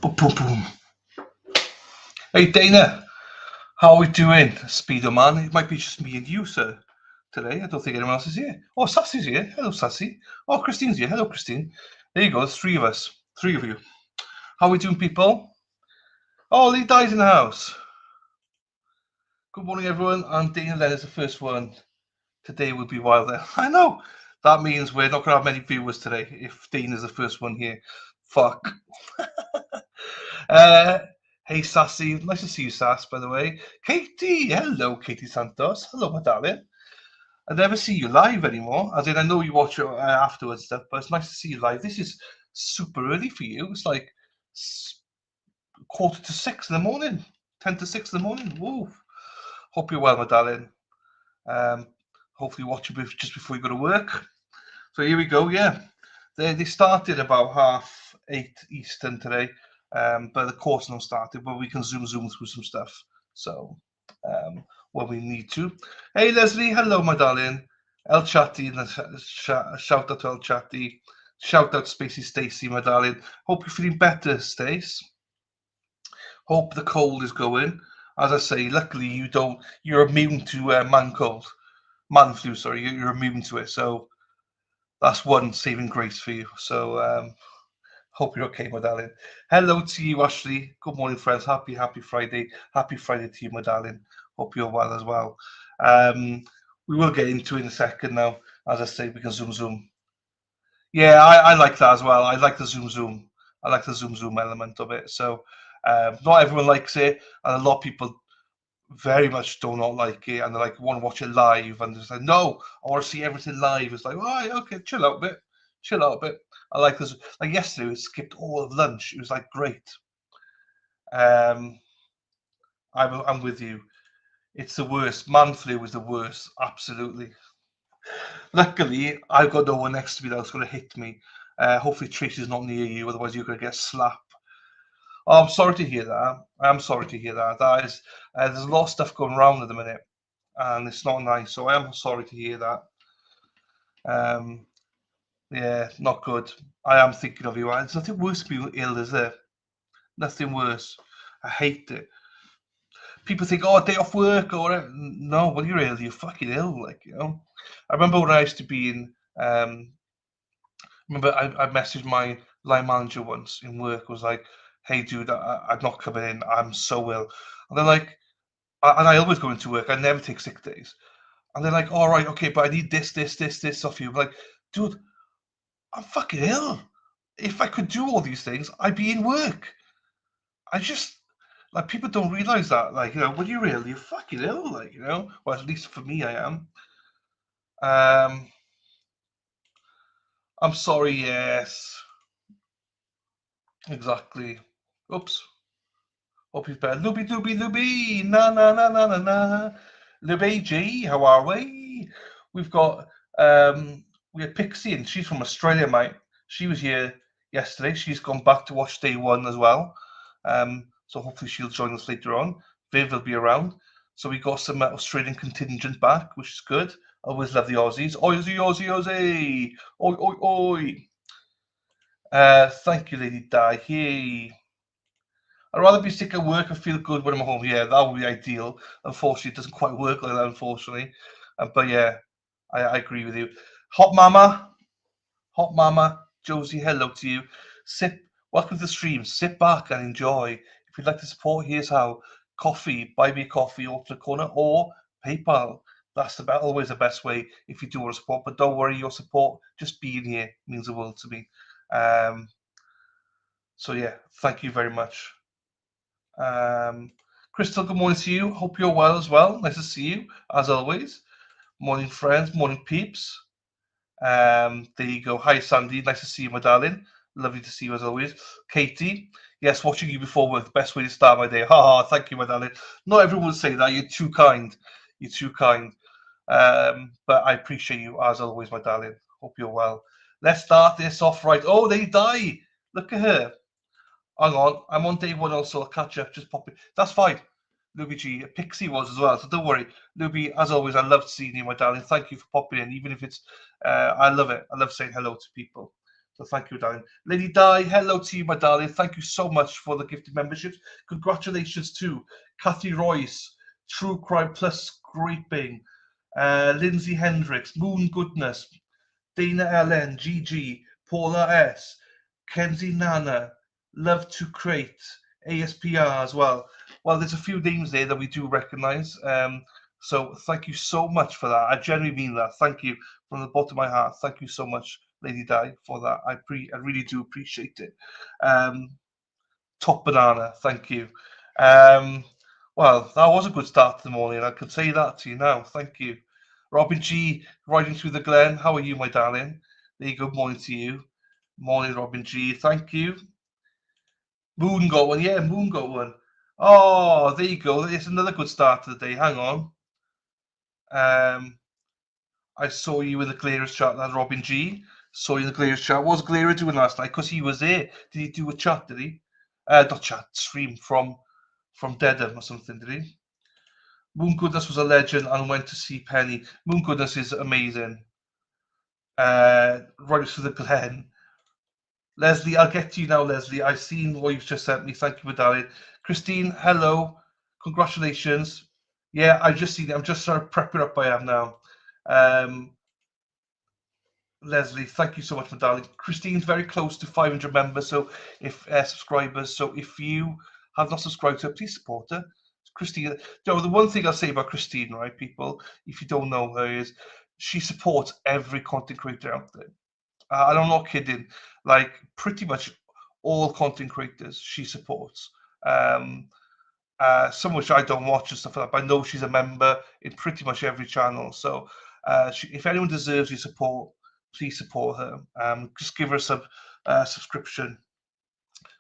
Boom, boom, boom. Hey, Dana, how are we doing? Speedo man, it might be just me and you, sir, today. I don't think anyone else is here. Oh, Sassy's here. Hello, Sassy. Oh, Christine's here. Hello, Christine. There you go. There's three of us. Three of you. How are we doing, people? Oh, Lee Dies in the house. Good morning, everyone. And Dana Len is the first one. Today will be wilder. I know. That means we're not going to have many viewers today if Dana's the first one here. Fuck. Hey, Sassy. Nice to see you, Sass, by the way. Katie. Hello, Katie Santos. Hello, my darling. I never see you live anymore. As in, I know you watch it afterwards stuff, but it's nice to see you live. This is super early for you. It's like 5:45 in the morning, 5:50 in the morning. Woo. Hope you're well, my darling. Hopefully watch it just before you go to work. So here we go. Yeah, they started about 8:30 Eastern today, but the course not started. But we can zoom through some stuff. So when we need to. Hey Leslie, hello my darling. El Chatty, shout out to El Chatty. Shout out Spacey Stacy, my darling. Hope you're feeling better, Stace. Hope the cold is going. As I say, luckily you're immune to man flu. Sorry, you're immune to it. So that's one saving grace for you. So hope you're okay, my darling. Hello to you, Ashley. Good morning, friends. Happy Friday. Happy Friday to you, my darling. Hope you're well as well. We will get into it in a second now. As I say, we can zoom. Yeah, I like that as well. I like the zoom. I like the zoom element of it. So not everyone likes it, and a lot of people very much do not like it, and they like want to watch it live, and it's like, no, I want to see everything live. It's like, right, okay, chill out a bit. I like this. Like yesterday, we skipped all of lunch. It was like great. I'm with you. It's the worst. Man flu is the worst. Absolutely. Luckily, I've got no one next to me that's going to hit me. Hopefully, Tracy's not near you. Otherwise, you're going to get slapped. Oh, I'm sorry to hear that. I'm sorry to hear that. That is, there's a lot of stuff going around at the minute, and it's not nice. So I am sorry to hear that. Yeah, not good. I am thinking of you. There's nothing worse than being ill, is there? Nothing worse. I hate it. People think, oh, a day off work or whatever. No, when you're ill, you're fucking ill. Like, you know. I remember when I used to be in. Remember, I messaged my line manager once in work. Was like, hey, dude, I'm not coming in. I'm so ill. And they're like, and I always go into work. I never take sick days. And they're like, all right, okay, but I need this off you. I'm like, dude, I'm fucking ill. If I could do all these things, I'd be in work. I just like people don't realize that. Like, you know, when you're ill, you're fucking ill. Like, you know, well, at least for me, I am. I'm sorry. Yes, exactly. Oops. Hope he's better. Looby. Na. Lube G, how are we? We've got we had Pixie, and she's from Australia, mate. She was here yesterday. She's gone back to watch day one as well. So hopefully she'll join us later on. Viv will be around. So we got some Australian contingent back, which is good. I always love the Aussies. Aussie. Oi. Thank you, Lady Di. Hey. I'd rather be sick at work and feel good when I'm home. Yeah, that would be ideal. Unfortunately, it doesn't quite work like that, unfortunately. But yeah, I agree with you. Hot Mama, Josie, hello to you. Welcome to the stream. Sit back and enjoy. If you'd like to support, here's how. Coffee, buy me a coffee over to the corner, or PayPal. That's always the best way if you do want to support. But don't worry, your support, just being here means the world to me. So yeah, thank you very much. Crystal, good morning to you. Hope you're well as well. Nice to see you, as always. Morning, friends. Morning, peeps. There you go. Hi, Sandy. Nice to see you, my darling. Lovely to see you as always. Katie, yes, watching you before work. Best way to start my day. Thank you, my darling. Not everyone would say that. You're too kind. But I appreciate you as always, my darling. Hope you're well. Let's start this off right. Oh, they die. Look at her. Hang on, I'm on day one also. I'll catch up. Just pop it. That's fine. Luby G, Pixie was as well, so don't worry. Luby, as always, I love seeing you, my darling. Thank you for popping in, even if it's. I love it. I love saying hello to people. So thank you, darling. Lady Di, hello to you, my darling. Thank you so much for the gifted memberships. Congratulations to Kathy Royce, True Crime Plus Scraping, Lindsay Hendricks, Moon Goodness, Dana Ellen, Gigi, Paula S, Kenzie Nana, Love to Crate, ASPR as well. Well, there's a few names there that we do recognise. So thank you so much for that. I genuinely mean that. Thank you from the bottom of my heart. Thank you so much, Lady Di, for that. I really do appreciate it. Top banana. Thank you. Well, that was a good start to the morning. I can say that to you now. Thank you. Robin G, riding through the glen. How are you, my darling? There you go. Morning to you. Morning, Robin G. Thank you. Moon got one. Yeah, Moon got one. Oh, there you go. It's another good start to the day. Hang on. I saw you in the Glarers chat. That's Robin G. Saw you in the Glarers chat. What was Glarer doing last night? Because he was there. Did he do a chat? Did he? Not chat. Stream from Dedham or something. Did he? Moon Goodness was a legend and went to see Penny. Moon Goodness is amazing. Right through the glen. Leslie, I'll get to you now, Leslie. I've seen what you've just sent me. Thank you for that. Christine, hello. Congratulations. Yeah, I've just seen it. I'm just sort of prepping up I am now. Leslie, thank you so much, my darling. Christine's very close to 500 members, so if subscribers. So if you have not subscribed to her, please support her. Christine, the one thing I'll say about Christine, right, people, if you don't know her, is she supports every content creator out there. And I'm not kidding. Like pretty much all content creators she supports. Some which I don't watch and stuff like that, but I know she's a member in pretty much every channel. So if anyone deserves your support, please support her. Just give her some subscription,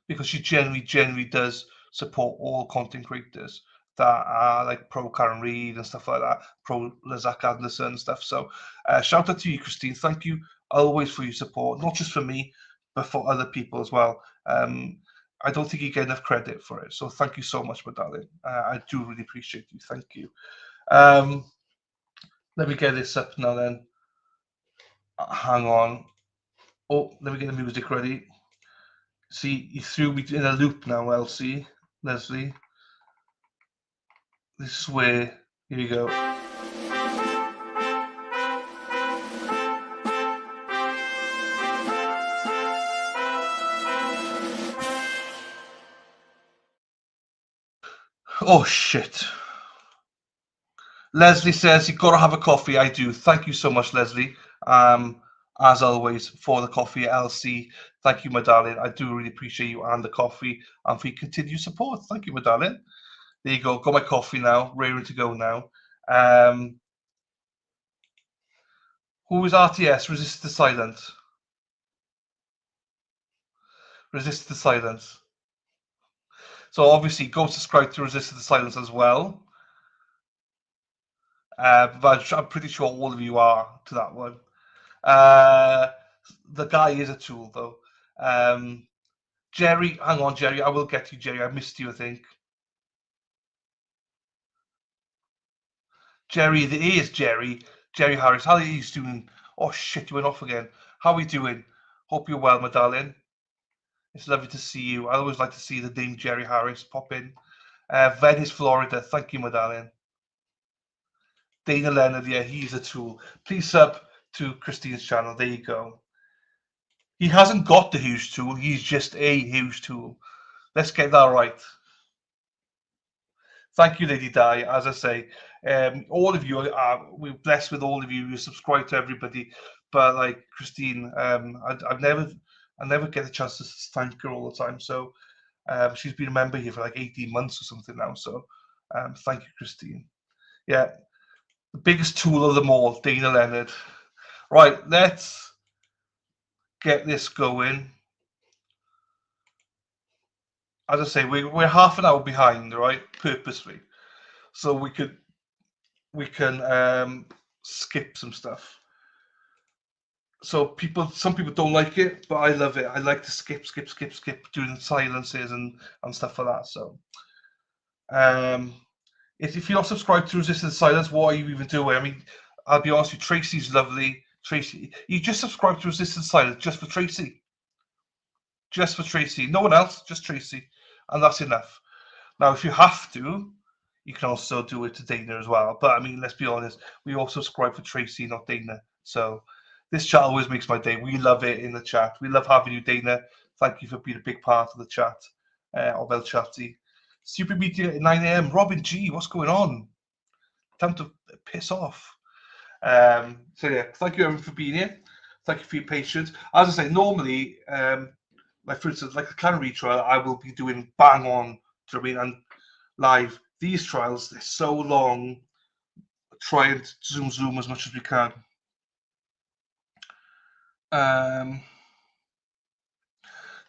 because she genuinely does support all content creators that are like pro Karen Reid and stuff like that, pro Zach Anderson and stuff. So shout out to you, Christine. Thank you always for your support, not just for me, but for other people as well. I don't think you get enough credit for it. So thank you so much, my darling. I do really appreciate you. Thank you. Let me get this up now then. Hang on. Oh, let me get the music ready. See, you threw me in a loop now, Leslie. This is where, here you go. Oh, shit. Leslie says, you've got to have a coffee. I do. Thank you so much, Leslie. As always, for the coffee at LC. Thank you, my darling. I do really appreciate you and the coffee and for your continued support. Thank you, my darling. There you go. Got my coffee now. Ready to go now. Who is RTS? Resist the silence. Resist the silence. So obviously, go subscribe to Resist the Silence as well. But I'm pretty sure all of you are to that one. The guy is a tool, though. Jerry, hang on, Jerry. I will get to you, Jerry. I missed you, I think. Jerry, there is Jerry. Jerry Harris. How are you doing? Oh, shit, you went off again. How are you doing? Hope you're well, my darling. It's lovely to see you. I always like to see the name Jerry Harris pop in. Venice, Florida. Thank you, my darling. Dana Leonard, yeah, he's a tool. Please sub to Christine's channel. There you go. He hasn't got the huge tool. He's just a huge tool. Let's get that right. Thank you, Lady Di. As I say, all of you we're blessed with all of you. You subscribe to everybody, but like Christine, I never get a chance to thank her all the time. So she's been a member here for like 18 months or something now. So thank you, Christine. Yeah, the biggest tool of them all, Dana Leonard. Right, let's get this going. As I say, we're half an hour behind, right? Purposely, so we can skip some stuff. So some people don't like it, but I love it. I like to skip doing silences and stuff like that. So if you're not subscribed to Resistance Silence, what are you even doing? I mean, I'll be honest with you, Tracy's lovely. Tracy, you just subscribed to Resistance Silence just for Tracy. just for Tracy. No one else, just Tracy. And that's enough. Now, if you have to, you can also do it to Dana as well. But I mean, let's be honest, we all subscribe for Tracy, not Dana. So this chat always makes my day. We love it in the chat. We love having you, Dana. Thank you for being a big part of the chat of El Chatty. Super Media at 9 a.m. Robin G, what's going on? Time to piss off. So yeah, thank you everyone for being here. Thank you for your patience. As I say, normally, like for instance, like the Canary trial, I will be doing bang on. Do you know what I mean? And live. These trials, they're so long. Try and zoom as much as we can.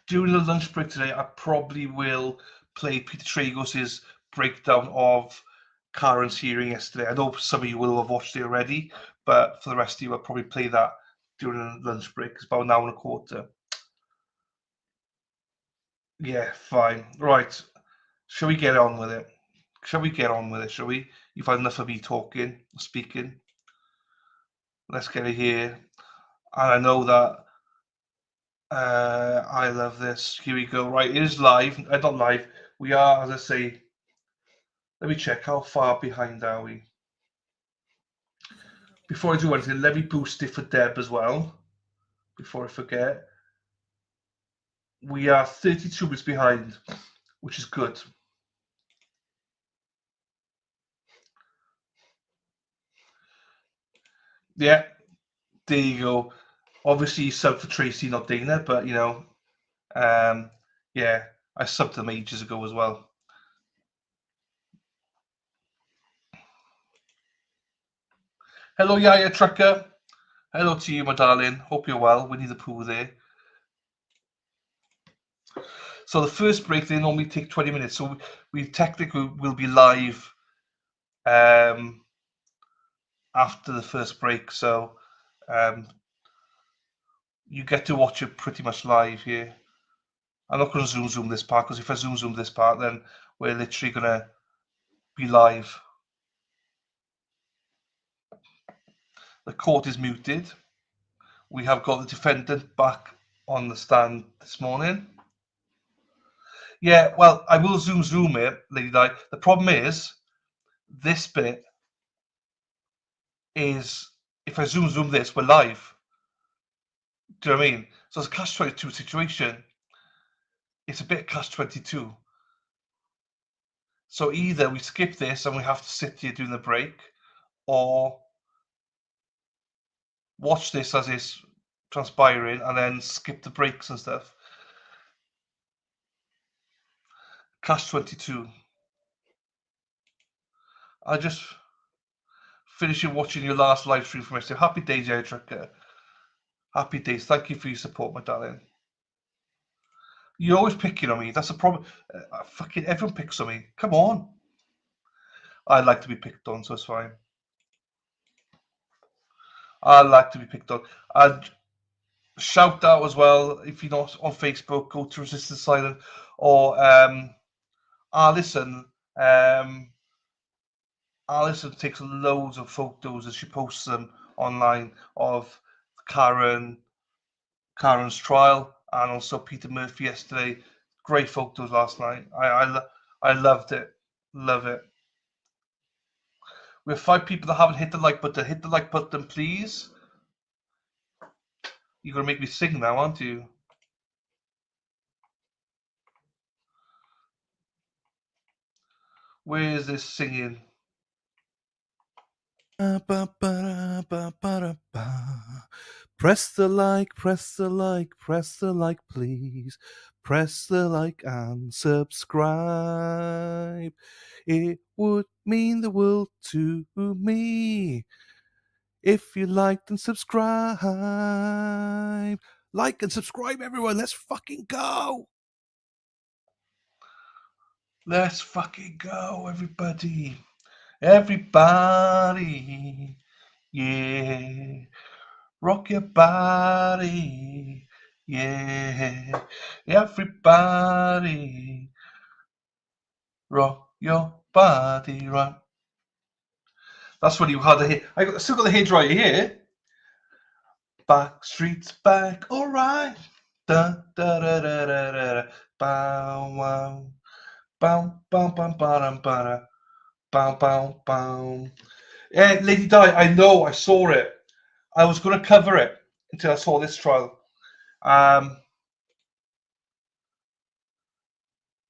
During the lunch break today, I probably will play Peter Tragos' breakdown of Karen's hearing yesterday. I know some of you will have watched it already, but for the rest of you, I'll probably play that during the lunch break. It's about an hour and a quarter. Yeah, fine. Right. Shall we get on with it? Shall we? You've had enough of me speaking. Let's get it here. And I know that I love this. Here we go. Right, it is live. Not live. We are, as I say. Let me check. How far behind are we? Before I do anything, let me boost it for Deb as well. Before I forget. We are 32 minutes behind, which is good. Yeah, there you go. Obviously, sub for Tracy, not Dana, but you know, yeah, I subbed them ages ago as well. Hello, Yaya Trucker. Hello to you, my darling. Hope you're well. Winnie the Pooh there. So the first break, they normally take 20 minutes. So we technically will be live after the first break. So you get to watch it pretty much live here. I'm not going to zoom this part, because if I zoom this part, then we're literally going to be live. The court is muted. We have got the defendant back on the stand this morning. Yeah, well, I will zoom it, Lady Di. The problem is, this bit is, if I zoom this, we're live. Do you know what I mean? So it's a catch-22 situation. It's a bit catch-22. So either we skip this and we have to sit here during the break, or watch this as it's transpiring and then skip the breaks and stuff. Catch-22. I just finishing watching your last live stream from yesterday. Happy days, Yaya Trucker. Happy days. Thank you for your support, my darling. You're always picking on me. That's a problem. Fucking everyone picks on me. Come on. I like to be picked on, so it's fine. I like to be picked on. And shout out as well, if you're not on Facebook, go to Resistance Silent, or Alison. Alison takes loads of photos and she posts them online of Karen's trial, and also Peter Murphy yesterday. Great photos last night. I loved it. Love it. We have 5 people that haven't hit the like button. Hit the like button, please. You're gonna make me sing now, aren't you? Where is this singing? Press the like, please. Press the like and subscribe. It would mean the world to me if you liked and subscribe. Like and subscribe, everyone. Let's fucking go. Let's fucking go, everybody. Everybody. Yeah. Rock your body. Yeah. Everybody. Rock your body, right? That's when you had the hair. I still got the hair dryer here. Back streets back, all right. Da da da da da da. Bow wow. Bow bow bow bow bow. Bow bow bow. Yeah, Lady Di, I know, I saw it. I was going to cover it until I saw this trial.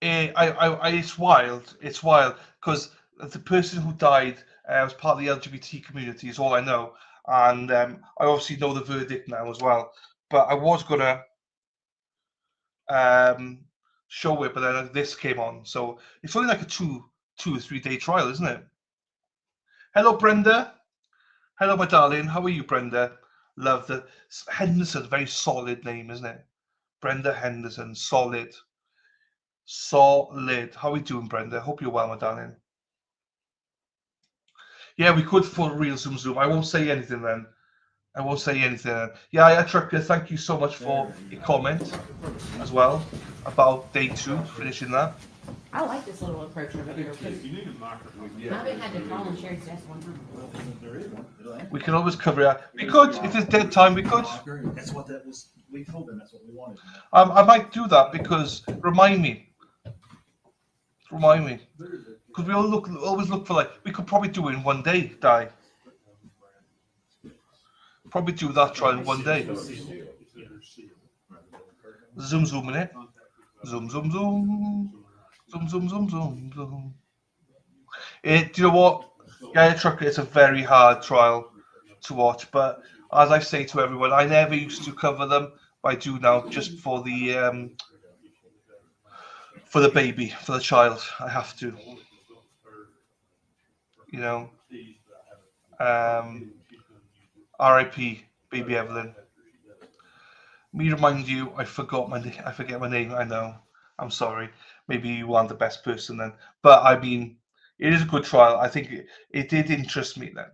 It's wild. It's wild because the person who died was part of the LGBT community. Is all I know, and I obviously know the verdict now as well. But I was gonna show it, but then this came on, so it's only like a 2 or 3 day trial, isn't it? Hello, Brenda. Hello, my darling. How are you, Brenda? Love the Henderson. Very solid name, isn't it? Brenda Henderson. Solid. Solid. How are we doing, Brenda? Hope you're well, my darling. Yeah, we could for real zoom. I won't say anything then. I won't say anything then. Yeah, Trucker, thank you so much for your comment as well about day 2, finishing that. I like this little approach over here. I haven't had to call on Sherry's desk one time. We can always cover it. We could, if it's dead time, we could. That's what that was. We told them that's what we wanted. I might do that because remind me. Because we always look for like we could probably do it in one day, Di. Probably do that trial in one day. Zoom in it. Zoom. Do you know what? Yeah, Trucker, it's a very hard trial to watch, but as I say to everyone, I never used to cover them, but I do now just for the baby, for the child. I have to. You know. R.I.P. Baby Evelyn. Me remind you, I forget my name. I know. I'm sorry. Maybe you aren't the best person then, but I mean, it is a good trial. I think it did interest me then.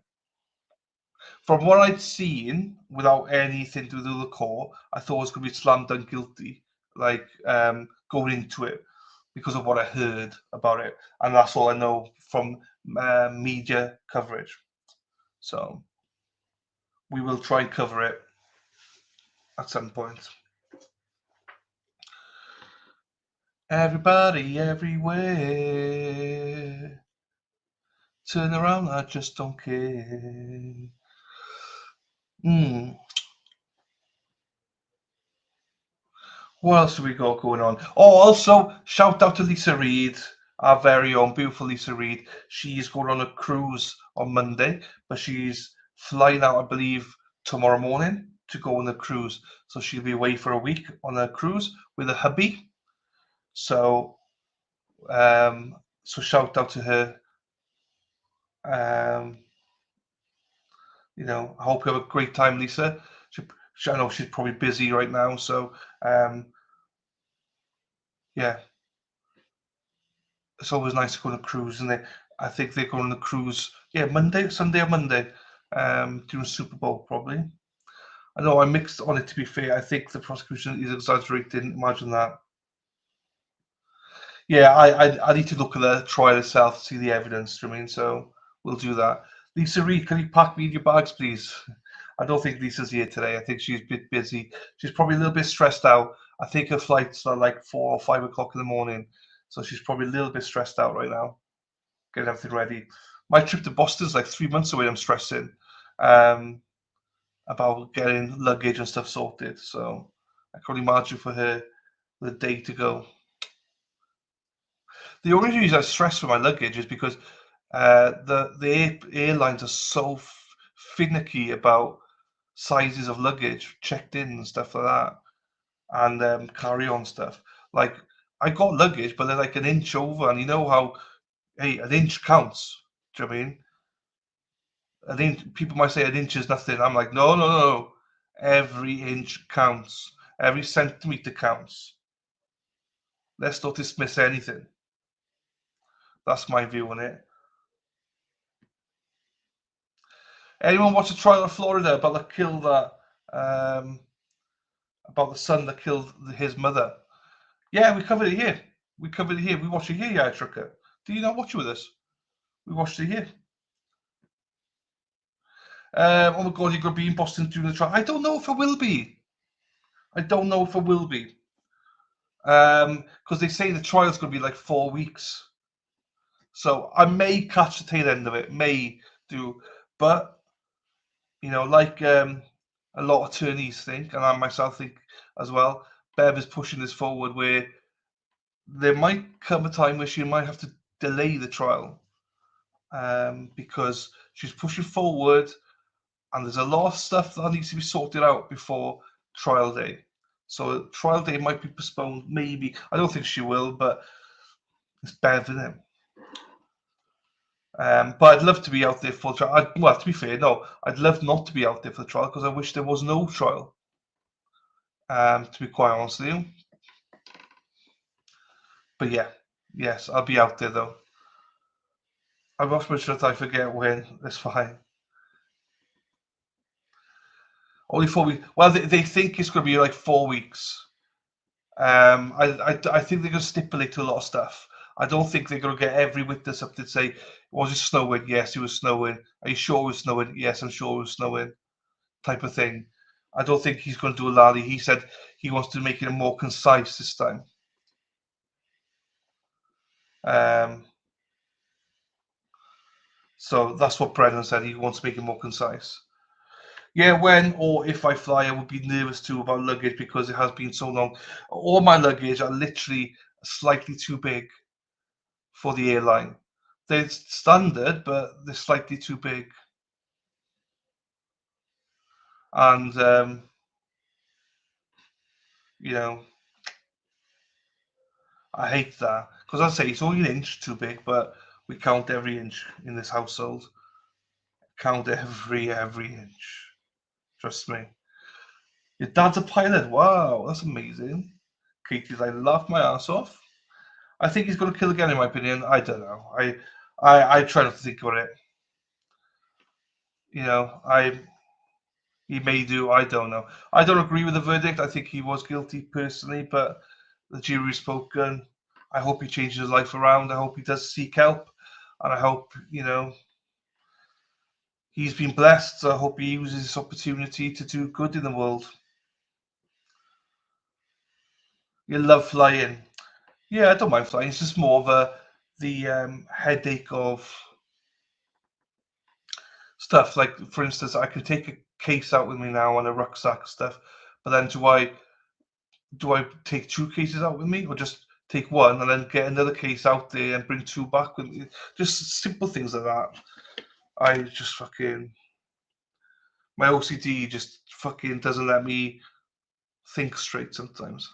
From what I'd seen, without anything to do with the core, I thought it was going to be slam dunk guilty, like going into it because of what I heard about it, and that's all I know from media coverage. So we will try and cover it at some point. Everybody, everywhere. Turn around, I just don't care. What else have we got going on? Oh, also, shout out to Lisa Reed, our very own beautiful Lisa Reed. She's going on a cruise on Monday, but she's flying out, I believe, tomorrow morning to go on the cruise. So she'll be away for a week on a cruise with a hubby. So, shout out to her. You know, I hope you have a great time, Lisa. I know she's probably busy right now, so yeah. It's always nice to go on a cruise, and I think they're going on a cruise, Sunday or Monday, during Super Bowl probably. I know I mixed on it, to be fair. I think the prosecution is exaggerating. Imagine that. Yeah, I need to look at the trial itself, see the evidence. I mean, so we'll do that. Lisa Reed, can you pack me in your bags, please? I don't think Lisa's here today. I think she's a bit busy. She's probably a little bit stressed out. I think her flights are like 4 or 5 o'clock in the morning, so she's probably a little bit stressed out right now, getting everything ready. My trip to Boston's like 3 months away. I'm stressing about getting luggage and stuff sorted. So I can only imagine for her the day to go. The only reason I stress for my luggage is because the airlines are so finicky about sizes of luggage checked in and stuff like that, and carry-on stuff. Like I got luggage, but they're like an inch over, and you know how, hey, an inch counts. Do you know what I mean? An inch. People might say an inch is nothing. I'm like, no. Every inch counts. Every centimeter counts. Let's not dismiss anything. That's my view on it. Anyone watch the trial of Florida about the kill that about the son that killed his mother? Yeah, we covered it here. We watched it here, yeah, Trucker. Do you not watch it with us? We watched it here. Oh my God, you're going to be in Boston during the trial. I don't know if I will be. I don't know if it will be. Because they say the trial's going to be like 4 weeks. So I may catch the tail end of it, may do. But, you know, like a lot of attorneys think, and I myself think as well, Bev is pushing this forward where there might come a time where she might have to delay the trial because she's pushing forward and there's a lot of stuff that needs to be sorted out before trial day. So trial day might be postponed, maybe. I don't think she will, but it's Bev, isn't it? But I'd love to be out there for the trial. Well, to be fair, no, I'd love not to be out there for the trial because I wish there was no trial. To be quite honest with you. But yeah, yes, I'll be out there though. I lost my shit, I forget when. That's fine. Only 4 weeks. Well, they think it's going to be like 4 weeks. I think they're going to stipulate to a lot of stuff. I don't think they're going to get every witness up to say, was it snowing? Yes, it was snowing. Are you sure it was snowing? Yes, I'm sure it was snowing. Type of thing. I don't think he's going to do a lally. He said he wants to make it more concise this time. So that's what Brennan said. He wants to make it more concise. Yeah, when or if I fly, I would be nervous too about luggage because it has been so long. All my luggage are literally slightly too big for the airline. They're standard, but they're slightly too big. And, you know, I hate that. Because I say it's only an inch too big, but we count every inch in this household. Count every inch. Trust me. Your dad's a pilot. Wow, that's amazing. Katie's like, laugh my ass off. I think he's going to kill again, in my opinion. I don't know. I try not to think about it. You know, he may do. I don't know. I don't agree with the verdict. I think he was guilty personally, but the jury's spoken. I hope he changes his life around. I hope he does seek help, and I hope, you know, he's been blessed. So I hope he uses this opportunity to do good in the world. You love flying. Yeah, I don't mind flying. It's just more of the headache of stuff. Like, for instance, I can take a case out with me now and a rucksack stuff, but then do I take 2 cases out with me, or just take one and then get another case out there and bring 2 back with me? Just simple things like that. I just fucking, my OCD just fucking doesn't let me think straight sometimes.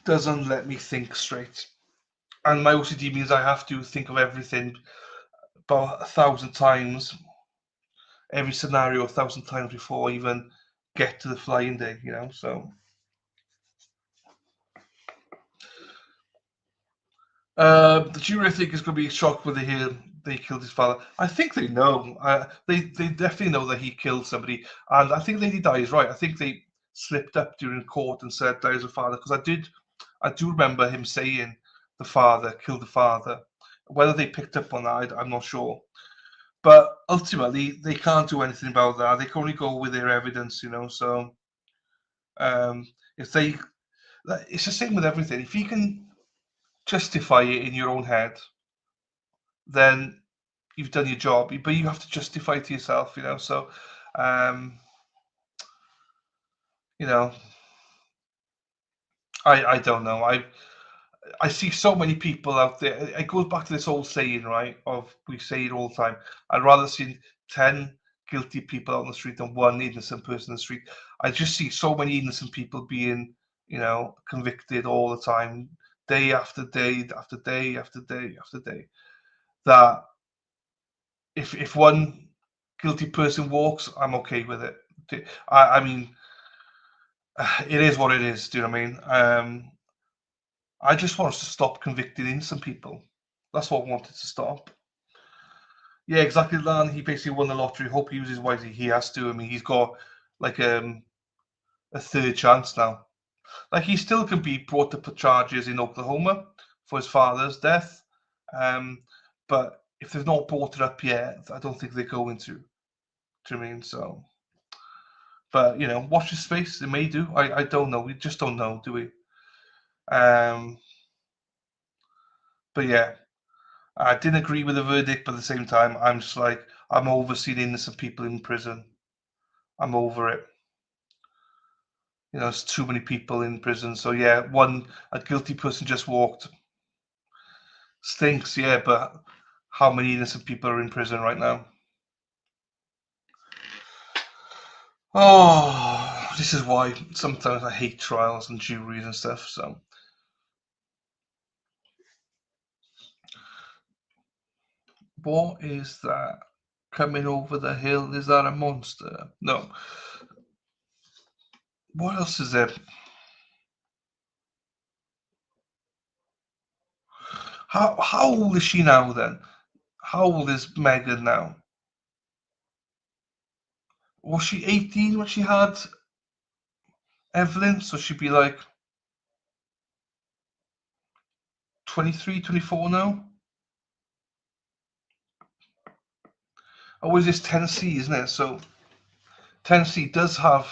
Doesn't let me think straight. And my OCD means I have to think of everything about 1,000 times, every scenario 1,000 times before I even get to the flying day, you know, so. The jury, I think, is going to be shocked when they hear they killed his father. I think they know. They definitely know that he killed somebody. And I think Lady Di is right. I think they slipped up during court and said that is a father. Because I do remember him saying the father killed the father. Whether they picked up on that, I'm not sure. But ultimately, they can't do anything about that. They can only go with their evidence, you know. So if they, it's the same with everything. If you can justify it in your own head, then you've done your job. But you have to justify it to yourself, you know. So, you know, I don't know. I see so many people out there. It goes back to this old saying, right? Of we say it all the time. I'd rather see 10 guilty people out on the street than 1 innocent person in the street. I just see so many innocent people being, you know, convicted all the time, day after day after day after day after day. That if 1 guilty person walks, I'm okay with it. I mean, it is what it is. Do you know what I mean? I just want us to stop convicting innocent people. That's what I wanted to stop. Yeah, exactly, Lan. He basically won the lottery. Hope he uses wisely. He has to. I mean, he's got like a 3rd chance now. Like, he still can be brought to put charges in Oklahoma for his father's death. But if they've not brought it up yet, I don't think they're going to. Do you know what I mean? So, but you know, watch this space. They may do. I don't know. We just don't know, do we? But yeah, I didn't agree with the verdict, but at the same time, I'm just like, I'm over seeing innocent people in prison. I'm over it. You know, there's too many people in prison. So yeah, a guilty person just walked. Stinks, yeah, but how many innocent people are in prison right now? Oh, this is why sometimes I hate trials and juries and stuff. So, what is that coming over the hill? Is that a monster? No. What else is there? How old is she now then? How old is Megan now? Was she 18 when she had Evelyn? So she'd be like 23, 24 now? Oh, is this Tennessee, isn't it? So Tennessee does have,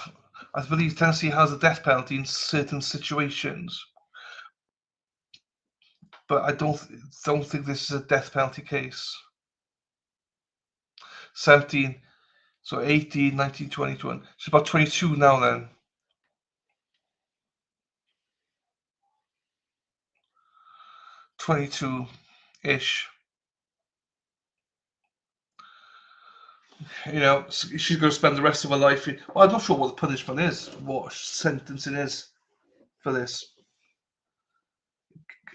I believe Tennessee has a death penalty in certain situations. But I don't think this is a death penalty case. 17, so 18, 19, 20, 21. She's about 22 now then. 22-ish. You know, she's going to spend the rest of her life in. Well, I'm not sure what the punishment is, what sentencing is for this.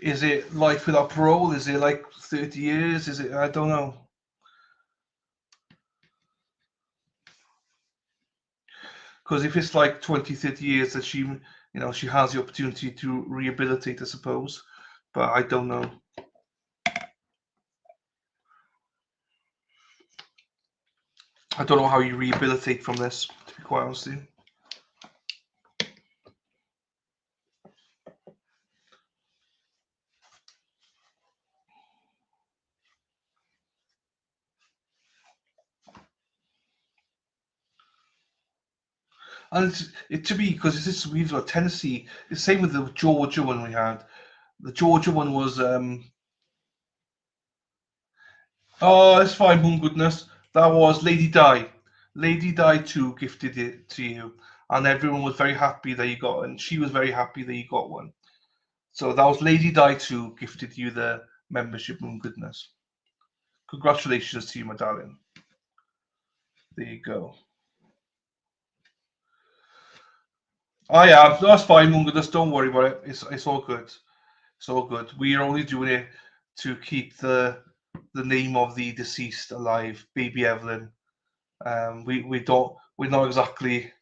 Is it life without parole? Is it like 30 years? Is it? I don't know. Because if it's like 20, 30 years that she, you know, she has the opportunity to rehabilitate, I suppose. But I don't know. I don't know how you rehabilitate from this, to be quite honest with you. And to me, because it's this weird about Tennessee, it's the same with the Georgia one we had. The Georgia one was, oh, it's fine, moon goodness. That was Lady Di. Lady Di 2 gifted it to you. And everyone was very happy that you got it. And she was very happy that you got one. So that was Lady Di 2 gifted you the membership, moon goodness. Congratulations to you, my darling. There you go. I am. That's fine, moon goodness. Don't worry about it. It's all good. It's all good. We are only doing it to keep the name of the deceased alive, baby Evelyn. We're not exactly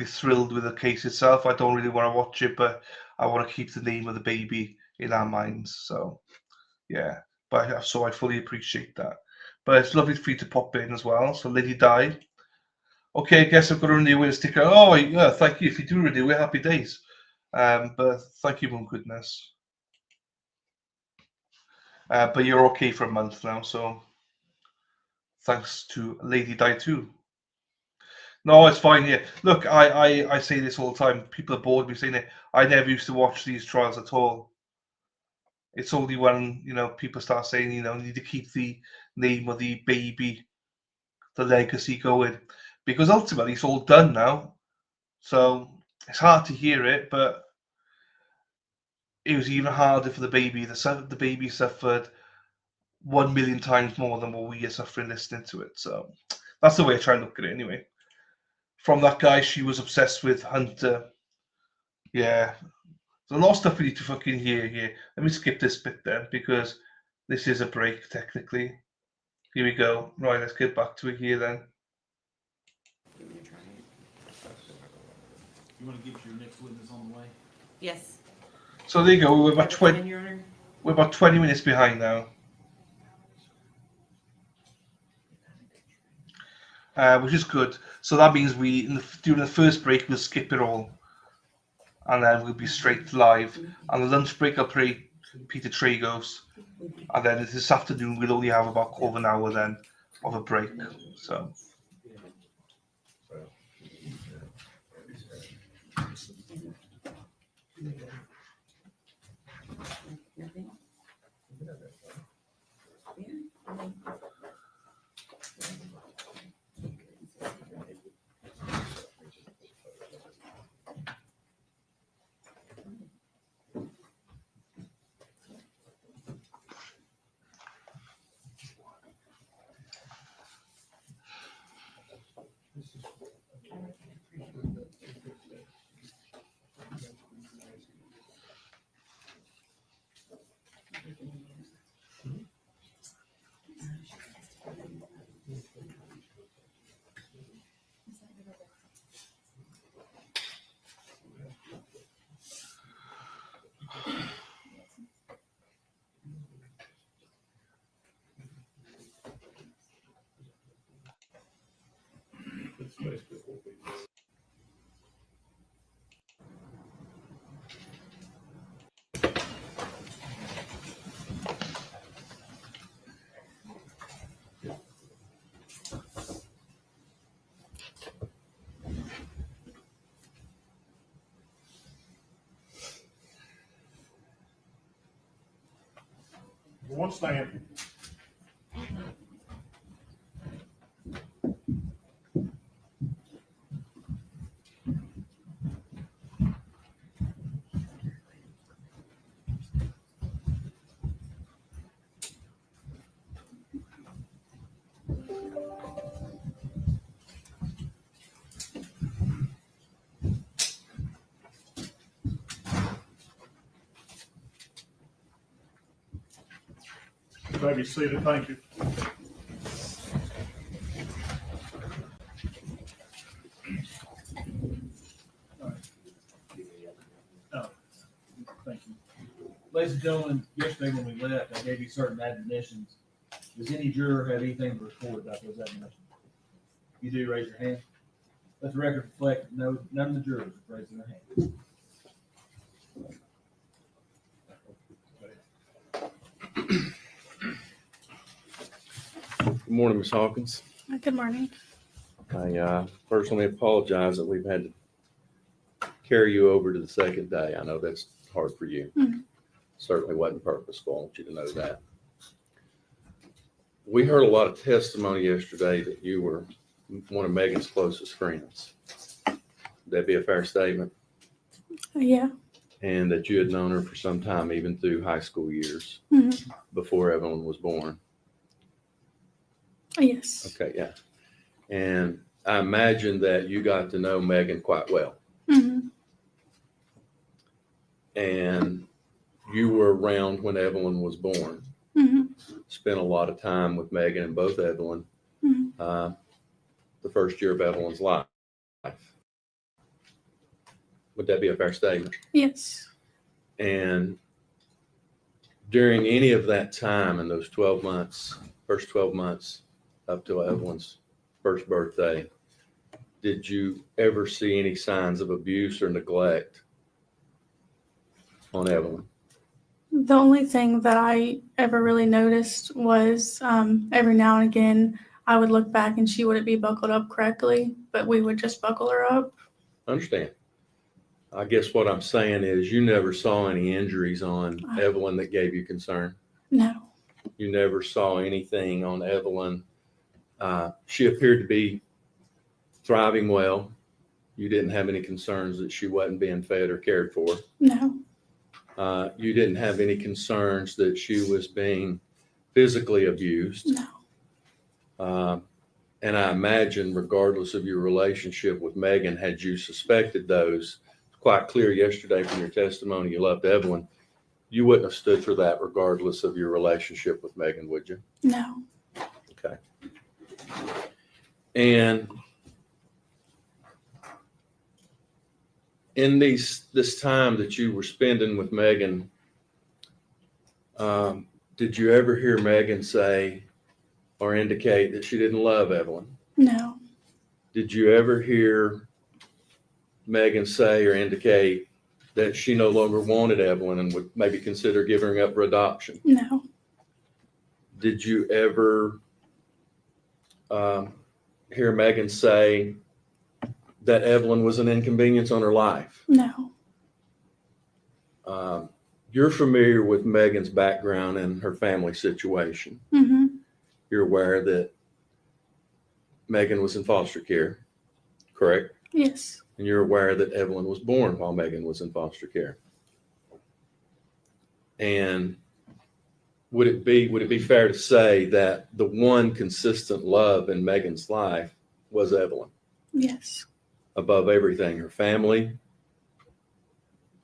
thrilled with the case itself. I don't really want to watch it, but I want to keep the name of the baby in our minds. So yeah, but so I fully appreciate that. But it's lovely for you to pop in as well. So Lady Di. Okay, I guess I've got to renew with a sticker. Oh yeah, thank you. If you do renew, happy days. But thank you, mum goodness. But you're okay for a month now, so thanks to Lady Di too. No, it's fine. Yeah, look, I say this all the time. People are bored of me saying it. I never used to watch these trials at all. It's only when people start saying you need to keep the name of the baby, the legacy going, because ultimately it's all done now. So it's hard to hear it, but it was even harder for the baby. The baby suffered 1 million times more than what we are suffering listening to it. So that's the way I try and look at it anyway. From that guy, she was obsessed with Hunter. Yeah. There's a lot of stuff we need to fucking hear here. Let me skip this bit then, because this is a break, technically. Here we go. Right, let's get back to it here then. You want to get your next witness on the way? Yes. So there you go. We're about 20. Your Honor. We're about 20 minutes behind now. Which is good. So that means during the first break we'll skip it all, and then we'll be straight live. And the lunch break I'll Peter Tragos, and then this afternoon we'll only have about quarter of an hour then of a break. So Nothing? One stand. Maybe seated, thank you. Oh, thank you. Ladies and gentlemen, yesterday when we left, I gave you certain admonitions. Does any juror have anything to report about those admonitions? You do, raise your hand. Let the record reflect, no, none of the jurors are raising their hand. Good morning, Ms. Hawkins. Good morning. I personally apologize that we've had to carry you over to the second day. I know that's hard for you. Mhm. Certainly wasn't purposeful. I want you to know that. We heard a lot of testimony yesterday that you were one of Megan's closest friends. Would that be a fair statement? Yeah. And that you had known her for some time, even through high school years, Mhm. before Evelyn was born. Yes. Okay, yeah. And I imagine that you got to know Megan quite well. Mhm. And you were around when Evelyn was born. Mhm. Spent a lot of time with Megan and both Evelyn, Mhm. the first year of Evelyn's life. Would that be a fair statement? Yes. And during any of that time in those 12 months, first 12 months up to Evelyn's first birthday, did you ever see any signs of abuse or neglect on Evelyn? The only thing that I ever really noticed was every now and again I would look back and she wouldn't be buckled up correctly, but we would just buckle her up. Understand. I guess what I'm saying is you never saw any injuries on Evelyn that gave you concern. No. You never saw anything on Evelyn. She appeared to be thriving well. You didn't have any concerns that she wasn't being fed or cared for. No. You didn't have any concerns that she was being physically abused. No. And I imagine, regardless of your relationship with Megan, had you suspected those, it's quite clear yesterday from your testimony you loved Evelyn, you wouldn't have stood for that regardless of your relationship with Megan, would you? No. Okay. And in this time that you were spending with Megan, did you ever hear Megan say or indicate that she didn't love Evelyn? No. Did you ever hear Megan say or indicate that she no longer wanted Evelyn and would maybe consider giving her up for adoption. No. Did you ever hear Megan say that Evelyn was an inconvenience on her life? No. You're familiar with Megan's background and her family situation. Mm-hmm. You're aware that Megan was in foster care, correct? Yes. And you're aware that Evelyn was born while Megan was in foster care. And would it be fair to say that the one consistent love in Megan's life was Evelyn Yes. above everything, her family?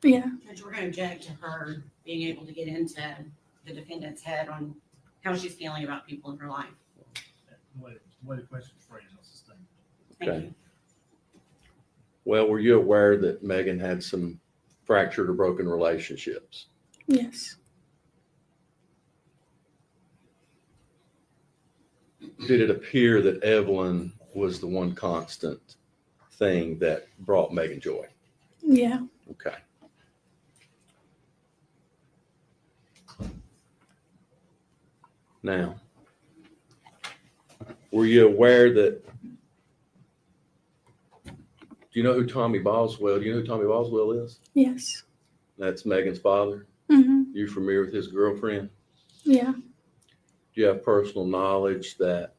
Yeah. Judge, we're going to object to her being able to get into the defendant's head on how she's feeling about people in her life. The way the question's phrased, I'll sustain. Thank Okay. you. Well, were you aware that Megan had some fractured or broken relationships? Yes. Did it appear that Evelyn was the one constant thing that brought Megan joy? Yeah. Okay. Now, were you aware that, do you know who Tommy Boswell is? Yes. That's Megan's father. Mm-hmm. You familiar with his girlfriend? Yeah. Do you have personal knowledge that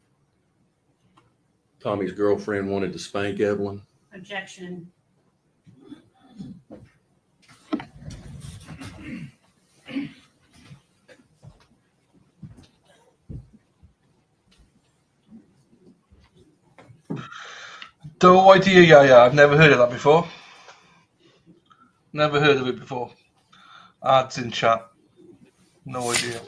Tommy's girlfriend wanted to spank Evelyn? Objection. No idea, yeah. I've never heard of that before. Never heard of it before. Ads in chat. No idea.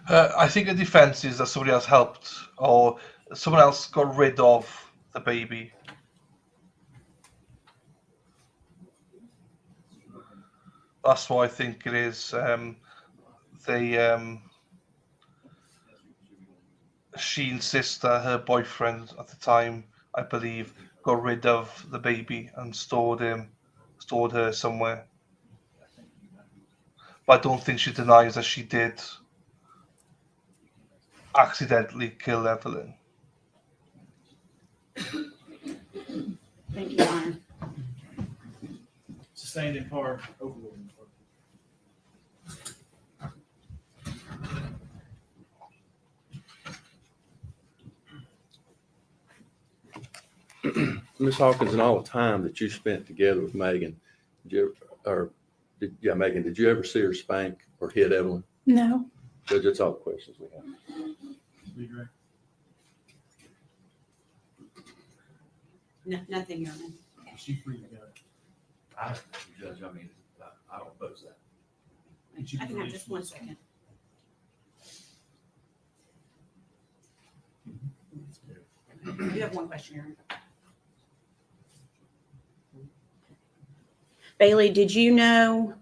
I think the defense is that somebody else helped or someone else got rid of the baby. That's what I think it is. Sheen's sister, her boyfriend at the time, I believe, got rid of the baby and stored her somewhere. But I don't think she denies that she did accidentally kill Evelyn. Thank you, Your Honor. Sustained in part, overruled in part. Ms. Hawkins, in all the time that you spent together with Megan, Megan, did you ever see her spank or hit Evelyn? No. Judge, that's all the questions we have. Be direct. No, nothing, Your Honor. She's free to go. Judge, I don't oppose that. I can have just 1 second. You have one question, Your Honor. Bailey, did you know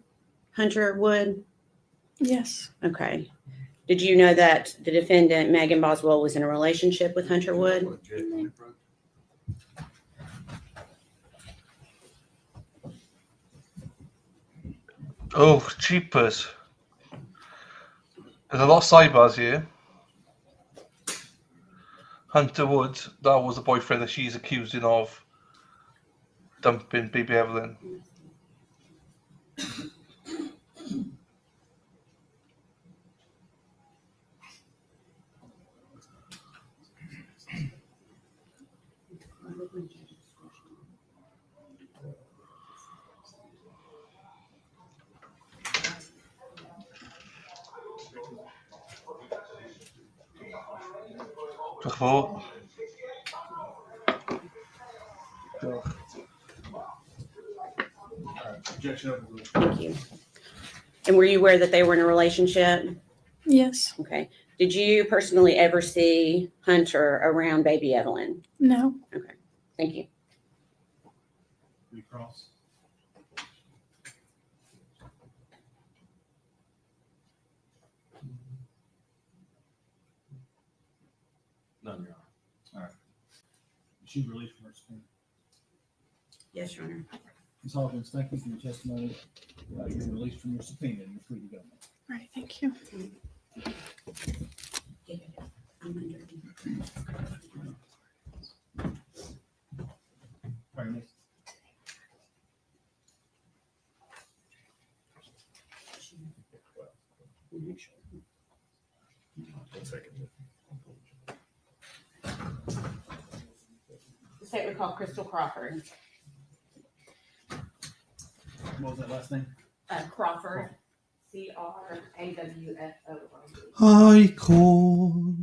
Hunter Wood? Yes. Okay. Did you know that the defendant, Megan Boswell, was in a relationship with Hunter Wood? Oh, cheapers. There's a lot of sidebars here. Hunter Wood, that was the boyfriend that she's accusing of dumping baby Evelyn. Vote. Objection overruled. Thank you. And were you aware that they were in a relationship? Yes. Okay. Did you personally ever see Hunter around baby Evelyn? No. Thank you. Recross. None, Your Honor. She released from her subpoena. Yes, Your Honor. Ms. Hawkins, thank you for your testimony. You're released from your subpoena. You're free to go. All right. Thank you. Pardon me? One second. The state would call Crystal Crawford. What was that last name? Crawford, CRAWFORD. I Compo,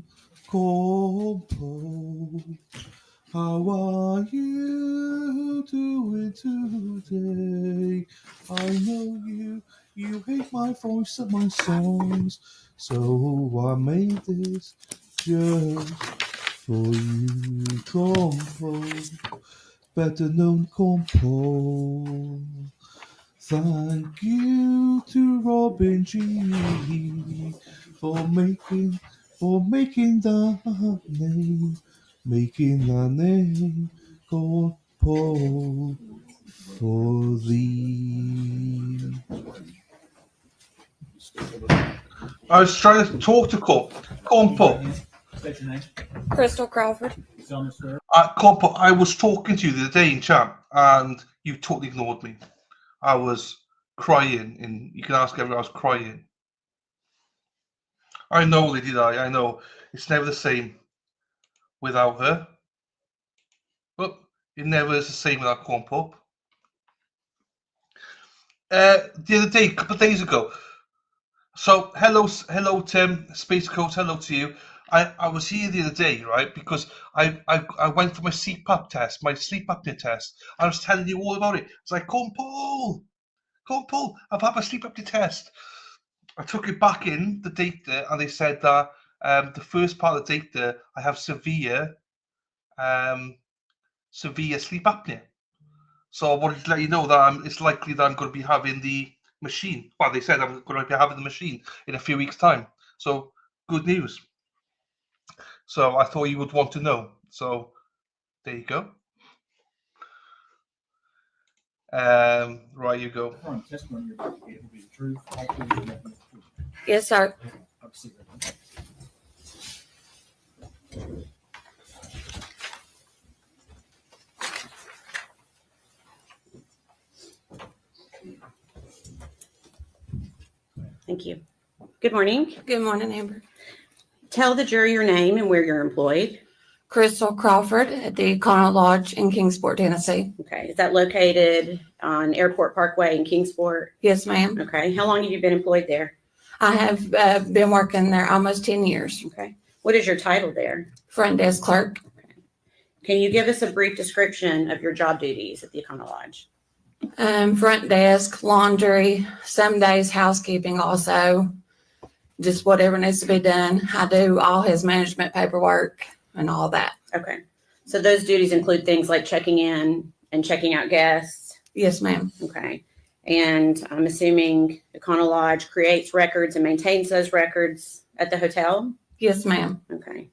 how are you doing today? I know you hate my voice and my songs, so I made this just for you, Compo, better known Compo. Thank you to Robin G for making that name called Paul for thee. I was trying to talk to Compo. State your name. Crystal Crawford. You solemnly swear. Compo, I was talking to you the other day in chat, and you totally ignored me. I was crying, and you can ask everyone. I was crying. I know, Lady Di. I know it's never the same without her, but it never is the same without Compo. The other day, a couple of days ago. So hello Tim, Space Coast. Hello to you. I was here the other day, right? Because I went for my CPAP test, my sleep apnea test. I was telling you all about it. It's like, Compo, I've had my sleep apnea test. I took it back in the data, and they said that the first part of the data I have severe sleep apnea. So I wanted to let you know that it's likely that I'm going to be having the machine. Well, they said I'm going to be having the machine in a few weeks' time. So good news. So I thought you would want to know. So there you go. Right, you go. Upon testimony you're about to give will be the truth, all truth, and nothing but the truth. Yes, sir. I'll see that. Thank you. Good morning. Good morning, Amber. Tell the jury your name and where you're employed. Crystal Crawford at the Econo Lodge in Kingsport, Tennessee. Okay. Is that located on Airport Parkway in Kingsport? Yes, ma'am. Okay. How long have you been employed there? I have been working there almost 10 years. Okay. What is your title there? Front desk clerk. Can you give us a brief description of your job duties at the Econo Lodge? Front desk, laundry, some days housekeeping also. Just whatever needs to be done. I do all his management paperwork and all that. Okay. So those duties include things like checking in and checking out guests. Yes, ma'am. Okay. And I'm assuming Econo Lodge creates records and maintains those records at the hotel? Yes, ma'am. Okay.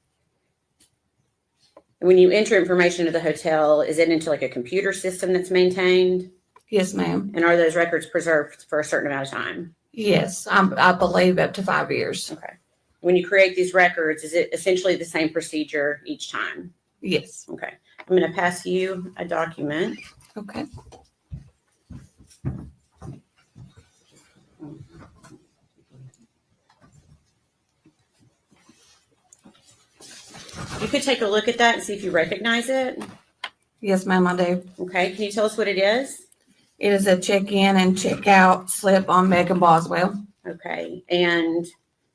When you enter information to the hotel, is it into like a computer system that's maintained? Yes, ma'am. And are those records preserved for a certain amount of time? Yes, I believe up to 5 years. Okay. When you create these records, is it essentially the same procedure each time? Yes. Okay. I'm going to pass you a document. Okay. You could take a look at that and see if you recognize it. Yes, ma'am, I do. Okay. Can you tell us what it is? It is a check-in and check-out slip on Megan Boswell. Okay. And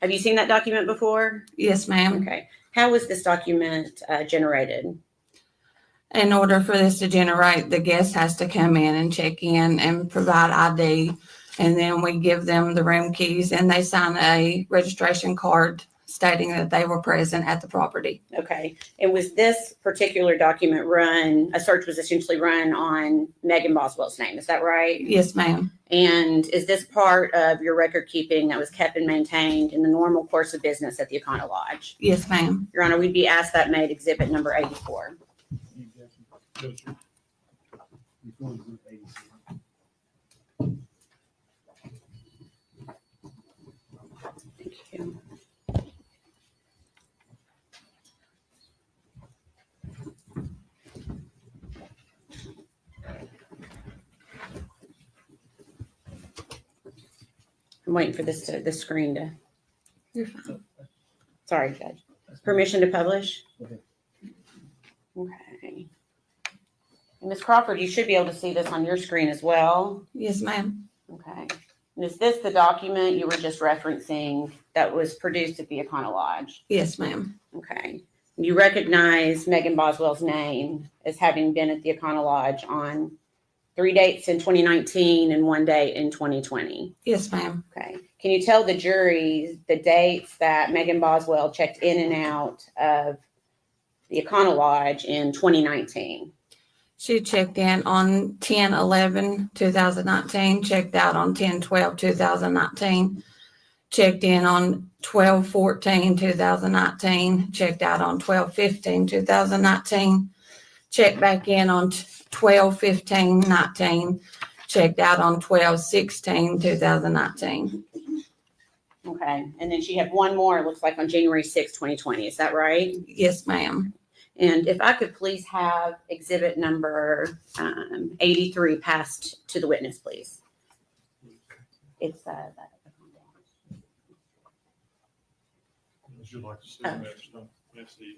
have you seen that document before? Yes, ma'am. Okay. How was this document generated? In order for this to generate, the guest has to come in and check in and provide ID. And then we give them the room keys and they sign a registration card stating that they were present at the property. Okay. And was this particular document a search was essentially run on Megan Boswell's name, is that right? Yes, ma'am. And is this part of your record keeping that was kept and maintained in the normal course of business at the Econo Lodge? Yes, ma'am. Your Honor, we'd be asked that made exhibit number 84. No, sir. Before the group 86. Thank you. I'm waiting for this screen to, You're fine. sorry, Judge. Permission to publish? Okay. Okay. And Ms. Crawford, you should be able to see this on your screen as well. Yes, ma'am. Okay. And is this the document you were just referencing that was produced at the Econo Lodge? Yes, ma'am. Okay. You recognize Megan Boswell's name as having been at the Econo Lodge on 3 dates in 2019 and 1 date in 2020. Yes, ma'am. Okay. Can you tell the jury the dates that Megan Boswell checked in and out of the Econo Lodge in 2019? She checked in on 10/11/2019, checked out on 10/12/2019, checked in on 12/14/2019, checked out on 12/15/2019, checked back in on 12/15/19, checked out on 12/16/2019. Okay. And then she had one more, it looks like on January 6, 2020. Is that right? Yes, ma'am. And if I could please have exhibit number 83 passed to the witness, please. It's Would you like to see Oh. next? That's the.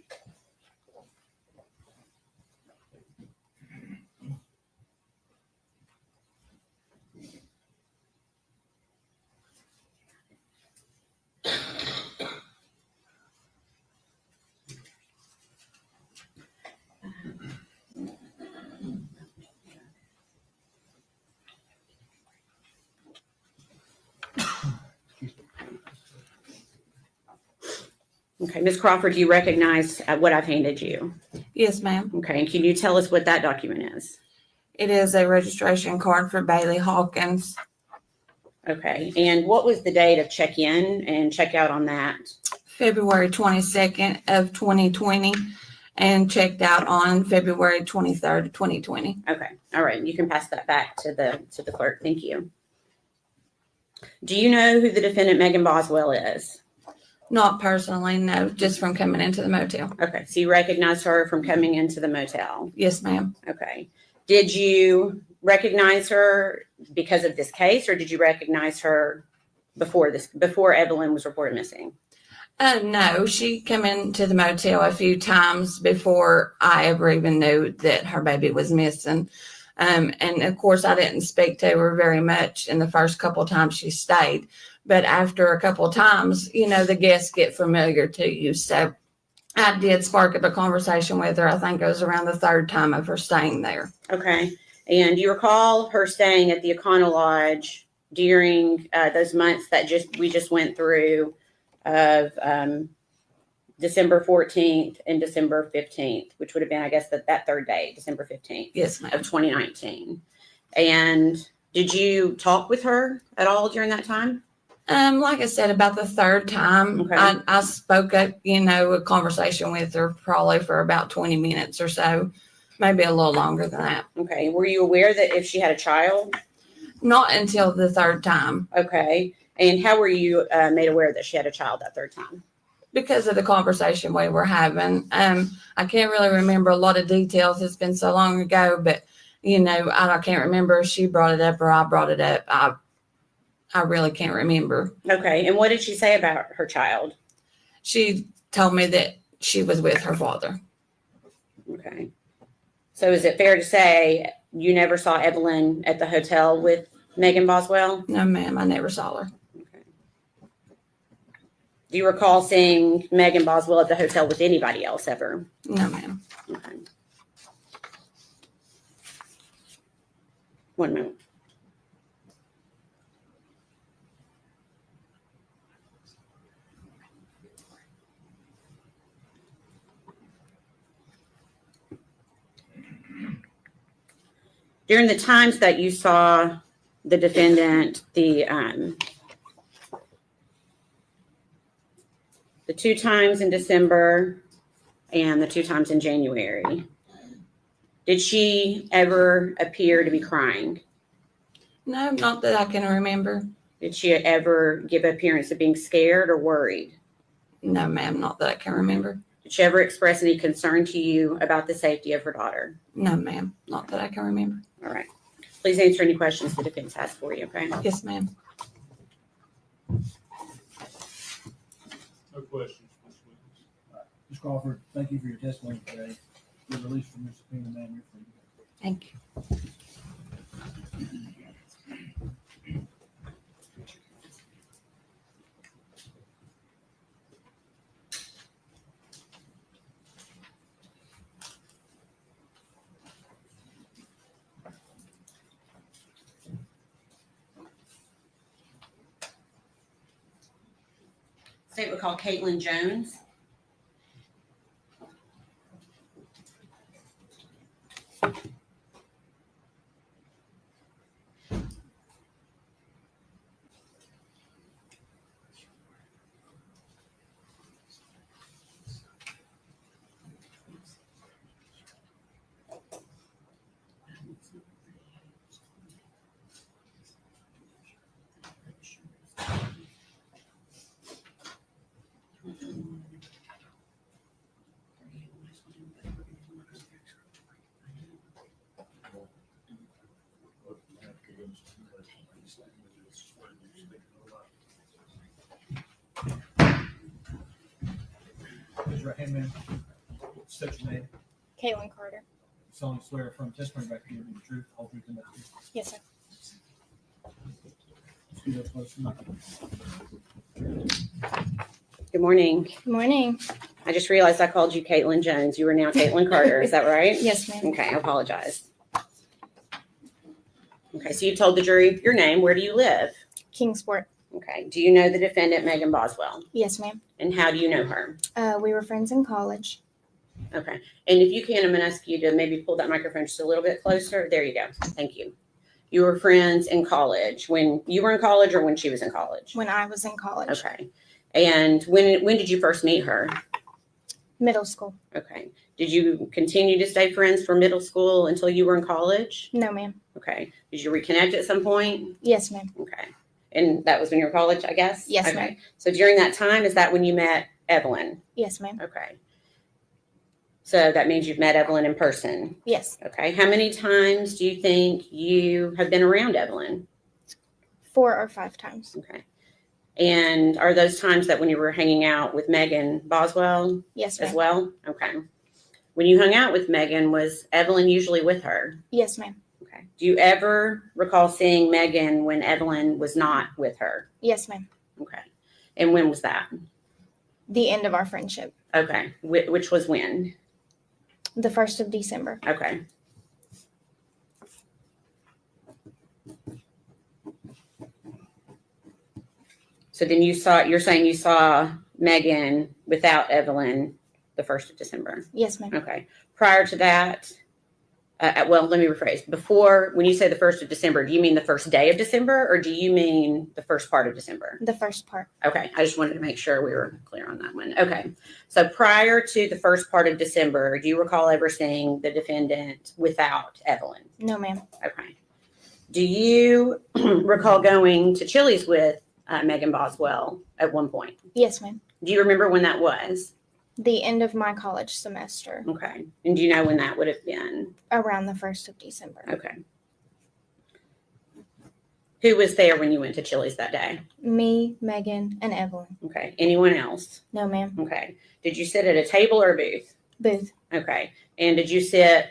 okay. Ms. Crawford, do you recognize what I've handed you? Yes, ma'am. Okay. And can you tell us what that document is? It is a registration card for Bailey Hawkins. Okay. And what was the date of check-in and check-out on that? February 22nd of 2020 and checked out on February 23rd of 2020. Okay. All right. You can pass that back to the clerk. Thank you. Do you know who the defendant Megan Boswell is? Not personally, no, just from coming into the motel. Okay. So you recognize her from coming into the motel. Yes, ma'am. Okay. Did you recognize her because of this case, or did you recognize her before Evelyn was reported missing? No, she came into the motel a few times before I ever even knew that her baby was missing. And of course, I didn't speak to her very much in the first couple of times she stayed. But after a couple of times, the guests get familiar to you. So I did spark up a conversation with her. I think it was around the third time of her staying there. Okay. And you recall her staying at the Econo Lodge during those months that we just went through of December 14th and December 15th, which would have been, I guess, that third day, December 15th Yes, ma'am. of 2019. And did you talk with her at all during that time? Like I said, about the third time, Okay. I spoke up, a conversation with her probably for about 20 minutes or so, maybe a little longer than that. Okay. Were you aware that if she had a child? Not until the third time Okay. And how were you made aware that she had a child that third time? because of the conversation we were having. I can't really remember a lot of details. It's been so long ago, but I can't remember if she brought it up or I brought it up. I really can't remember. Okay. And what did she say about her child? She told me that she was with her father. Okay. So is it fair to say you never saw Evelyn at the hotel with Megan Boswell? No, ma'am, I never saw her. Okay. Do you recall seeing Megan Boswell at the hotel with anybody else ever? No, ma'am. Okay. One moment. During the times that you saw the defendant, the 2 times in December and the 2 times in January, did she ever appear to be crying? No, not that I can remember. Did she ever give appearance of being scared or worried? No, ma'am, not that I can remember. Did she ever express any concern to you about the safety of her daughter? No, ma'am, not that I can remember. All right. Please answer any questions the defense has for you, okay? Yes, ma'am. No questions, Ms. Williams. All right. Ms. Crawford, thank you for your testimony today. You're released from your subpoena, ma'am. You're free. Thank you. State would call Caitlin Jones. Raise your right hand, ma'am. State your name. Caitlin Carter. Solemnly swear from testimony back here to be the truth, the whole truth, and nothing but the truth. Yes, sir. Scoot up close to the microphone. Good morning. Good morning. I just realized I called you Caitlin Jones. You are now Caitlin Carter. Is that right? Yes, ma'am. Okay, I apologize. Okay, so you told the jury your name. Where do you live? Kingsport. Okay. Do you know the defendant, Megan Boswell? Yes, ma'am. And how do you know her? We were friends in college. Okay. And if you can, I'm going to ask you to maybe pull that microphone just a little bit closer. There you go. Thank you. You were friends in college. When you were in college or when she was in college? When I was in college. Okay. And when did you first meet her? Middle school. Okay. Did you continue to stay friends from middle school until you were in college? No, ma'am. Okay. Did you reconnect at some point? Yes, ma'am. Okay. And that was when you were in college, I guess? Yes, okay. ma'am. So during that time, is that when you met Evelyn? Yes, ma'am. Okay. So that means you've met Evelyn in person. Yes. Okay. How many times do you think you have been around Evelyn? 4 or 5 times. Okay. And are those times that when you were hanging out with Megan Boswell Yes, as ma'am. well? Okay. When you hung out with Megan, was Evelyn usually with her? Yes, ma'am. Okay. Do you ever recall seeing Megan when Evelyn was not with her? Yes, ma'am. Okay. And when was that? The end of our friendship. Okay. Which was when? The 1st of December. Okay. So then you're saying you saw Megan without Evelyn the 1st of December. Yes, ma'am. Okay. Prior to that, well, let me rephrase. Before, when you say the 1st of December, do you mean the first day of December or do you mean the first part of December? The first part. Okay. I just wanted to make sure we were clear on that one. Okay. So prior to the first part of December, do you recall ever seeing the defendant without Evelyn? No, ma'am. Okay. Do you recall going to Chili's with Megan Boswell at one point? Yes, ma'am. Do you remember when that was? The end of my college semester. Okay. And do you know when that would have been? Around the 1st of December. Okay. Who was there when you went to Chili's that day? Me, Megan, and Evelyn. Okay. Anyone else? No, ma'am. Okay. Did you sit at a table or a booth? Booth. Okay. And did you sit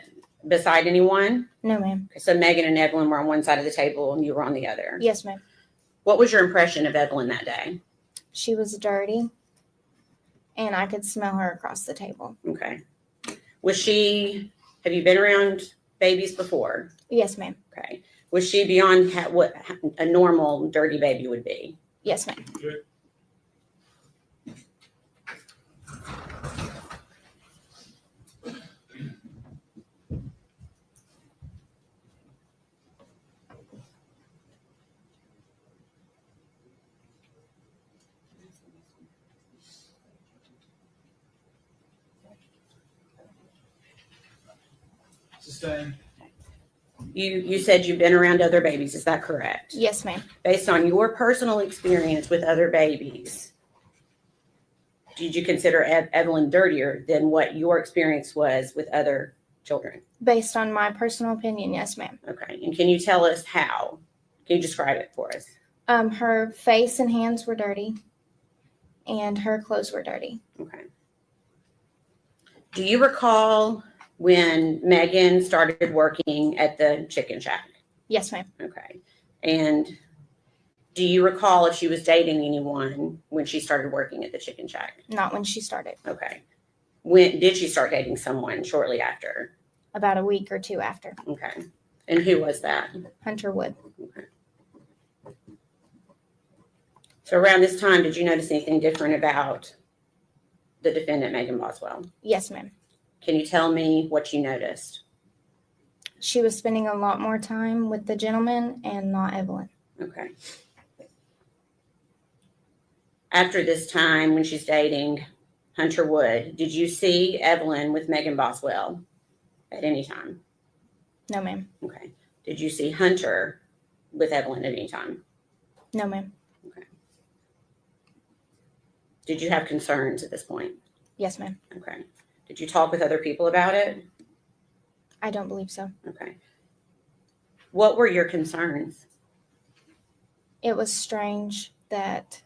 beside anyone? No, ma'am. So Megan and Evelyn were on one side of the table and you were on the other. Yes, ma'am. What was your impression of Evelyn that day? She was dirty, and I could smell her across the table. Okay. Have you been around babies before? Yes, ma'am. Okay. Was she beyond what a normal dirty baby would be? Yes, ma'am. staying? You said you've been around other babies. Is that correct? Yes, ma'am. Based on your personal experience with other babies, did you consider Evelyn dirtier than what your experience was with other children? Based on my personal opinion, yes, ma'am. Okay. And can you tell us how? Can you describe it for us? Her face and hands were dirty, and her clothes were dirty. Okay. Do you recall when Megan started working at the chicken shack? Yes, ma'am. Okay. And do you recall if she was dating anyone when she started working at the chicken shack? Not when she started. Okay. When did she start dating someone shortly after? About a week or two after. Okay. And who was that? Hunter Wood. Okay. So around this time, did you notice anything different about the defendant, Megan Boswell? Yes, ma'am. Can you tell me what you noticed? She was spending a lot more time with the gentleman and not Evelyn. Okay. After this time, when she's dating Hunter Wood, did you see Evelyn with Megan Boswell at any time? No, ma'am. Okay. Did you see Hunter with Evelyn at any time? No, ma'am. Okay. Did you have concerns at this point? Yes, ma'am. Okay. Did you talk with other people about it? I don't believe so. Okay. What were your concerns? It was strange that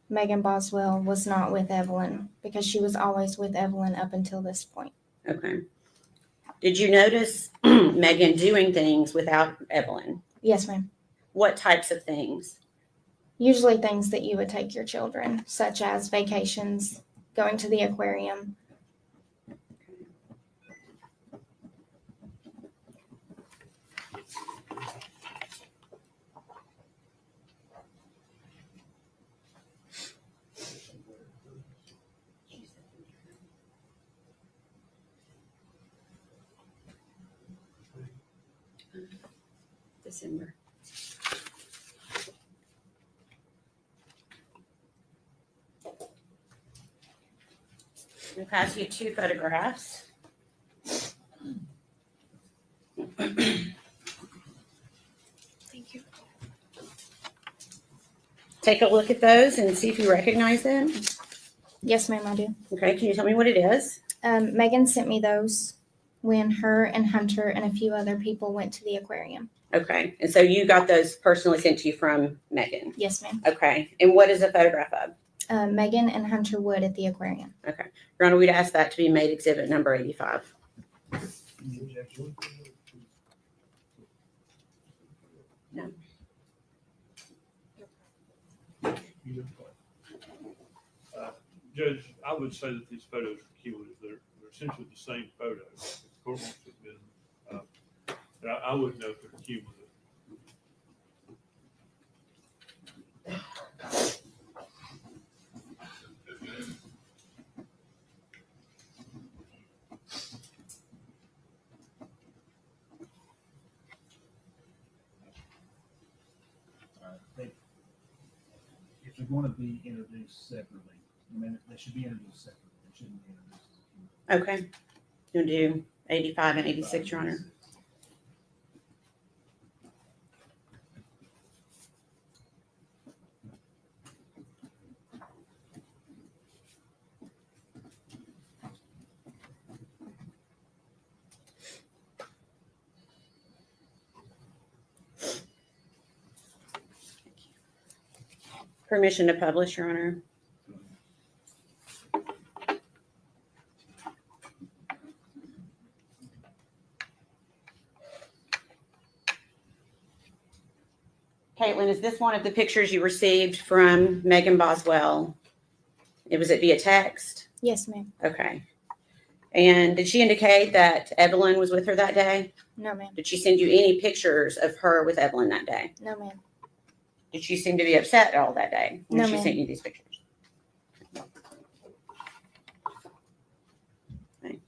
Megan Boswell was not with Evelyn because she was always with Evelyn up until this point. Okay. Did you notice Megan doing things without Evelyn? Yes, ma'am. What types of things? Usually things that you would take your children, such as vacations, going to the aquarium. December. I'll pass you 2 photographs. Thank you. Take a look at those and see if you recognize them. Yes, ma'am, I do. Okay, can you tell me what it is? Megan sent me those when her and Hunter and a few other people went to the aquarium. Okay, and so you got those personally sent to you from Megan. Yes, ma'am. Okay, and what is a photograph of? Megan and Hunter Wood at the aquarium. Okay, Your Honor, we'd ask that to be made exhibit number 85. No. Judge, I would say that these photos are cumulative. They're essentially the same photos. If the court wants to admit them, but I would note they're cumulative. If they're going to be introduced separately, I mean, they should be introduced separately. They shouldn't be introduced as a Okay, you'll do 85 and 86, Your Honor. Permission to publish, Your Honor. Caitlin, is this one of the pictures you received from Megan Boswell? It was it via text? Yes, ma'am. Okay. And did she indicate that Evelyn was with her that day? No, ma'am. Did she send you any pictures of her with Evelyn that day? No, ma'am. Did she seem to be upset at all that day when No, she ma'am. sent you these pictures? Okay.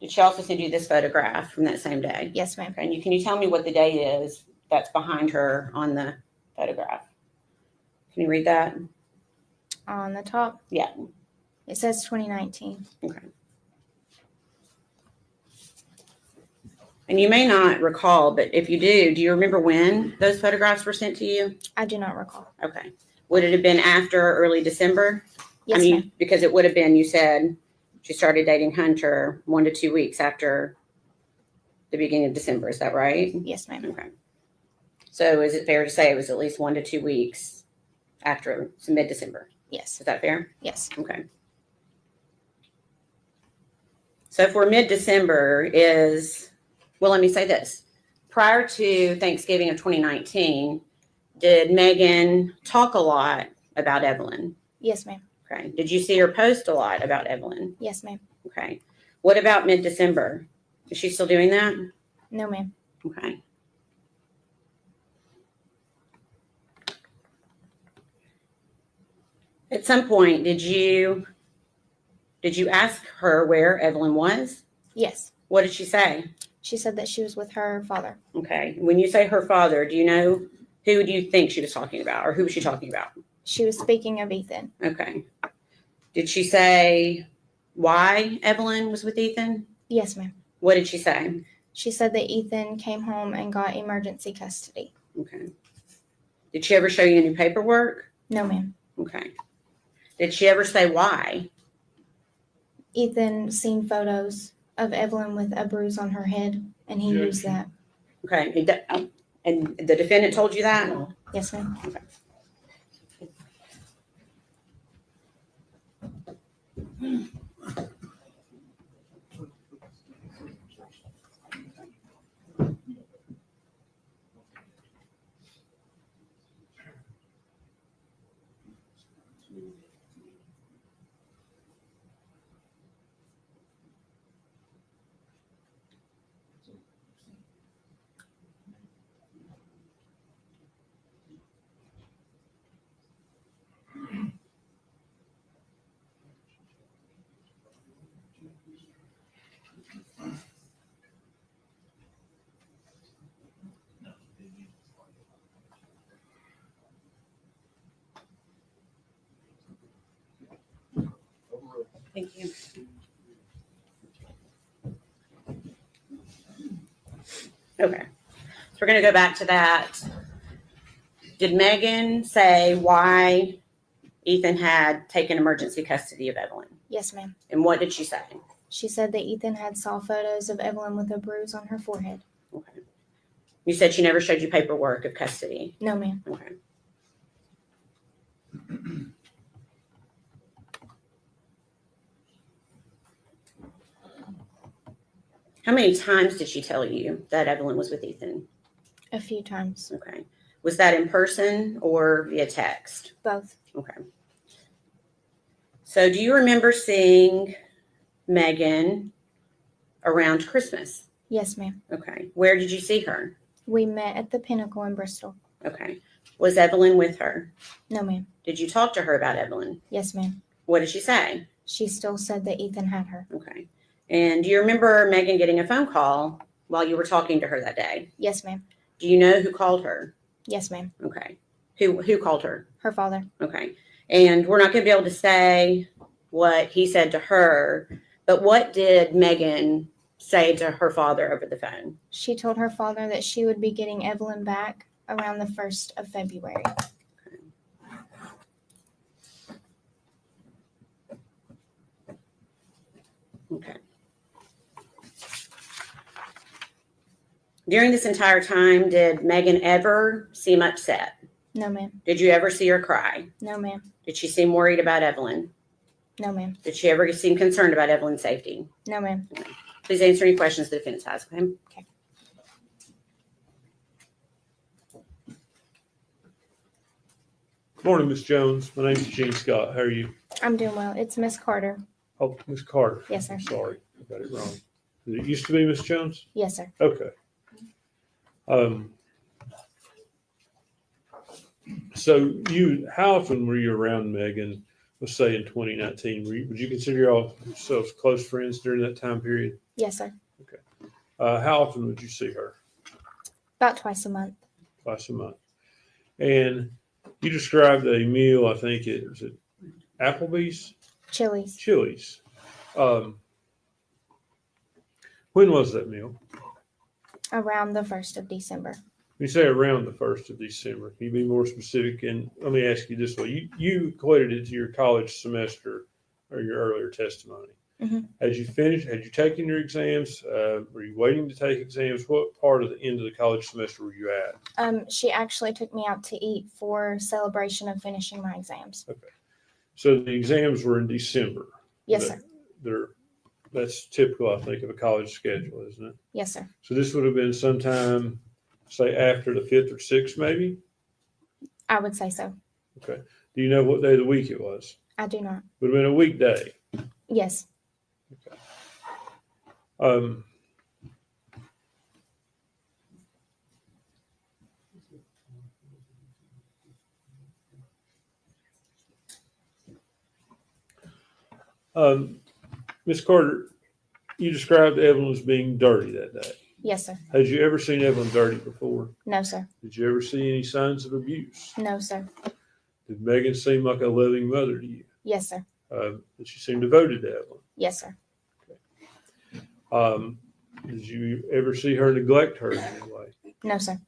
Did she also send you this photograph from that same day? Yes, ma'am. Okay, and can you tell me what the date is that's behind her on the photograph? Can you read that? On the top, Yeah. it says 2019. Okay. And you may not recall, but if you do you remember when those photographs were sent to you? I do not recall. Okay. Would it have been after early December? Yes, I mean, ma'am. because it would have been, you said she started dating Hunter 1 to 2 weeks after the beginning of December. Is that right? Yes, ma'am. Okay. So is it fair to say it was at least 1 to 2 weeks after mid-December? Yes. Is that fair? Yes. Okay. So for mid-December well, let me say this. Prior to Thanksgiving of 2019, did Megan talk a lot about Evelyn? Yes, ma'am. Okay. Did you see her post a lot about Evelyn? Yes, ma'am. Okay. What about mid-December? Is she still doing that? No, ma'am. Okay. At some point, did you ask her where Evelyn was? Yes. What did she say? She said that she was with her father. Okay. When you say her father, do you know who do you think she was talking about, or who was she talking about? She was speaking of Ethan. Okay. Did she say why Evelyn was with Ethan? Yes, ma'am. What did she say? She said that Ethan came home and got emergency custody. Okay. Did she ever show you any paperwork? No, ma'am. Okay. Did she ever say why? Ethan seen photos of Evelyn with a bruise on her head, and he used that. Okay. And the defendant told you that? Yes, ma'am. Thank you. Okay. So we're going to go back to that. Did Megan say why Ethan had taken emergency custody of Evelyn? Yes, ma'am. And what did she say? She said that Ethan had saw photos of Evelyn with a bruise on her forehead. Okay. You said she never showed you paperwork of custody. No, ma'am. Okay. How many times did she tell you that Evelyn was with Ethan? A few times. Okay. Was that in person or via text? Both. Okay. So do you remember seeing Megan around Christmas? Yes, ma'am. Okay. Where did you see her? We met at the Pinnacle in Bristol. Okay. Was Evelyn with her? No, ma'am. Did you talk to her about Evelyn? Yes, ma'am. What did she say? She still said that Ethan had her. Okay. And do you remember Megan getting a phone call while you were talking to her that day? Yes, ma'am. Do you know who called her? Yes, ma'am. Okay. Who called her? Her father. Okay. And we're not going to be able to say what he said to her, but what did Megan say to her father over the phone? She told her father that she would be getting Evelyn back around the 1st of February. Okay. During this entire time, did Megan ever seem upset? No, ma'am. Did you ever see her cry? No, ma'am. Did she seem worried about Evelyn? No, ma'am. Did she ever seem concerned about Evelyn's safety? No, ma'am. Please answer any questions the defense has, okay? Okay. Morning, Miss Jones. My name's Gene Scott. How are you? I'm doing well. It's Miss Carter. Oh, Miss Carter. Yes, sir. I'm sorry, I got it wrong. Did it used to be Miss Jones? Yes, sir. Okay. So how often were you around Megan, let's say in 2019? Would you consider yourselves close friends during that time period? Yes, sir. How often would you see her? About twice a month. Twice a month. And you described a meal, I think it was at Applebee's? Chili's. Chili's. When was that meal? Around the 1st of December. You say around the 1st of December. Can you be more specific? And let me ask you this way. You equated it to your college semester or your earlier testimony. Mhm. Had you finished? Had you taken your exams? Were you waiting to take exams? What part of the end of the college semester were you at? She actually took me out to eat for celebration of finishing my exams. Okay. So the exams were in December. Yes, sir. That's typical, I think, of a college schedule, isn't it? Yes, sir. So this would have been sometime, say, after the 5th or 6th, maybe? I would say so. Okay. Do you know what day of the week it was? I do not. Would have been a weekday. Yes. Ms. Carter, you described Evelyn as being dirty that day. Yes, sir. Had you ever seen Evelyn dirty before? No, sir. Did you ever see any signs of abuse? No, sir. Did Megan seem like a loving mother to you? Yes, sir. Did she seem devoted to Evelyn? Yes, sir. Did you ever see her neglect her in any way? No, sir.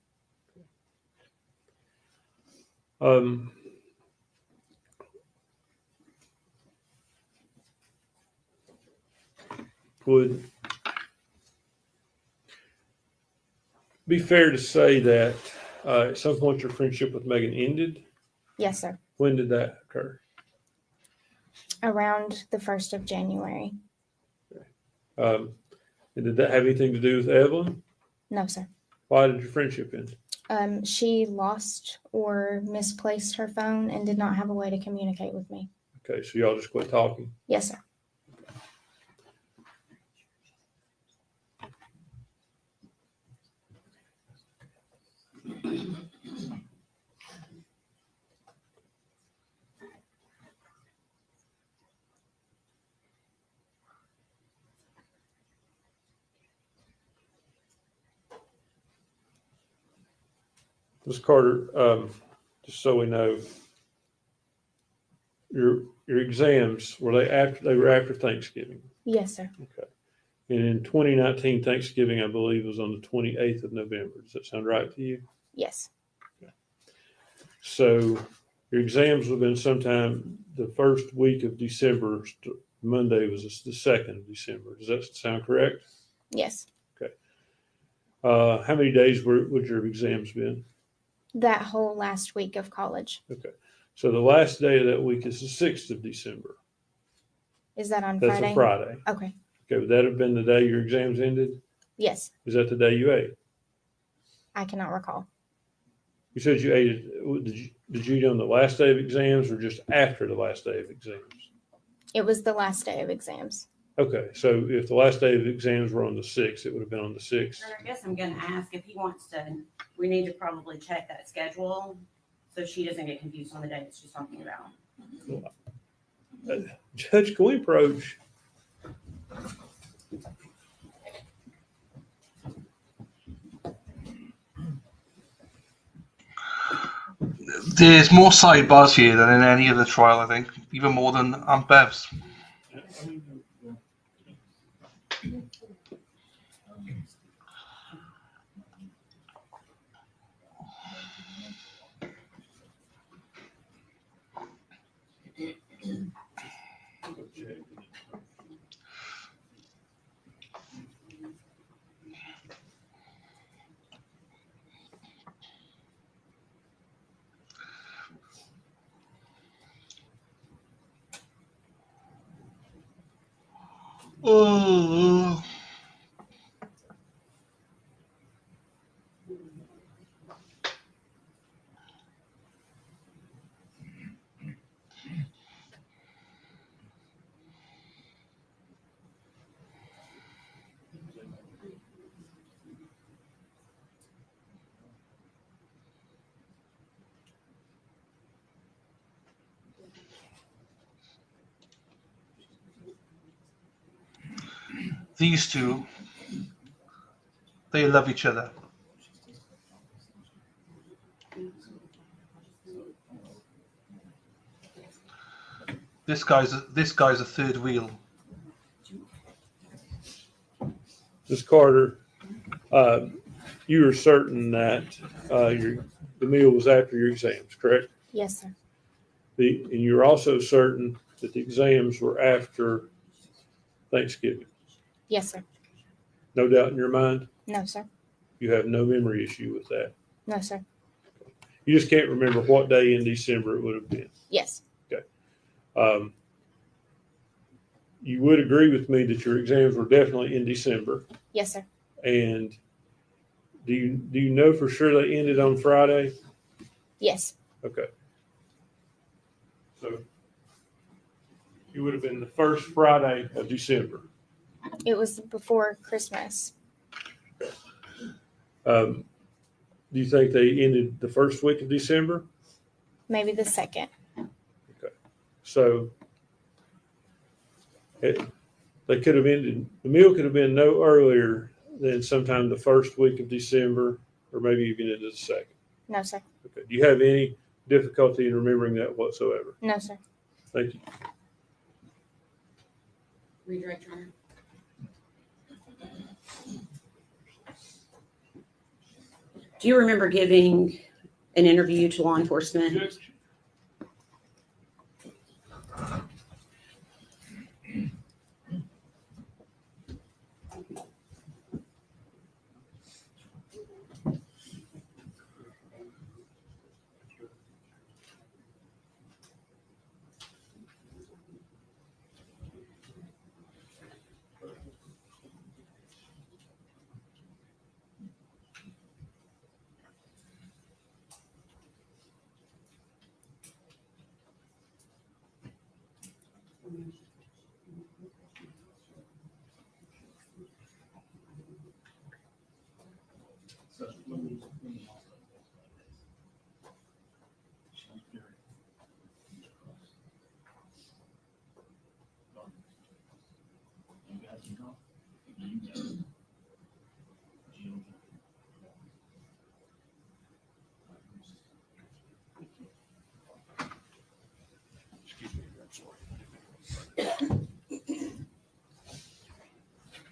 Would be fair to say that at some point your friendship with Megan ended? Yes, sir. When did that occur? Around the 1st of January. And did that have anything to do with Evelyn? No, sir. Why did your friendship end? She lost or misplaced her phone and did not have a way to communicate with me. Okay, so y'all just quit talking. Yes, sir. Ms. Carter, just so we know, your exams, were they were after Thanksgiving? Yes, sir. Okay. And in 2019, Thanksgiving, I believe, was on the 28th of November. Does that sound right to you? Yes. Okay. So your exams would have been sometime the first week of December. Monday was the 2nd of December. Does that sound correct? Yes. Okay. How many days would your exams been? That whole last week of college. Okay. So the last day of that week is the 6th of December. Is that on That's Friday? a Friday. Okay. Okay. Would that have been the day your exams ended? Yes. Is that the day you ate? I cannot recall. You said you ate it. Did you eat on the last day of exams or just after the last day of exams? It was the last day of exams. Okay. So if the last day of exams were on the 6th, it would have been on the 6th. I guess I'm gonna ask if he wants to, we need to probably check that schedule so she doesn't get confused on the day that she's talking about. Judge, can we approach? There's more sidebars here than in any other trial, I think, even more than Aunt Bev's. Oh. These two, they love each other. This guy's a third wheel. Ms. Carter, you were certain that the meal was after your exams, correct? Yes, sir. And you're also certain that the exams were after Thanksgiving. Yes, sir. No doubt in your mind? No, sir. You have no memory issue with that? No, sir. You just can't remember what day in December it would have been? Yes. You would agree with me that your exams were definitely in December. Yes, sir. And do you know for sure they ended on Friday? Yes. Okay. So it would have been the first Friday of December. It was before Christmas. Do you think they ended the first week of December? Maybe the second. So they could have ended, the meal could have been no earlier than sometime the first week of December, or maybe even into the second. No, sir. Okay. Do you have any difficulty in remembering that whatsoever? No, sir. Thank you. Redirect, Your Honor. Do you remember giving an interview to law enforcement?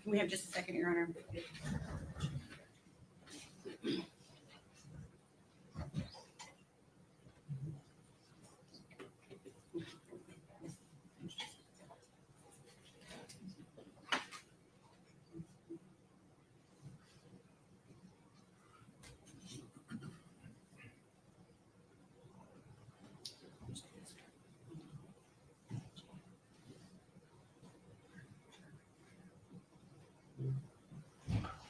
Can we have just a second, Your Honor?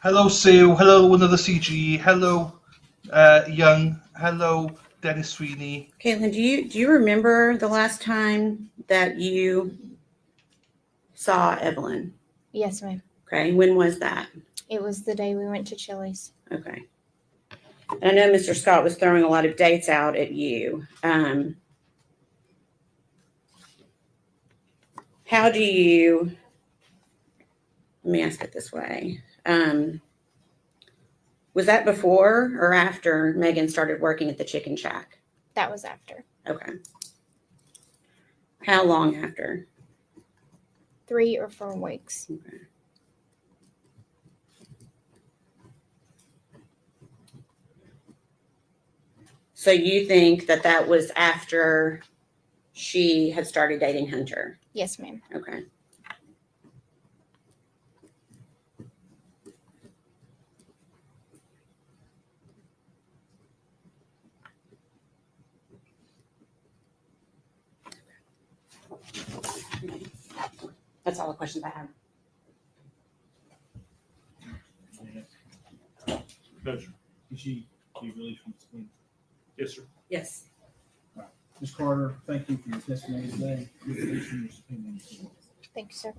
Hello, Sue. Hello, another CG. Hello, Young. Hello, Dennis Sweeney. Caitlin, do you remember the last time that you saw Evelyn? Yes, ma'am. Okay, when was that? It was the day we went to Chili's. Okay. And I know Mr. Scott was throwing a lot of dates out at you. How do you, let me ask it this way. Was that before or after Megan started working at the Chicken Shack? That was after. Okay. How long after? 3 or 4 weeks. Okay. So you think that that was after she had started dating Hunter? Yes, ma'am. Okay. That's all the questions I have. No, sir. Is she released from school? Yes, sir. Yes. Ms. Carter, thank you for your testimony today. You're released from your subpoena. Thank you, sir.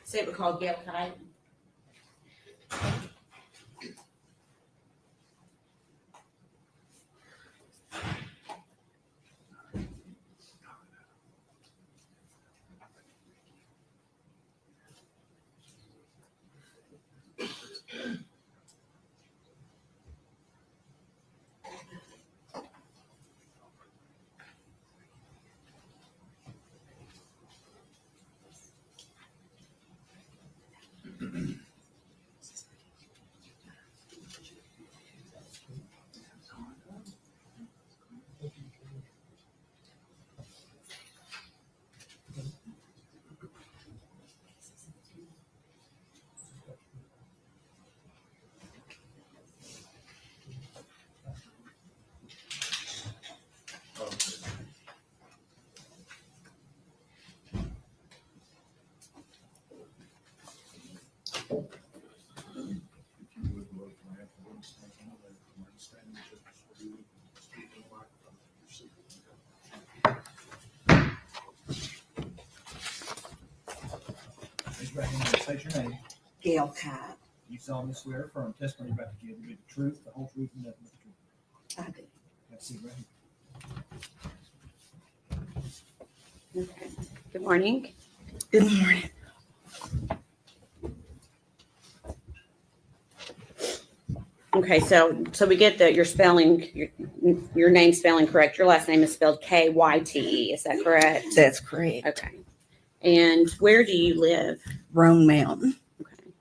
Say it called Gail Kite. Gail Kite. You solemnly swear affirm testimony about to give to be the truth, the whole truth, and nothing but the truth. I do. Have a seat right here. Okay. Good morning. Good morning. Okay, so we get that you're spelling your name spelling correct. Your last name is spelled Kyte. Is that correct? That's correct. Okay. And where do you live? Roan Mountain. Okay.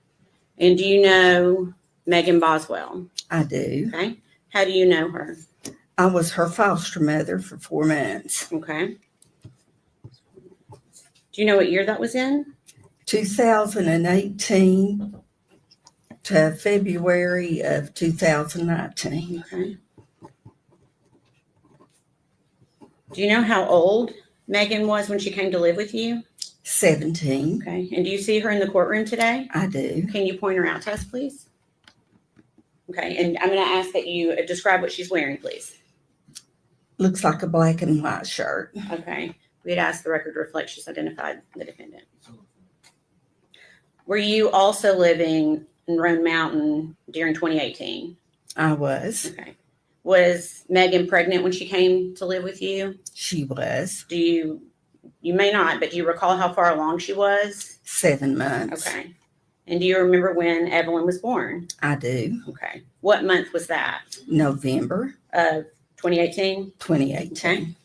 And do you know Megan Boswell? I do. Okay. How do you know her? I was her foster mother for 4 months. Okay. Do you know what year that was in? 2018 to February of 2019. Okay. Do you know how old Megan was when she came to live with you? 17. Okay. And do you see her in the courtroom today? I do. Can you point her out to us, please? Okay. And I'm going to ask that you describe what she's wearing, please. Looks like a black and white shirt. Okay. We'd ask the record to reflect she's identified the defendant. Were you also living in Roan Mountain during 2018? I was. Okay. Was Megan pregnant when she came to live with you? She was. Do you may not, but do you recall how far along she was? 7 months. Okay. And do you remember when Evelyn was born? I do. Okay. What month was that? November Of 2018? 2018. Okay.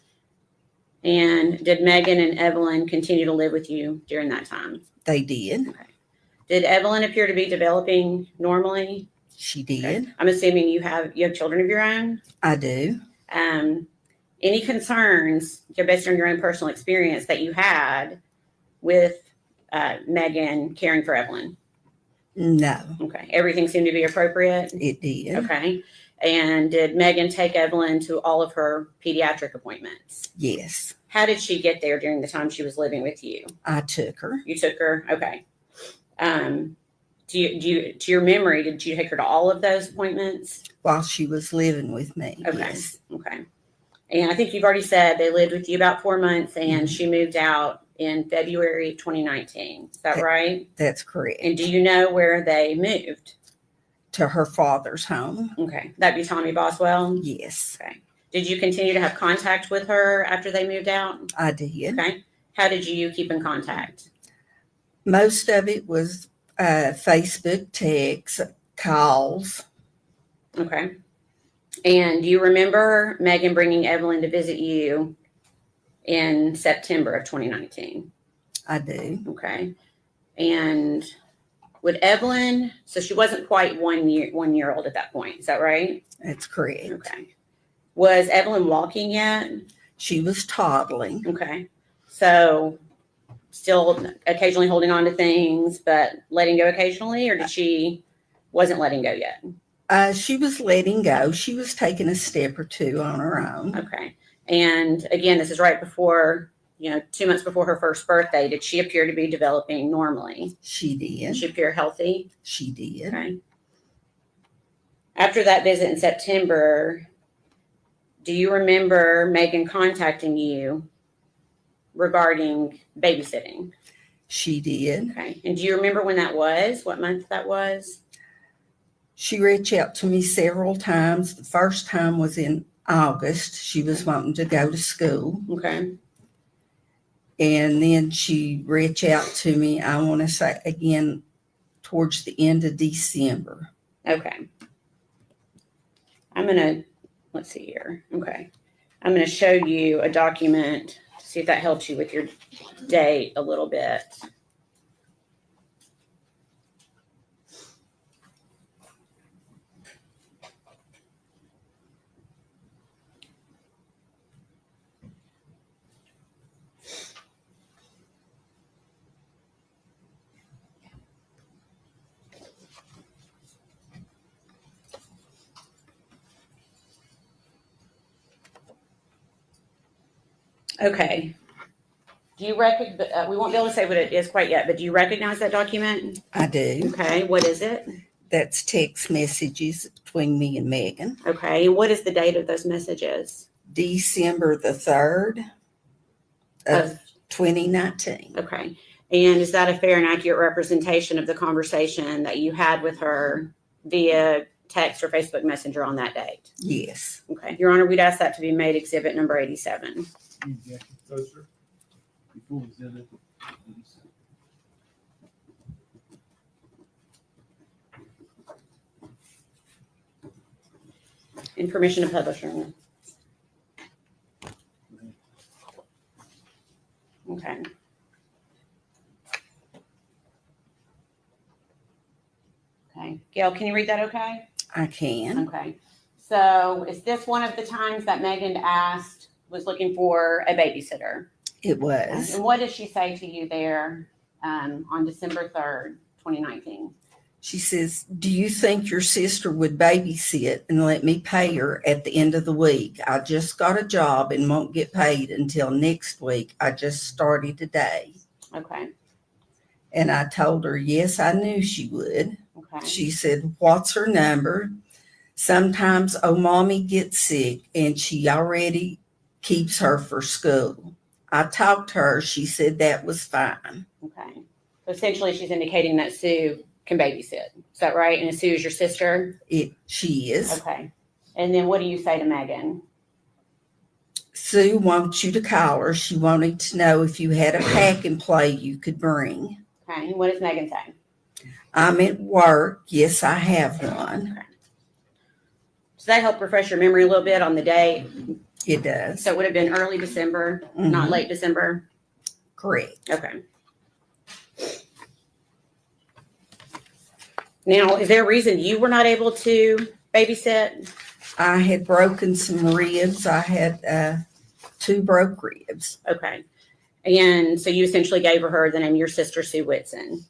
And did Megan and Evelyn continue to live with you during that time? They did. Okay. Did Evelyn appear to be developing normally? She did. Okay. I'm assuming you have children of your own. I do. Any concerns, based on your own personal experience, that you had with Megan caring for Evelyn? No, Okay. Everything seemed to be appropriate? it did. Okay. And did Megan take Evelyn to all of her pediatric appointments? Yes, How did she get there during the time she was living with you? I took her. You took her? Okay. To your memory, did you take her to all of those appointments? While she was living with me. Okay. Yes. Okay. And I think you've already said they lived with you about 4 months and she moved out in February 2019. Is that right? That's correct. And do you know where they moved? To her father's home. Okay. That'd be Tommy Boswell? Yes, Okay. Did you continue to have contact with her after they moved out? I did. Okay. How did you keep in contact? Most of it was Facebook, texts, calls. Okay. And do you remember Megan bringing Evelyn to visit you in September of 2019? I do. Okay. And would Evelyn, so she wasn't quite 1 year old at that point, is that right? That's correct. Okay. Was Evelyn walking yet? She was toddling. Okay. So still occasionally holding on to things, but letting go occasionally, or did she wasn't letting go yet? She was letting go. She was taking a step or two on her own. Okay. And again, this is right before, 2 months before her first birthday. Did she appear to be developing normally? She Did did. she appear healthy? She did. Okay. After that visit in September, do you remember Megan contacting you regarding babysitting? She did. Okay. And do you remember when that was? What month that was? She reached out to me several times. The first time was in August. She was wanting to go to school. Okay. And then she reached out to me, I want to say again, towards the end of December. Okay. Let's see here. Okay. I'm going to show you a document to see if that helps you with your date a little bit. Okay. Do you we won't be able to say what it is quite yet, but do you recognize that document? I do. Okay. What is it? That's text messages between me and Megan. Okay. And what is the date of those messages? December the 3rd of 2019. Okay. And is that a fair and accurate representation of the conversation that you had with her via text or Facebook Messenger on that date? Yes. Okay, Your Honor, we'd ask that to be made exhibit number 87. Any objection? No, sir. Before we send it. And permission to publish, Your Honor. Okay. Okay, Gail, can you read that okay? I can. Okay. So is this one of the times that Megan was looking for a babysitter? It was. And what did she say to you there on December 3rd, 2019? She says, do you think your sister would babysit and let me pay her at the end of the week? I just got a job and won't get paid until next week. I just started today. Okay. And I told her, yes, I knew she would. Okay. She said, what's her number? Sometimes, mommy gets sick and she already keeps her for school. I talked to her. She said that was fine. Okay. So essentially she's indicating that Sue can babysit. Is that right? And Sue is your sister? She is. Okay. And then what do you say to Megan? Sue wants you to call her. She wanted to know if you had a pack and play you could bring. Okay. And what does Megan say? I'm at work. Yes, I have one. Okay. Does that help refresh your memory a little bit on the date? It does. So it would have been early December, not late December? Correct. Okay. Now, is there a reason you were not able to babysit? I had broken some ribs. I had 2 broke ribs. Okay. And so you essentially gave her the name of your sister, Sue Whitson.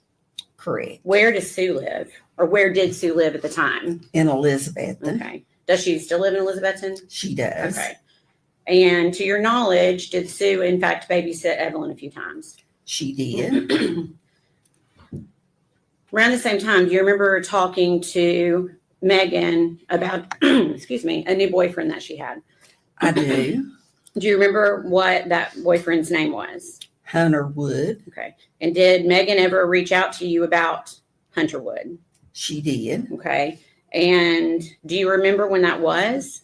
Correct. Where does Sue live? Or where did Sue live at the time? In Elizabethton. Okay. Does she still live in Elizabethton? She does. Okay. And to your knowledge, did Sue, in fact, babysit Evelyn a few times? She did. Around the same time, do you remember talking to Megan about, excuse me, a new boyfriend that she had? I do. Do you remember what that boyfriend's name was? Hunter Wood. Okay. And did Megan ever reach out to you about Hunter Wood? She did. Okay. And do you remember when that was?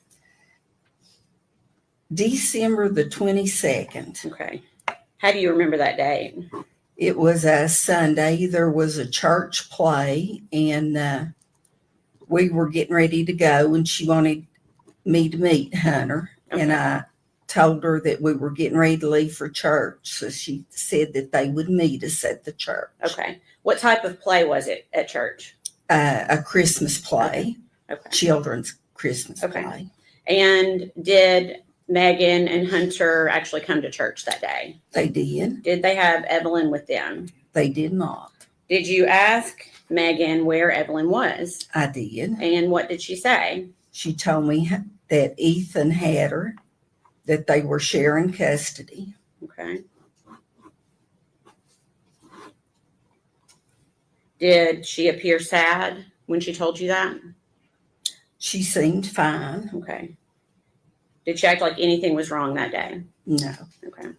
December the 22nd. Okay. How do you remember that date? It was a Sunday. There was a church play, and we were getting ready to go, and she wanted me to meet Hunter. Okay. And I told her that we were getting ready to leave for church. So she said that they would meet us at the church. Okay. What type of play was it at church? A Christmas play, Okay. children's Christmas Okay. play. And did Megan and Hunter actually come to church that day? They did. Did they have Evelyn with them? They did not. Did you ask Megan where Evelyn was? I did. And what did she say? She told me that Ethan had her, that they were sharing custody. Okay. Did she appear sad when she told you that? She seemed fine. Okay. Did she act like anything was wrong that day? No. Okay.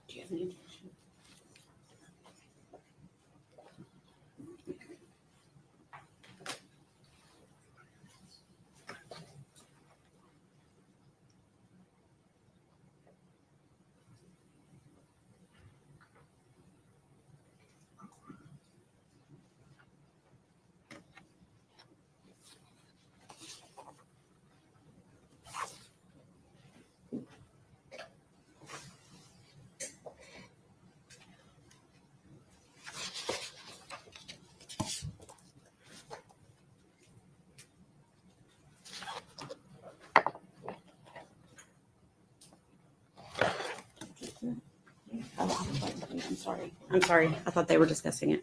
Do you have any objection? I'm sorry. I'm sorry. I thought they were discussing it.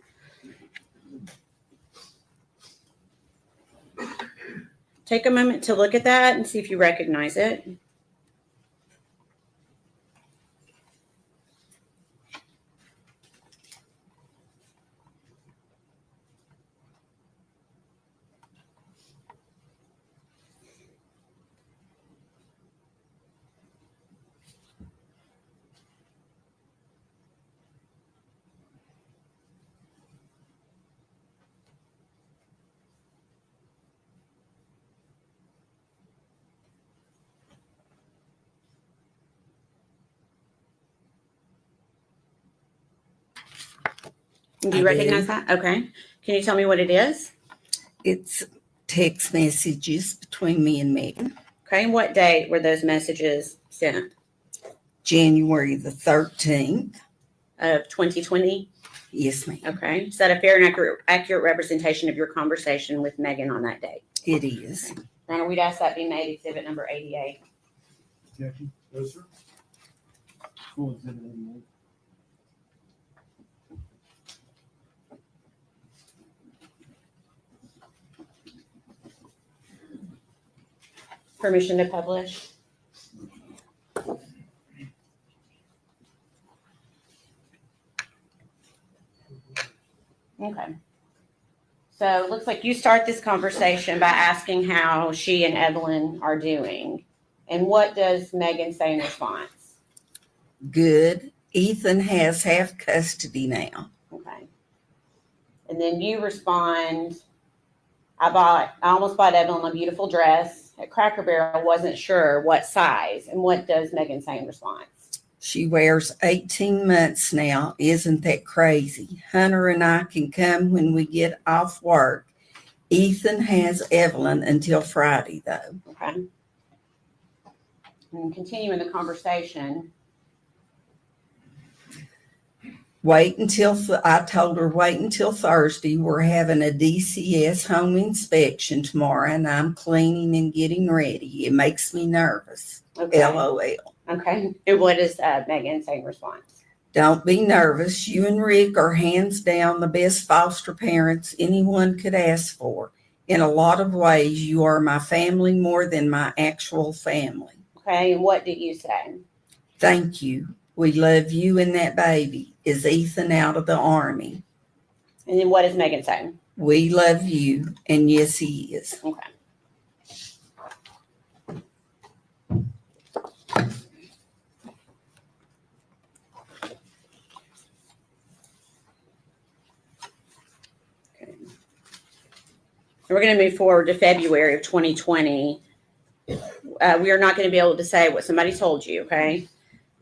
Take a moment to look at that and see if you recognize it. Do you I recognize do. that? Okay. Can you tell me what it is? It's text messages between me and Megan. Okay. What date were those messages sent? January the 13th. Of 2020? Yes, ma'am. Okay. Is that a fair and accurate representation of your conversation with Megan on that date? It is. Your Honor, we'd ask that be made exhibit number 88. Objection? No, sir. Full exhibit 88. Permission to publish? Okay. So it looks like you start this conversation by asking how she and Evelyn are doing. And what does Megan say in response? Good. Ethan has half custody now. Okay. And then you respond, I almost bought Evelyn a beautiful dress at Cracker Barrel, wasn't sure what size. And what does Megan say in response? She wears 18 months now. Isn't that crazy? Hunter and I can come when we get off work. Ethan has Evelyn until Friday, though. Okay. And continuing the conversation. I told her, wait until Thursday. We're having a DCS home inspection tomorrow, and I'm cleaning and getting ready. It makes me nervous. Okay. LOL. Okay. And what does Megan say in response? Don't be nervous. You and Rick are hands down the best foster parents anyone could ask for. In a lot of ways, you are my family more than my actual family. Okay. And what do you say? Thank you. We love you and that baby. Is Ethan out of the Army? And then what does Megan say? We love you. And yes, he is. Okay. We're going to move forward to February of 2020. We are not going to be able to say what somebody told you, okay?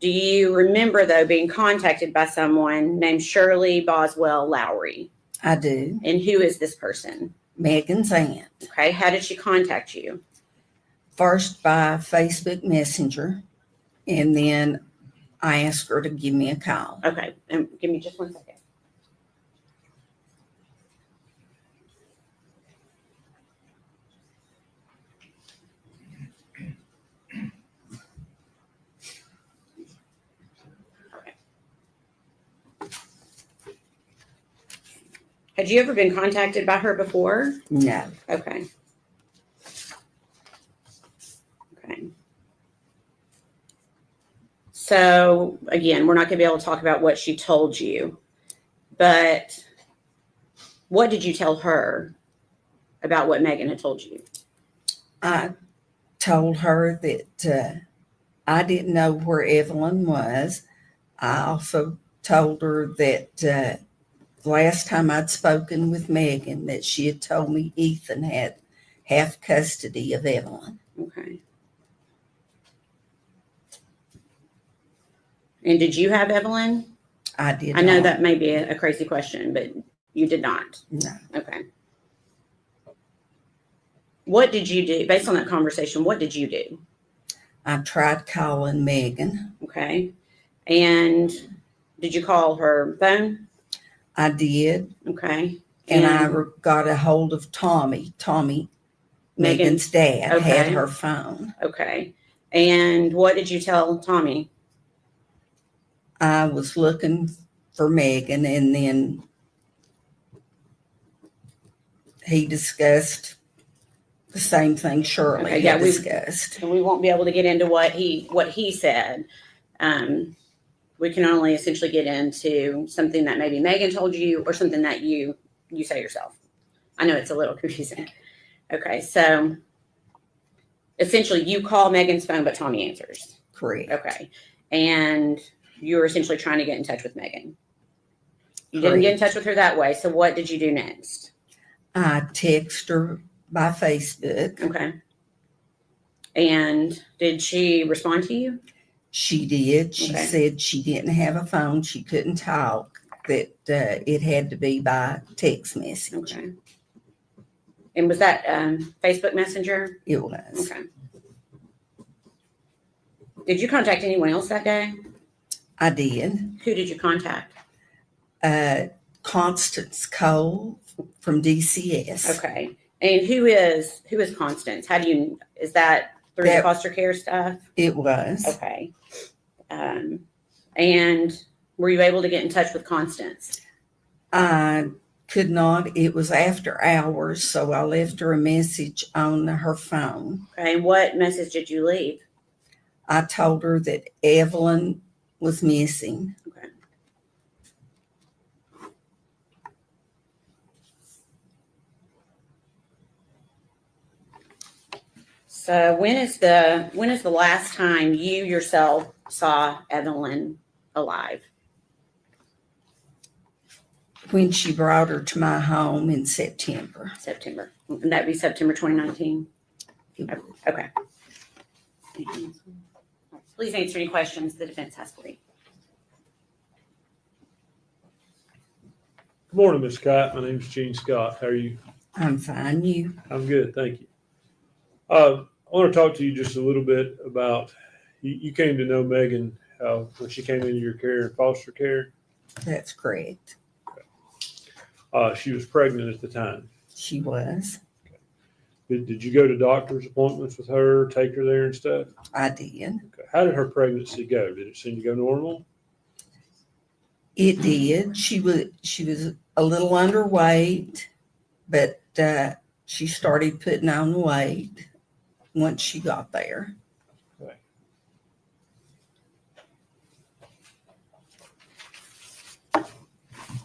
Do you remember, though, being contacted by someone named Shirley Boswell Lowry? I do. And who is this person? Megan's aunt. Okay. How did she contact you? First by Facebook Messenger, and then I asked her to give me a call. Okay. And give me just 1 second. Had you ever been contacted by her before? No. Okay. Okay. So again, we're not going to be able to talk about what she told you, but what did you tell her about what Megan had told you? I told her that I didn't know where Evelyn was. I also told her that the last time I'd spoken with Megan that she had told me Ethan had half custody of Evelyn. Okay. And did you have Evelyn? I did I know not. that may be a crazy question, but you did not. No. Okay. What did you do? Based on that conversation, what did you do? I tried calling Megan. Okay. And did you call her phone? I did. Okay. And I got a hold of Tommy. Megan's dad, okay. had her phone. Okay. And what did you tell Tommy? I was looking for Megan, and then he discussed the same thing Shirley Okay, yeah, had we- discussed. And we won't be able to get into what he said. We can only essentially get into something that maybe Megan told you or something that you say yourself. I know it's a little confusing. Okay, so essentially you call Megan's phone, but Tommy answers. Correct. Okay, and you're essentially trying to get in touch with Megan. You didn't get in touch with her that way, so what did you do next? I texted her by Facebook. Okay. And did she respond to you? She did. She Okay. said she didn't have a phone. She couldn't talk, that it had to be by text message. Okay. And was that Facebook Messenger? It was. Okay. Did you contact anyone else that day? I did. Who did you contact? Constance Cole from DCS. Okay. And who is Constance? Is that through the That- foster care stuff? It was. Okay. And were you able to get in touch with Constance? I could not. It was after hours, so I left her a message on her phone. Okay. And what message did you leave? I told her that Evelyn was missing. Okay. So when is the last time you yourself saw Evelyn alive? When she brought her to my home in September. September. And that'd be September 2019? Okay. Please answer any questions the defense has for you. Good morning, Ms. Scott. My name is Gene Scott. How are you? I'm fine. You? I'm good, thank you. I want to talk to you just a little bit about, you came to know Megan when she came into your care in foster care. That's correct. She was pregnant at the time. She was. Did you go to doctor's appointments with her, take her there and stuff? I did. Okay. How did her pregnancy go? Did it seem to go normal? It did. She was a little underweight, but she started putting on weight once she got there. Okay.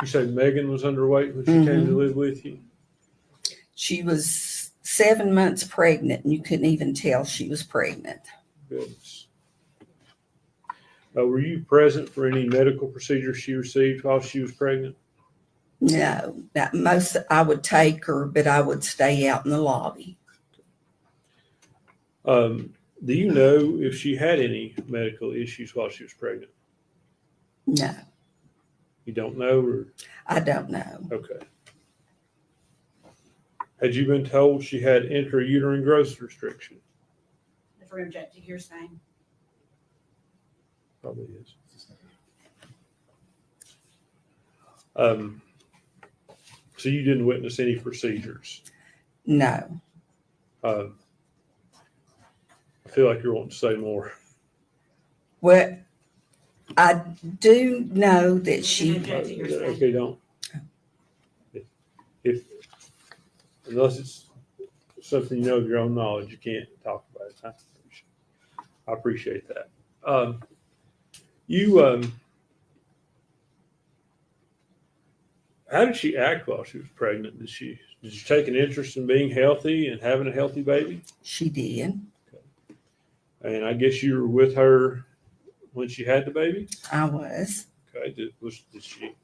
You said Megan was underweight when she came to live with you? She was 7 months pregnant, and you couldn't even tell she was pregnant. Goodness. Were you present for any medical procedures she received while she was pregnant? No, I would take her, but I would stay out in the lobby. Do you know if she had any medical issues while she was pregnant? No, You don't know, or I don't know. okay. Had you been told she had intrauterine growth restriction? If we're objecting, you're saying. Probably is. So you didn't witness any procedures? No. I feel like you're wanting to say more. Well, I do know that she, Okay, don't. If unless it's something you know of your own knowledge, you can't talk about it. I appreciate that. How did she act while she was pregnant? Did you take an interest in being healthy and having a healthy baby? she did. And I guess you were with her when she had the baby? I was. Okay. Did she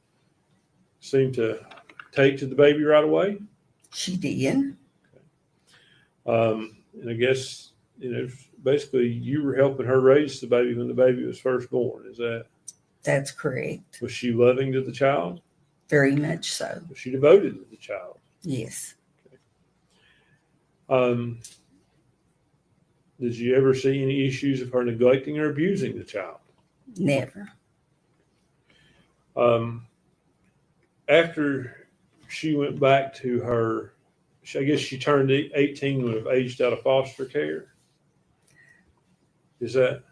seem to take to the baby right away? She did. And I guess, basically you were helping her raise the baby when the baby was first born. That's correct. Was she loving to the child? Very much so. Was she devoted to the child? Yes. Did you ever see any issues of her neglecting or abusing the child? Never. After she went back to her, I guess she turned 18 when it aged out of foster care. Is that?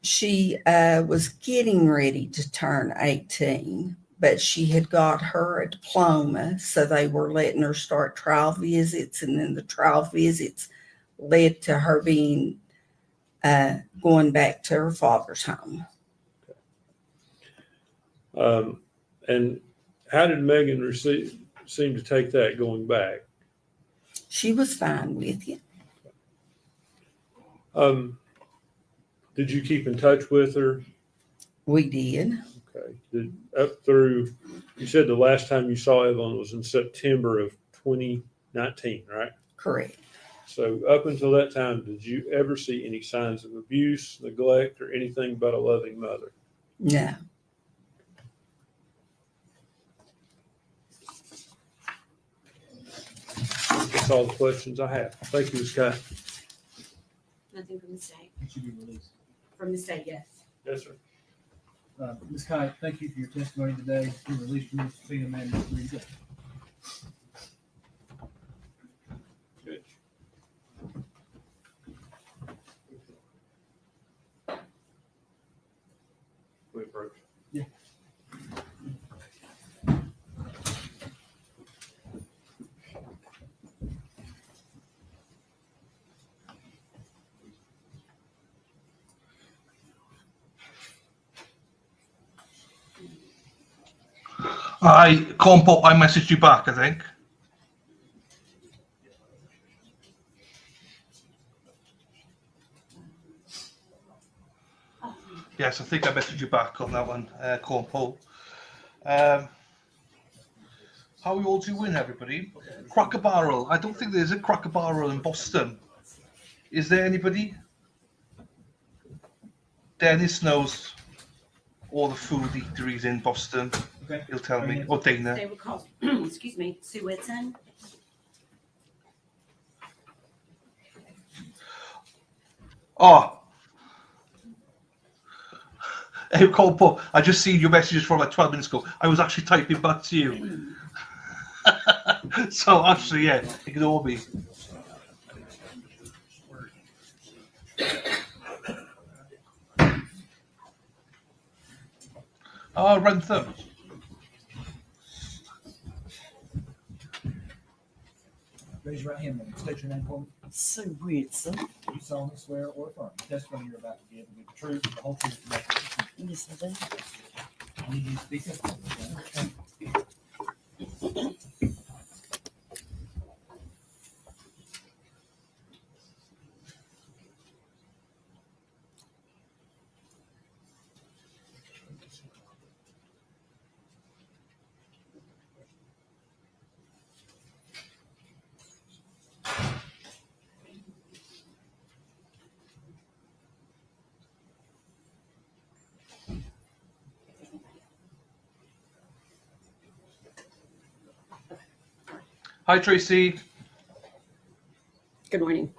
She was getting ready to turn 18, but she had got her a diploma, so they were letting her start trial visits, and then the trial visits led to her being going back to her father's home. And how did Megan seem to take that going back? She was fine with it. Did you keep in touch with her? We did. Okay. Up through, you said the last time you saw Evelyn was in September of 2019, right? Correct. So up until that time, did you ever see any signs of abuse, neglect, or anything but a loving mother? No. That's all the questions I have. Thank you, Ms. Scott. Nothing from the state. It should be released. From the state, yes. Yes, sir. Ms. Kite, thank you for your testimony today. You released from this being a man. Good. We approach. Yeah. I messaged you back, I think. Yes, I think I messaged you back on that one, Corn Paul. How are you all doing, everybody? Cracker Barrel. I don't think there's a Cracker Barrel in Boston. Is there anybody? Dennis knows all the food eateries in Boston. Okay. He'll tell me. Or Dana. They were called, excuse me, Sue Whitson. Oh. Hey, Corn Paul, I just seen your messages from like 12 minutes ago. I was actually typing back to you. So actually, yeah, ignore me. Oh, Rentham. Raise your right hand and state your name for me. Sue Whitson. You solemnly swear or affirm the testimony you're about to give will be the truth, the whole truth, and nothing but the Yes, I do. truth. I need you to speak up. Hi, Tracy. Good morning.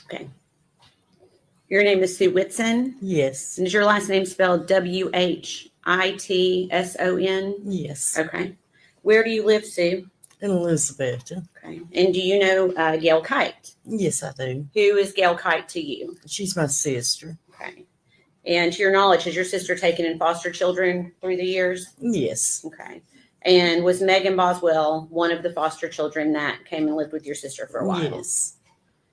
Okay. Your name is Sue Whitson. Yes. And is your last name spelled Whitson? Yes. Okay. Where do you live, Sue? In Elizabeth. Okay. And do you know Gail Kite? Yes, I do. Who is Gail Kite to you? She's my sister. Okay. And to your knowledge, has your sister taken in foster children through the years? Yes. Okay. And was Megan Boswell one of the foster children that came and lived with your sister for a while? Yes.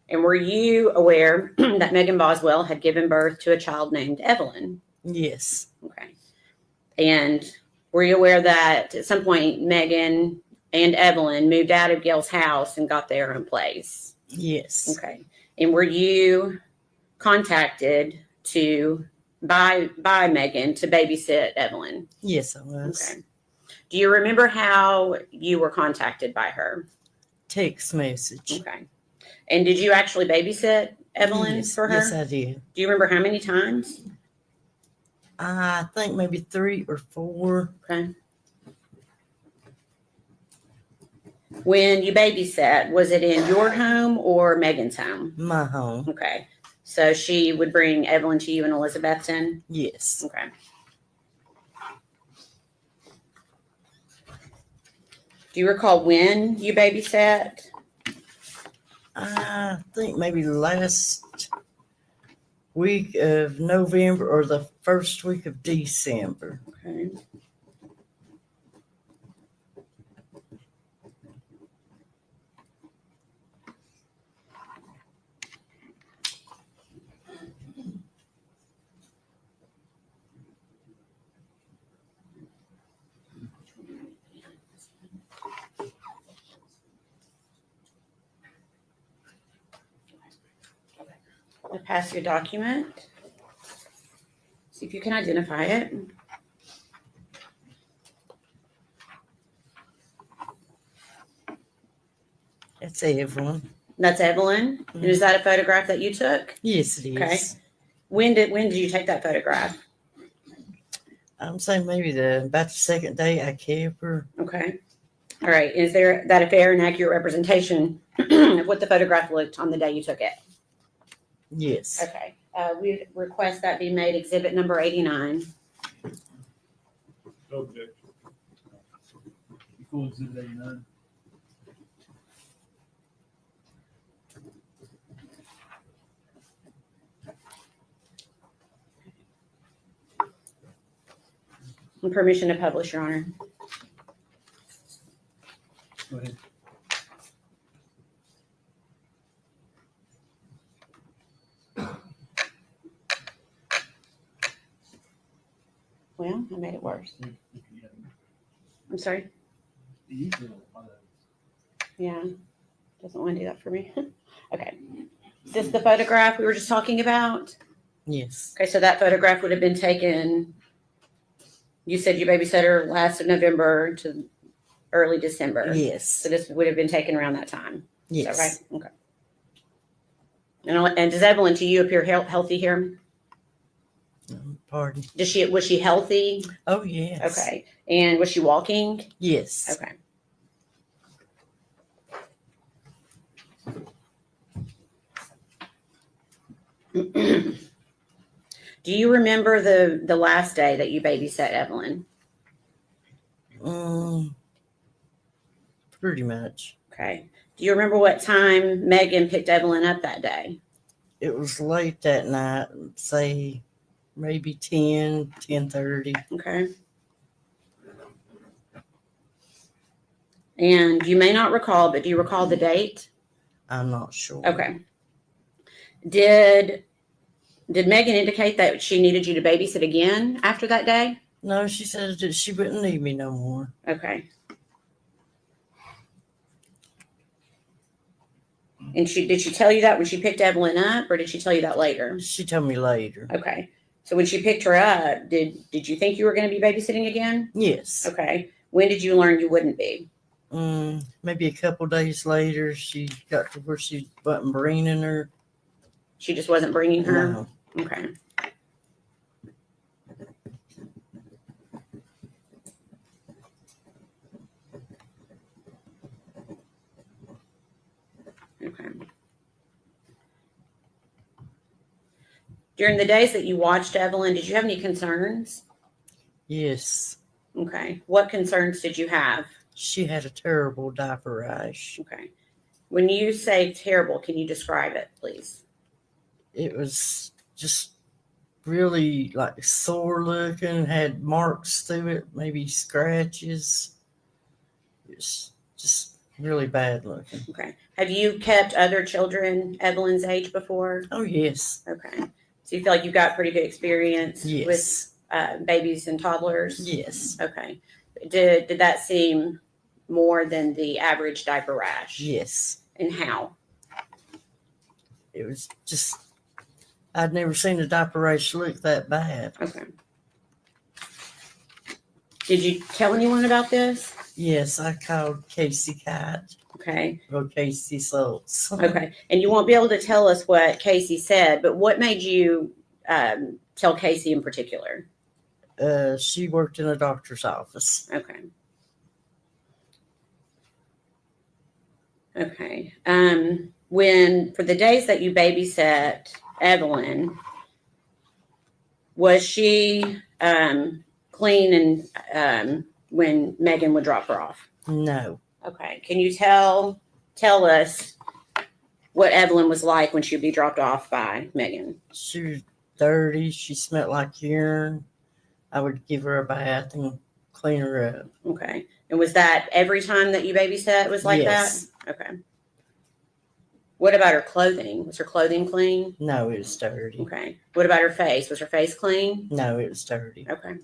And were you aware that Megan Boswell had given birth to a child named Evelyn? Yes. Okay. And were you aware that at some point Megan and Evelyn moved out of Gail's house and got their own place? Yes. Okay. And were you contacted by Megan to babysit Evelyn? Yes, I was. Okay. Do you remember how you were contacted by her? Text message. Okay. And did you actually babysit Evelyn Yes. for her? Yes, I did. Do you remember how many times? I think maybe 3 or 4. Okay. When you babysat, was it in your home or Megan's home? My home. Okay. So she would bring Evelyn to you in Elizabethton? Yes. Okay. Do you recall when you babysat? I think maybe last week of November or the first week of December. Okay. I'll pass your document. See if you can identify it. That's Evelyn. That's Evelyn. And is that a photograph that you took? Yes, it is. Okay. When did you take that photograph? I'm saying maybe about the second day I kept her. Okay. All right. Is that a fair and accurate representation of what the photograph looked on the day you took it? Yes. Okay. We request that be made exhibit number 89. Objection. Full exhibit 89. And permission to publish, Your Honor. Go ahead. Well, I made it worse. I'm sorry. Yeah. Doesn't want to do that for me. Okay. Is this the photograph we were just talking about? Yes. Okay, so that photograph would have been taken, you said you babysat her last of November to early December. Yes. So this would have been taken around that time. Yes. Is that right? Okay. And does Evelyn to you appear healthy here? Pardon? Was she healthy? Oh, yes. Okay. And was she walking? Yes. Okay. Do you remember the last day that you babysat Evelyn? Pretty much. Okay. Do you remember what time Megan picked Evelyn up that day? It was late that night, say maybe 10:30. Okay. And you may not recall, but do you recall the date? I'm not sure. Okay. Did Megan indicate that she needed you to babysit again after that day? No, she said that she wouldn't need me no more. Okay. And did she tell you that when she picked Evelyn up, or did she tell you that later? She told me later. Okay. So when she picked her up, did you think you were going to be babysitting again? Yes. Okay. When did you learn you wouldn't be? Maybe a couple days later, she got to where she wasn't bringing her. She just wasn't bringing her? No. Okay. Okay. During the days that you watched Evelyn, did you have any concerns? Yes. Okay. What concerns did you have? She had a terrible diaper rash. Okay. When you say terrible, can you describe it, please? It was just really like sore looking, had marks through it, maybe scratches. It's just really bad looking. Okay. Have you kept other children Evelyn's age before? Oh, yes. Okay. So you feel like you've got pretty good experience Yes. with babies and toddlers? Yes. Okay. Did that seem more than the average diaper rash? Yes. And how? It was just, I'd never seen a diaper rash look that bad. Okay. Did you tell anyone about this? Yes, I called Casey Kite Okay. or Casey Schultz. Okay. And you won't be able to tell us what Casey said, but what made you tell Casey in particular? She worked in a doctor's office. Okay. Okay. When, for the days that you babysat Evelyn, was she clean and when Megan would drop her off? No. Okay. Can you tell us what Evelyn was like when she would be dropped off by Megan. She was dirty. She smelled like urine. I would give her a bath and clean her up. Okay. And was that every time that you babysat was like Yes. that? Okay. What about her clothing? Was her clothing clean? No, it was dirty. Okay. What about her face? Was her face clean? No, it was dirty. Okay.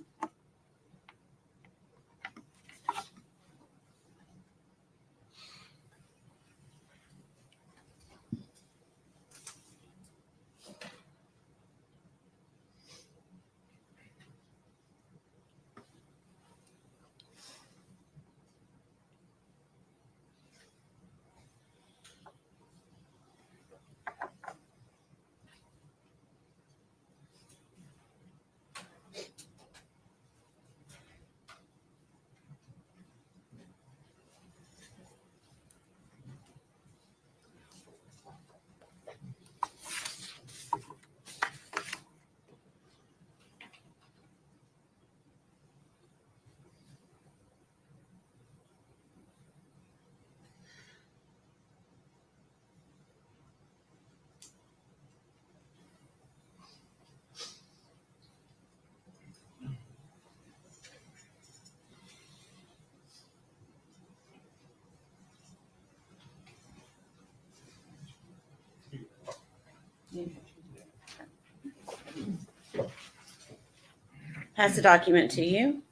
Pass the document to you.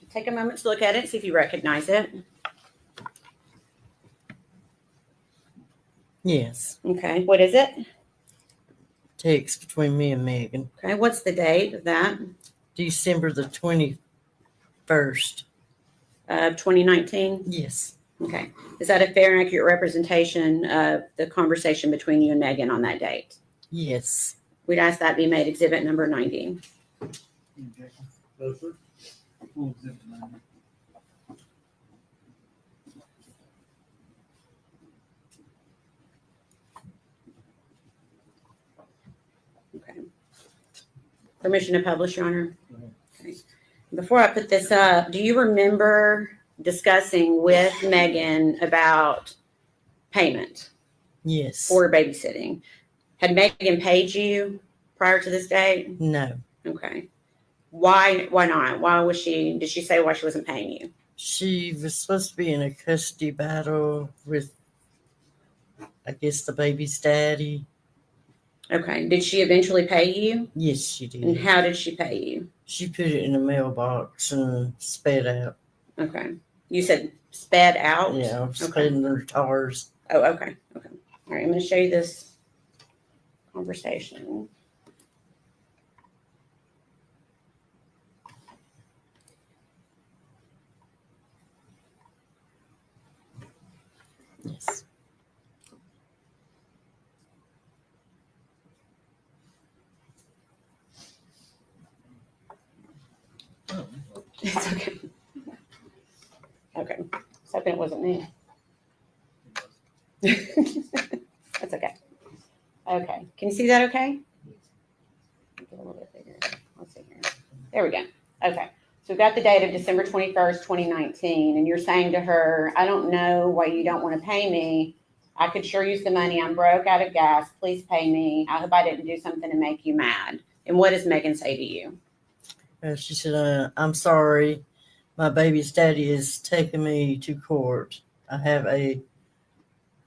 Take a moment to look at it, see if you recognize it. Yes. Okay, what is it? Text between me and Megan. Okay, what's the date of that? December the 21st. Of 2019? Yes. Okay. Is that a fair and accurate representation of the conversation between you and Megan on that date? Yes. We'd ask that be made exhibit number 90. No, sir. Full exhibit 90. Okay. Permission to publish, Your Honor? Okay. Before I put this up, do you remember discussing with Megan about payment Yes. for babysitting? Had Megan paid you prior to this date? No. Okay. Why not? Did she say why she wasn't paying you? She was supposed to be in a custody battle with, I guess, the baby's daddy. Okay. Did she eventually pay you? Yes, she did. And how did she pay you? She put it in a mailbox and sped out. Okay. You said sped out? Yeah, sped in her tires. Oh, okay. Okay. All right. I'm going to show you this conversation. Yes. It's okay. Okay. Hoping it wasn't me. That's okay. Okay. Can you see that okay? Get a little bit bigger. Let's see here. There we go. Okay. So we've got the date of December 21st, 2019, and you're saying to her, I don't know why you don't want to pay me. I could sure use the money. I'm broke out of gas. Please pay me. I hope I didn't do something to make you mad. And what does Megan say to you? She said, I'm sorry. My baby's daddy is taking me to court. I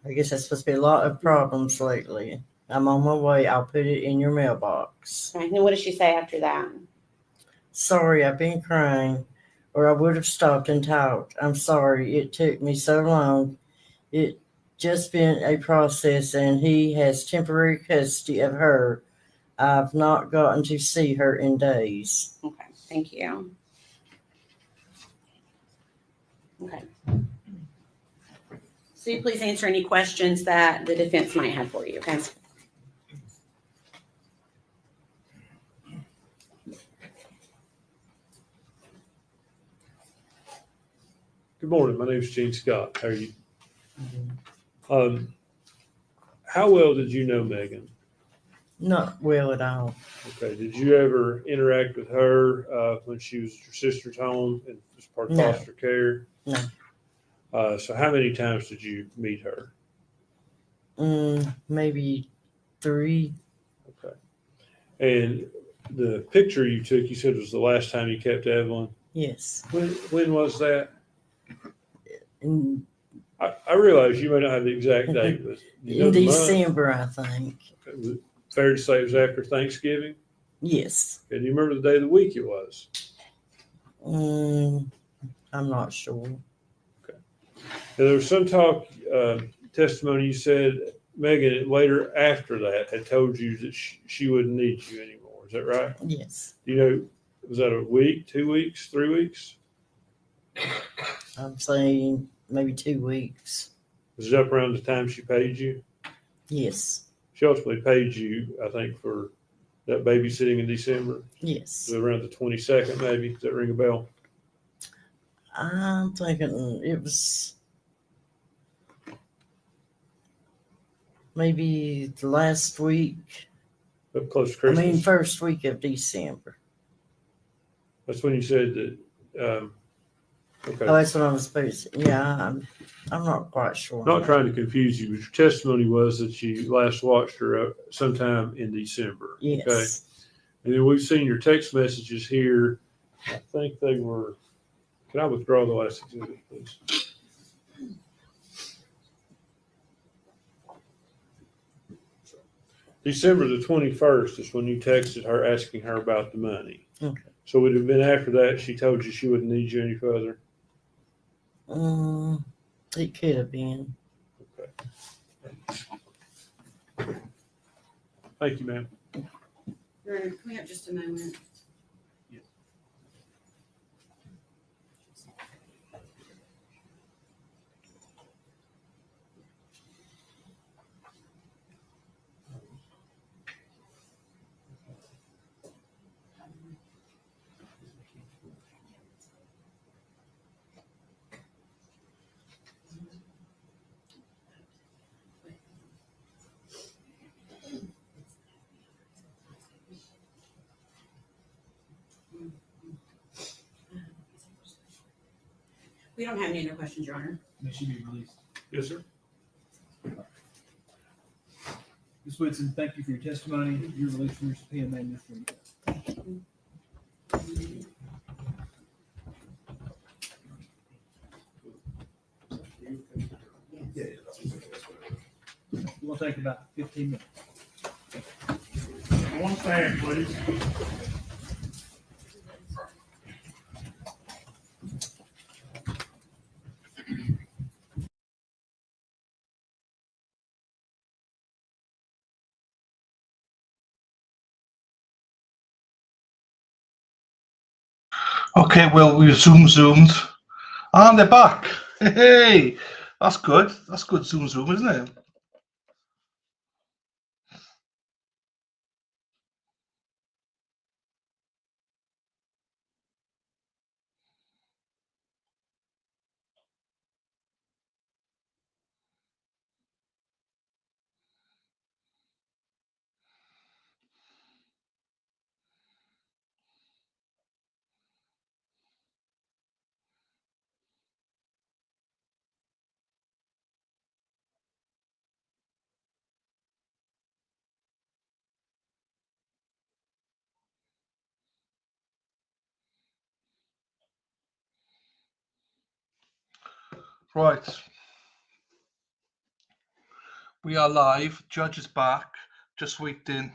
guess that's supposed to be a lot of problems lately. I'm on my way. I'll put it in your mailbox. Okay. And what does she say after that? Sorry, I've been crying, or I would have stopped and talked. I'm sorry. It took me so long. It just been a process, and he has temporary custody of her. I've not gotten to see her in days. Okay. Thank you. Okay. So you please answer any questions that the defense might have for you, okay? Good morning. My name is Gene Scott. How are you? How well did you know Megan? Not well at all. Okay. Did you ever interact with her when she was at your sister's home and was part of No. foster care? No. So how many times did you meet her? Maybe 3. Okay. And the picture you took, you said was the last time you kept Evelyn. Yes. When was that? In, I realize you may not have the exact date, but you know in the month? December, I think. Okay. Was it fair to say it was after Thanksgiving? Yes. And you remember the day of the week it was? I'm not sure. And there was some talk, testimony, you said Megan later after that had told you that she wouldn't need you anymore. Is that right? Yes. You know, was that a week, 2 weeks, 3 weeks? I'm saying maybe 2 weeks. Was it up around the time she paid you? Yes. She ultimately paid you, I think, for that babysitting in December. Yes. So around the 22nd, maybe. Does that ring a bell? I'm thinking it was maybe the last week. Up close to Christmas? First week of December. That's when you said that, okay. Oh, that's what I was supposed to. Yeah, I'm not quite sure. Not trying to confuse you, but your testimony was that you last watched her sometime in December. Yes. Okay. And then we've seen your text messages here. I think they were, can I withdraw the last exhibit, please? December the 21st is when you texted her asking her about the money. Okay. So would it have been after that she told you she wouldn't need you any further? It could have been. Okay. Thank you, ma'am. Your Honor, can we have just a moment? We don't have any other questions, Your Honor. May she be released. Yes, sir. Ms. Whitson, thank you for your testimony. You're released from your subpoena, Mr. We'll take about 15 minutes. One thing, please. Okay, well, we've zoomed. And they're back. Hey, that's good. That's good zoom, isn't it? Right. We are live. Judge is back. Just waiting.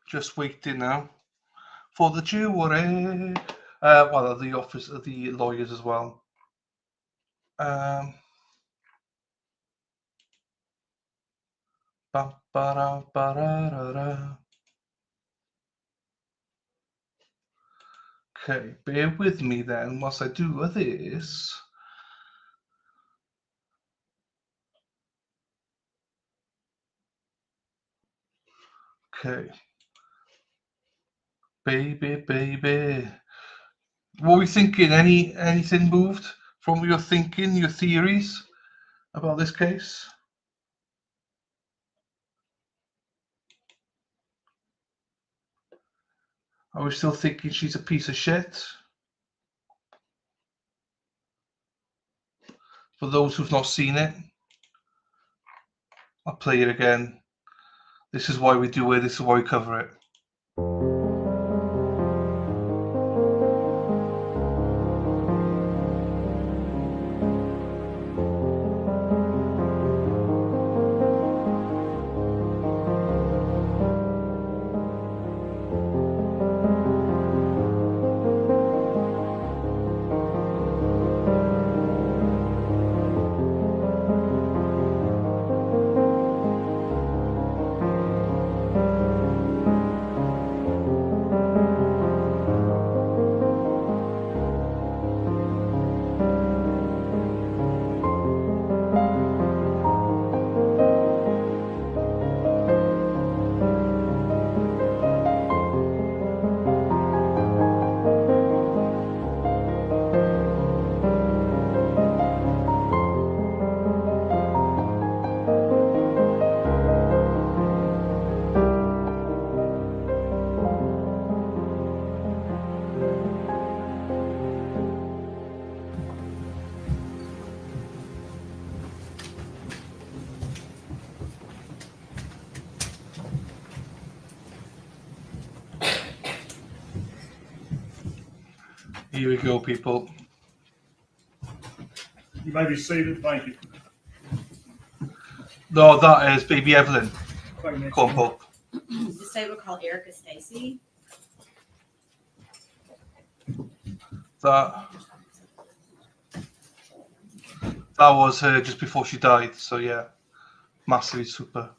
Just waiting now for the jury. Well, the office of the lawyers as well. Okay, bear with me then whilst I do this. Okay. Baby. What were you thinking? Anything moved from your thinking, your theories about this case? Are we still thinking she's a piece of shit? For those who've not seen it, I'll play it again. This is why we do it. This is why we cover it. Here we go, people. You may be seated. Thank you. No, that is baby Evelyn. Thank you. Come on, Pope. Disabled called Erica Stacy. That was her just before she died. So yeah, massively super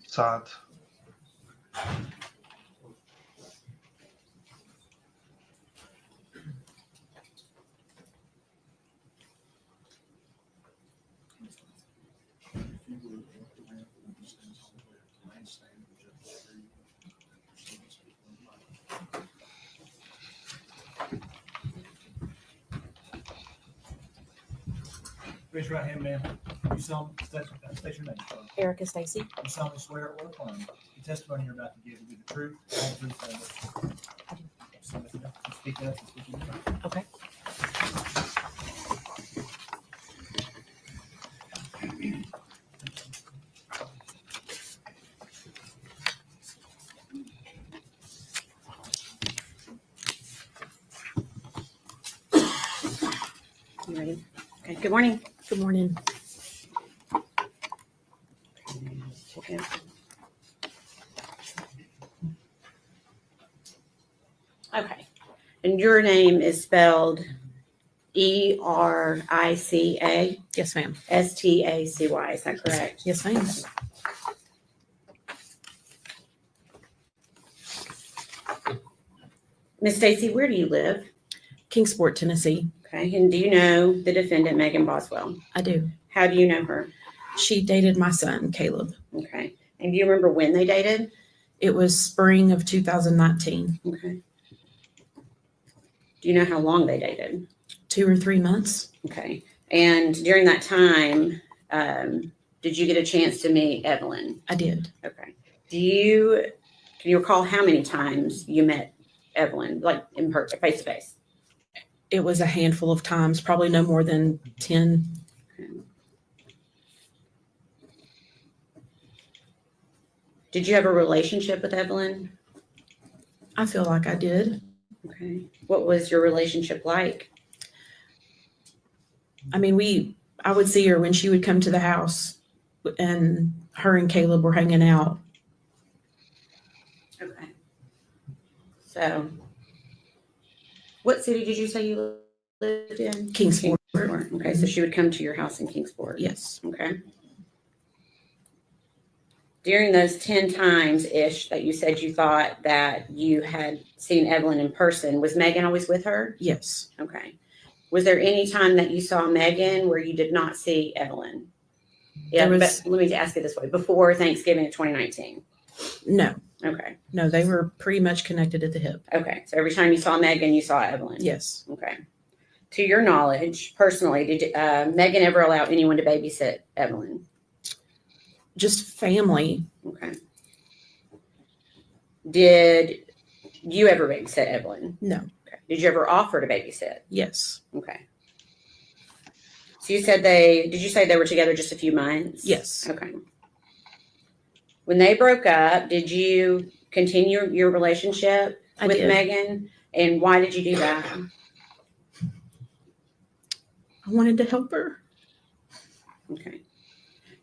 sad. Raise your right hand, ma'am. You solemnly state your name. Erica Stacy. You solemnly swear or affirm the testimony you're about to give will be the truth, and the truth, and nothing but the truth. So, if you speak up, speak your mind. Okay. You ready? Okay. Good morning. Good morning. Okay. Okay. And your name is spelled E-R-I-C-A? Yes, ma'am. S-T-A-C-Y. Is that correct? Yes, ma'am. Miss Stacy, where do you live? Kingsport, Tennessee. Okay. And do you know the defendant, Megan Boswell? I do. How do you know her? She dated my son, Caleb. Okay. And do you remember when they dated? It was spring of 2019. Okay. Do you know how long they dated? 2 or 3 months. Okay. And during that time, did you get a chance to meet Evelyn? I did. Okay. Can you recall how many times you met Evelyn, like in person, face to face? It was a handful of times, probably no more than 10. Okay. Did you have a relationship with Evelyn? I feel like I did. Okay. What was your relationship like? I mean, I would see her when she would come to the house, and her and Caleb were hanging out. Okay. So, what city did you say you lived in? Kingsport. Okay, so she would come to your house in Kingsport. Yes. Okay. During those 10 times-ish that you said you thought that you had seen Evelyn in person, was Megan always with her? Yes. Okay. Was there any time that you saw Megan where you did not see Evelyn? Yeah, There but was- let me ask it this way. Before Thanksgiving of 2019? No. Okay. No, they were pretty much connected at the hip. Okay. So every time you saw Megan, you saw Evelyn? Yes. Okay. To your knowledge, personally, did Megan ever allow anyone to babysit Evelyn? Just family. Okay. Did you ever babysit Evelyn? No. Okay. Did you ever offer to babysit? Yes. Okay. So you said did you say they were together just a few months? Yes. Okay. When they broke up, did you continue your relationship I with did. Megan? And why did you do that? I wanted to help her. Okay.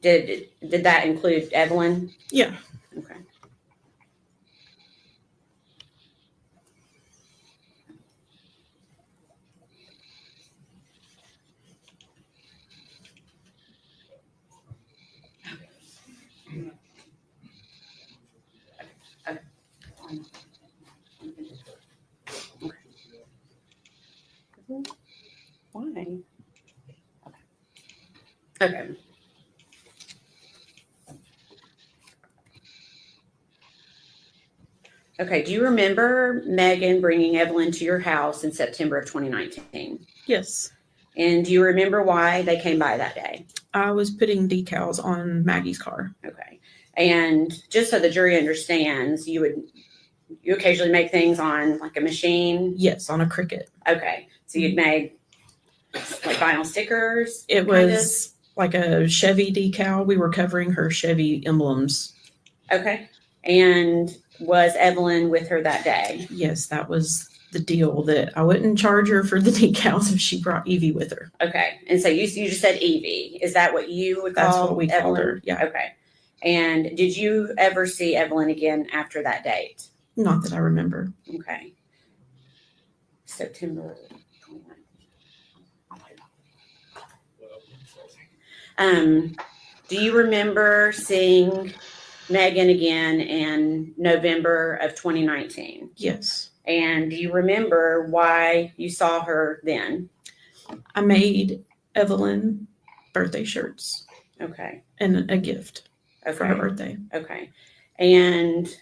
Did that include Evelyn? Yeah. Okay. Why? Okay. Okay. Do you remember Megan bringing Evelyn to your house in September of 2019? Yes. And do you remember why they came by that day? I was putting decals on Maggie's car. Okay. And just so the jury understands, you occasionally make things on like a machine? Yes, on a Cricut. Okay. So you'd made like vinyl stickers? It was like a Chevy decal. We were covering her Chevy emblems. Okay. And was Evelyn with her that day? Yes, that was the deal, that I wouldn't charge her for the decals if she brought Evie with her. Okay. And so you just said Evie. Is that what you would call That's what we called Evelyn? her. Yeah. Okay. And did you ever see Evelyn again after that date? Not that I remember. Okay. September 29th. Do you remember seeing Megan again in November of 2019? Yes. And do you remember why you saw her then? I made Evelyn birthday shirts Okay. and a gift for her Okay. birthday. Okay. And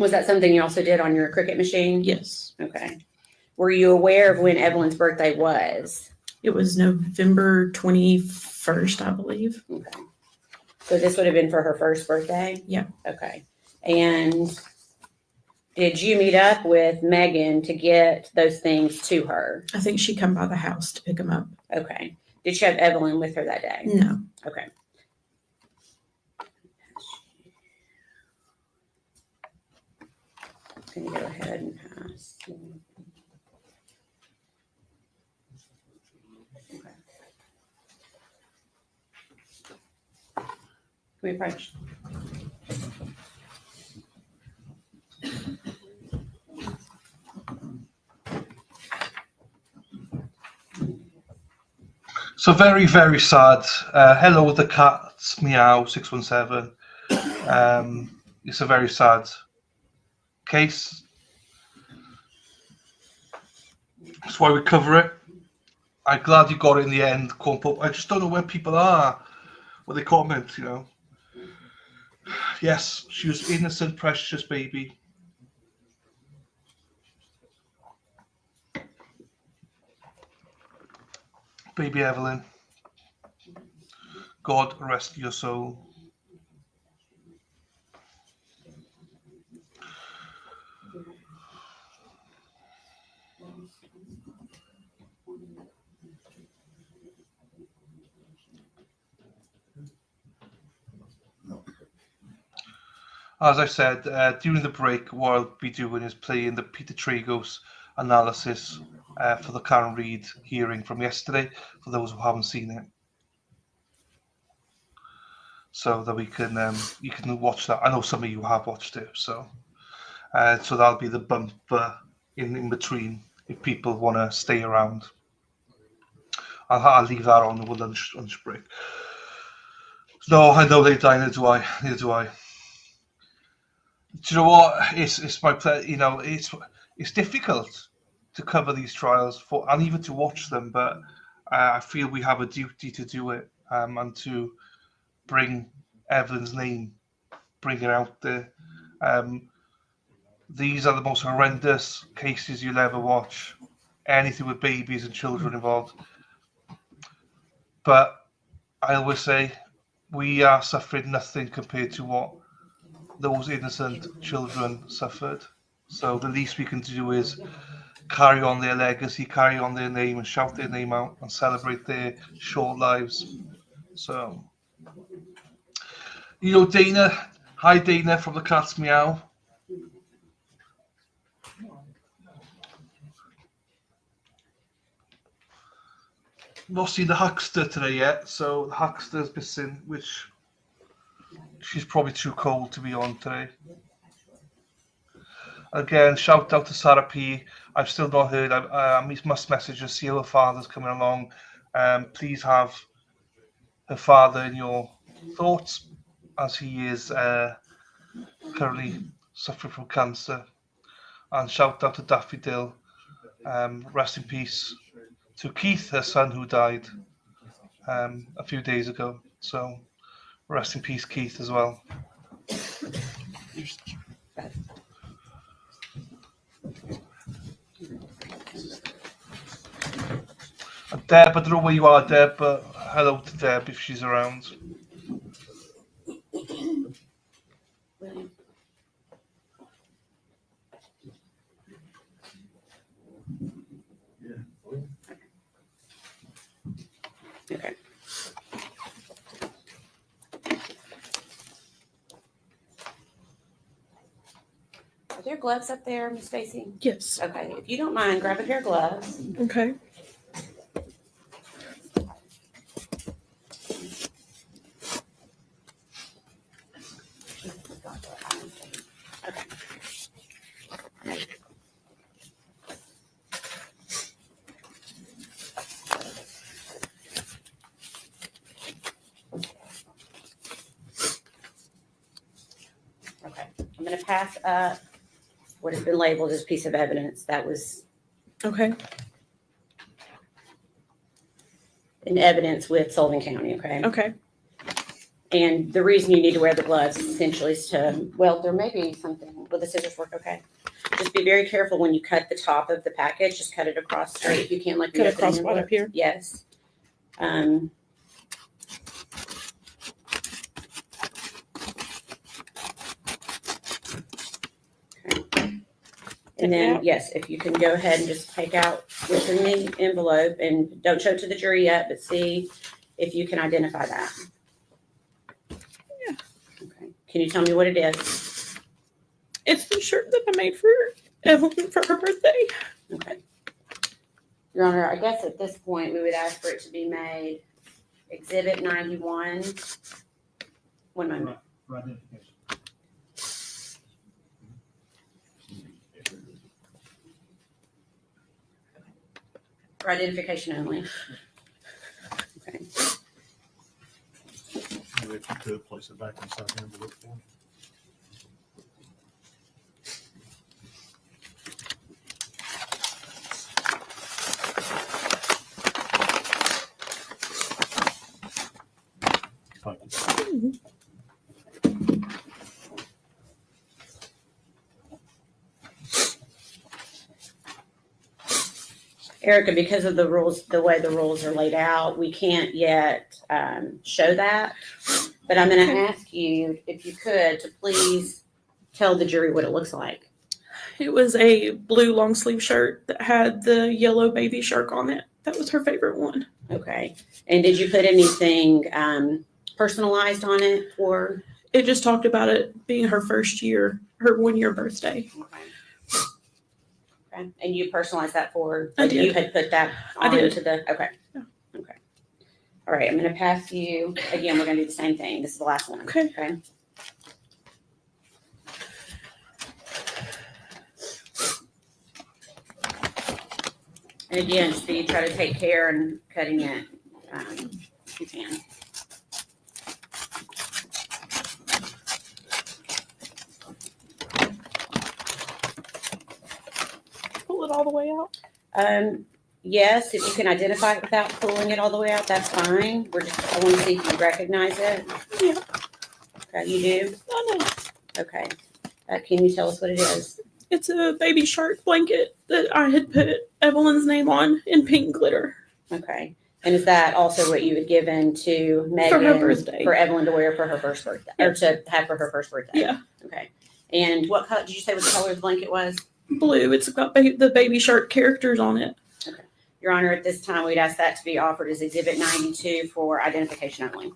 was that something you also did on your Cricut machine? Yes. Okay. Were you aware of when Evelyn's birthday was? It was November 21st, I believe. Okay. So this would have been for her first birthday? Yeah. Okay. And did you meet up with Megan to get those things to her? I think she come by the house to pick them up. Okay. Did she have Evelyn with her that day? No. Okay. Can you go ahead and pass? Okay. Can we approach? So very, very sad. Hello, the cats, meow, 617. It's a very sad case. That's why we cover it. I'm glad you got it in the end, Cornpop. I just don't know where people are, what they comment, you know. Yes, she was innocent, precious baby. Baby Evelyn. God rest your soul. As I said, during the break, what I'll be doing is playing the Peter Tragos analysis for the Karen Reid hearing from yesterday, for those who haven't seen it. So that we can, you can watch that. I know some of you have watched it, so that'll be the bumper in between if people want to stay around. I'll leave that on the lunch break. No, I know they die, neither do I. Do you know what? It's my pleasure. You know, it's difficult to cover these trials and even to watch them, but I feel we have a duty to do it and to bring Evelyn's name, bring it out there. These are the most horrendous cases you'll ever watch. Anything with babies and children involved. But I always say we are suffering nothing compared to what those innocent children suffered. So the least we can do is carry on their legacy, carry on their name, and shout their name out and celebrate their short lives. So, you know, Dana, hi Dana from the Cat's Meow. Not seen the huckster today yet, so the huckster's missing, which she's probably too cold to be on today. Again, shout out to Sarah P. I've still not heard. I must message her, see how her father's coming along. Please have her father in your thoughts, as he is currently suffering from cancer. And shout out to Daffy Dill. Rest in peace to Keith, her son, who died a few days ago. So rest in peace, Keith, as well. And Deb, I don't know where you are, Deb, but hello to Deb if she's around. Okay. Are there gloves up there, Miss Stacy? Yes. Okay, if you don't mind, grab a pair of gloves. Okay. Okay, I'm going to pass up what has been labeled as piece of evidence that was Okay. in evidence with Sullivan County, okay? Okay. And the reason you need to wear the gloves essentially is to, well, there may be something, will the scissors work okay? Just be very careful when you cut the top of the package, just cut it across straight if you can, like. Cut it across right up here? Yes. And then, yes, if you can go ahead and just take out what's in the envelope and don't show it to the jury yet, but see if you can identify that. Yeah. Okay. Can you tell me what it is? It's the shirt that I made for Evelyn for her birthday. Okay. Your Honor, I guess at this point, we would ask for it to be made Exhibit 91. One moment. For identification. For identification only. Okay. Maybe if you could place it back inside the envelope for me. Thank you. Erica, because of the rules, the way the rules are laid out, we can't yet show that. But I'm going to ask you, if you could, to please tell the jury what it looks like. It was a blue long sleeve shirt that had the yellow baby shark on it. That was her favorite one. Okay. And did you put anything personalized on it for? It just talked about it being her first year, her 1 year birthday. Okay. Okay. And you personalized that for? I did. You had put that I did. onto the, okay. Yeah. Okay. All right. I'm going to pass you, again, we're going to do the same thing. This is the last one. Okay. Okay. And again, just be, try to take care in cutting it, if you can. Pull it all the way out. Yes, if you can identify it without pulling it all the way out, that's fine. We're just, I want to see if you recognize it. Yeah. Okay, you do? I know. Okay. Can you tell us what it is? It's a baby shark blanket that I had put Evelyn's name on in pink glitter. Okay. And is that also what you had given to Megan? For her birthday. For Evelyn to wear for her first birthday, or to have for her first birthday? Yeah. Okay. And what color, did you say what the color of the blanket was? Blue. It's got the baby shark characters on it. Your Honor, at this time, we'd ask that to be offered as Exhibit 92 for identification only.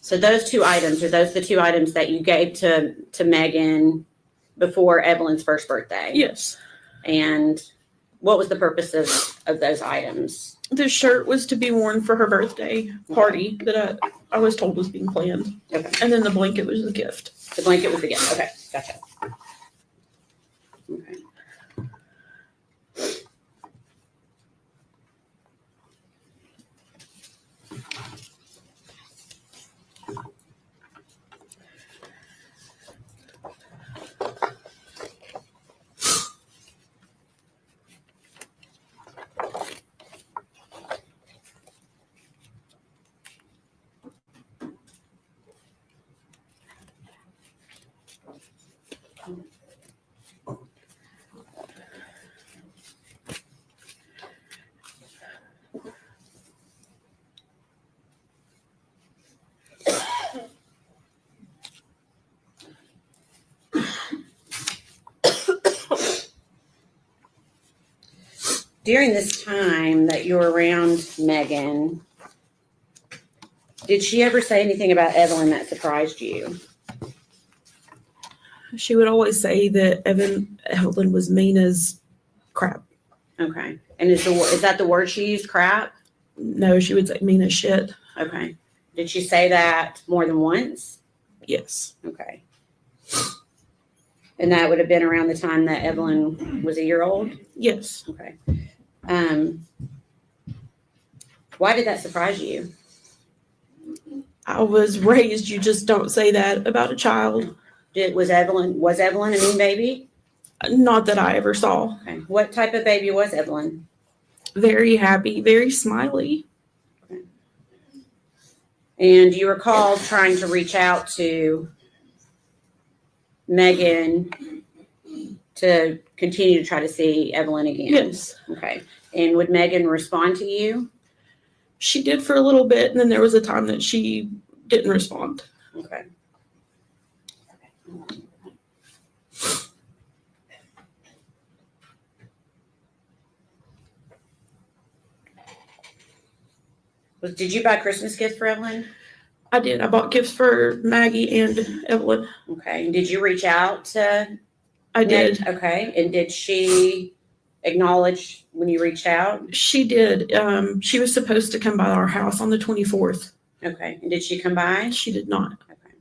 So those two items, are those the two items that you gave to Megan before Evelyn's first birthday? Yes. And what was the purpose of those items? The shirt was to be worn for her birthday party that I was told was being planned. Okay. And then the blanket was the gift. The blanket was the gift. Okay, gotcha. Okay. During this time that you were around Megan, did she ever say anything about Evelyn that surprised you? She would always say that Evelyn was mean as crap. Okay. And is that the word she used, crap? No, she would say mean as shit. Okay. Did she say that more than once? Yes. Okay. And that would have been around the time that Evelyn was a year old? Yes. Okay. Why did that surprise you? I was raised, you just don't say that about a child. Was Evelyn a mean baby? Not that I ever saw. Okay. What type of baby was Evelyn? Very happy, very smiley. Okay. And do you recall trying to reach out to Megan to continue to try to see Evelyn again? Yes. Okay. And would Megan respond to you? She did for a little bit, and then there was a time that she didn't respond. Okay. Did you buy Christmas gifts for Evelyn? I did. I bought gifts for Maggie and Evelyn. Okay. And did you reach out to? I did. Okay. And did she acknowledge when you reached out? She did. She was supposed to come by our house on the 24th. Okay. And did she come by? She did not. Okay.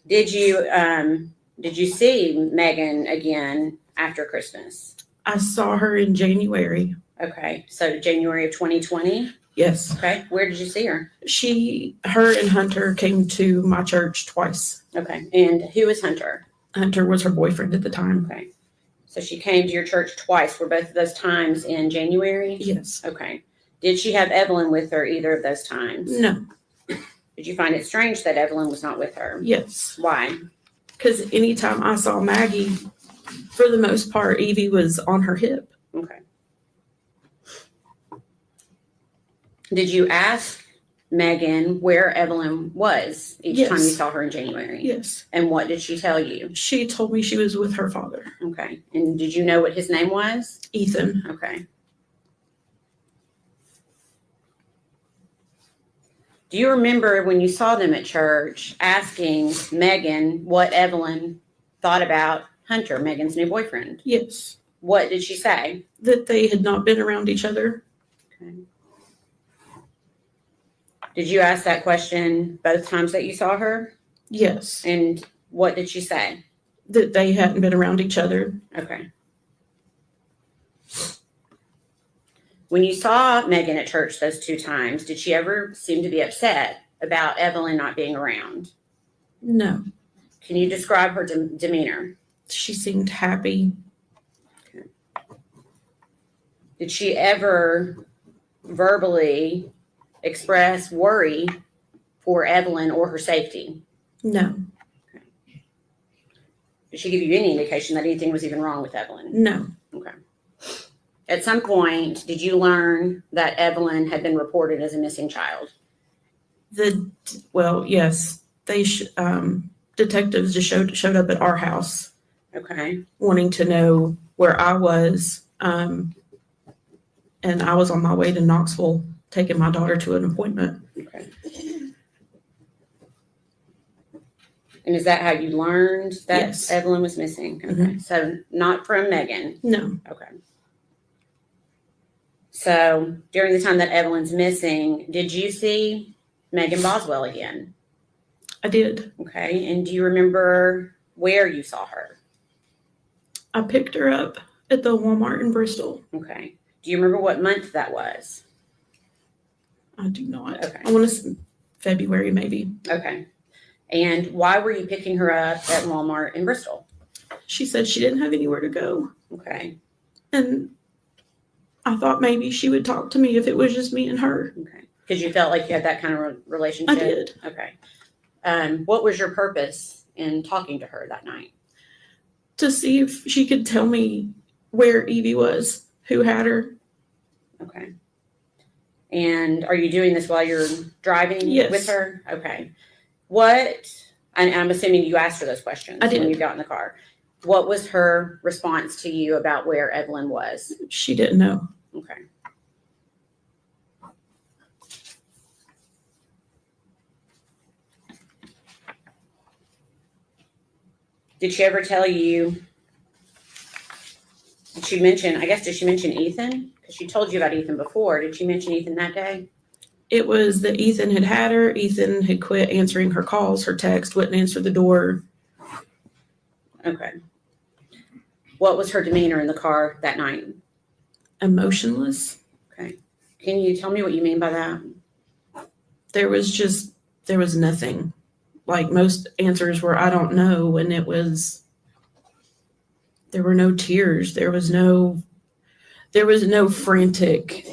Did you see Megan again after Christmas? I saw her in January. Okay. So January of 2020? Yes. Okay. Where did you see her? Her and Hunter came to my church twice. Okay. And who is Hunter? Hunter was her boyfriend at the time. Okay. So she came to your church twice. Were both of those times in January? Yes. Okay. Did she have Evelyn with her either of those times? No. Did you find it strange that Evelyn was not with her? Yes. Why? Because anytime I saw Maggie, for the most part, Evie was on her hip. Okay. Did you ask Megan where Evelyn was each time you saw her in January? Yes. And what did she tell you? She told me she was with her father. Okay. And did you know what his name was? Ethan. Okay. Do you remember when you saw them at church asking Megan what Evelyn thought about Hunter, Megan's new boyfriend? Yes. What did she say? That they had not been around each other. Okay. Did you ask that question both times that you saw her? Yes. And what did she say? That they hadn't been around each other. Okay. When you saw Megan at church those two times, did she ever seem to be upset about Evelyn not being around? No. Can you describe her demeanor? She seemed happy. Okay. Did she ever verbally express worry for Evelyn or her safety? No. Okay. Did she give you any indication that anything was even wrong with Evelyn? No. Okay. at some point, did you learn that Evelyn had been reported as a missing child? Well, yes, detectives just showed up at our house Okay. wanting to know where I was. And I was on my way to Knoxville taking my daughter to an appointment. Okay. And is that how you learned that Yes. Evelyn was missing? Okay. Mhm. So not from Megan. No, Okay. So during the time that Evelyn's missing, did you see Megan Boswell again? I did. Okay. And do you remember where you saw her? I picked her up at the Walmart in Bristol. Okay. Do you remember what month that was? I do not. Okay. I want to say February, maybe. Okay. And why were you picking her up at Walmart in Bristol? She said she didn't have anywhere to go. Okay. And I thought maybe she would talk to me if it was just me and her. Okay. Because you felt like you had that kind of relationship? I did. Okay. What was your purpose in talking to her that night? To see if she could tell me where Evie was, who had her. Okay. And are you doing this while you're driving Yes. with her? Okay. And I'm assuming you asked her those questions I did. when you got in the car. What was her response to you about where Evelyn was? She didn't know. Okay. Did she ever tell you, did she mention Ethan? Because she told you about Ethan before. Did she mention Ethan that day? It was that Ethan had her. Ethan had quit answering her calls, her text, wouldn't answer the door. Okay. What was her demeanor in the car that night? Emotionless. Okay. Can you tell me what you mean by that? There was nothing. Like most answers were, I don't know. And there were no tears. There was no frantic,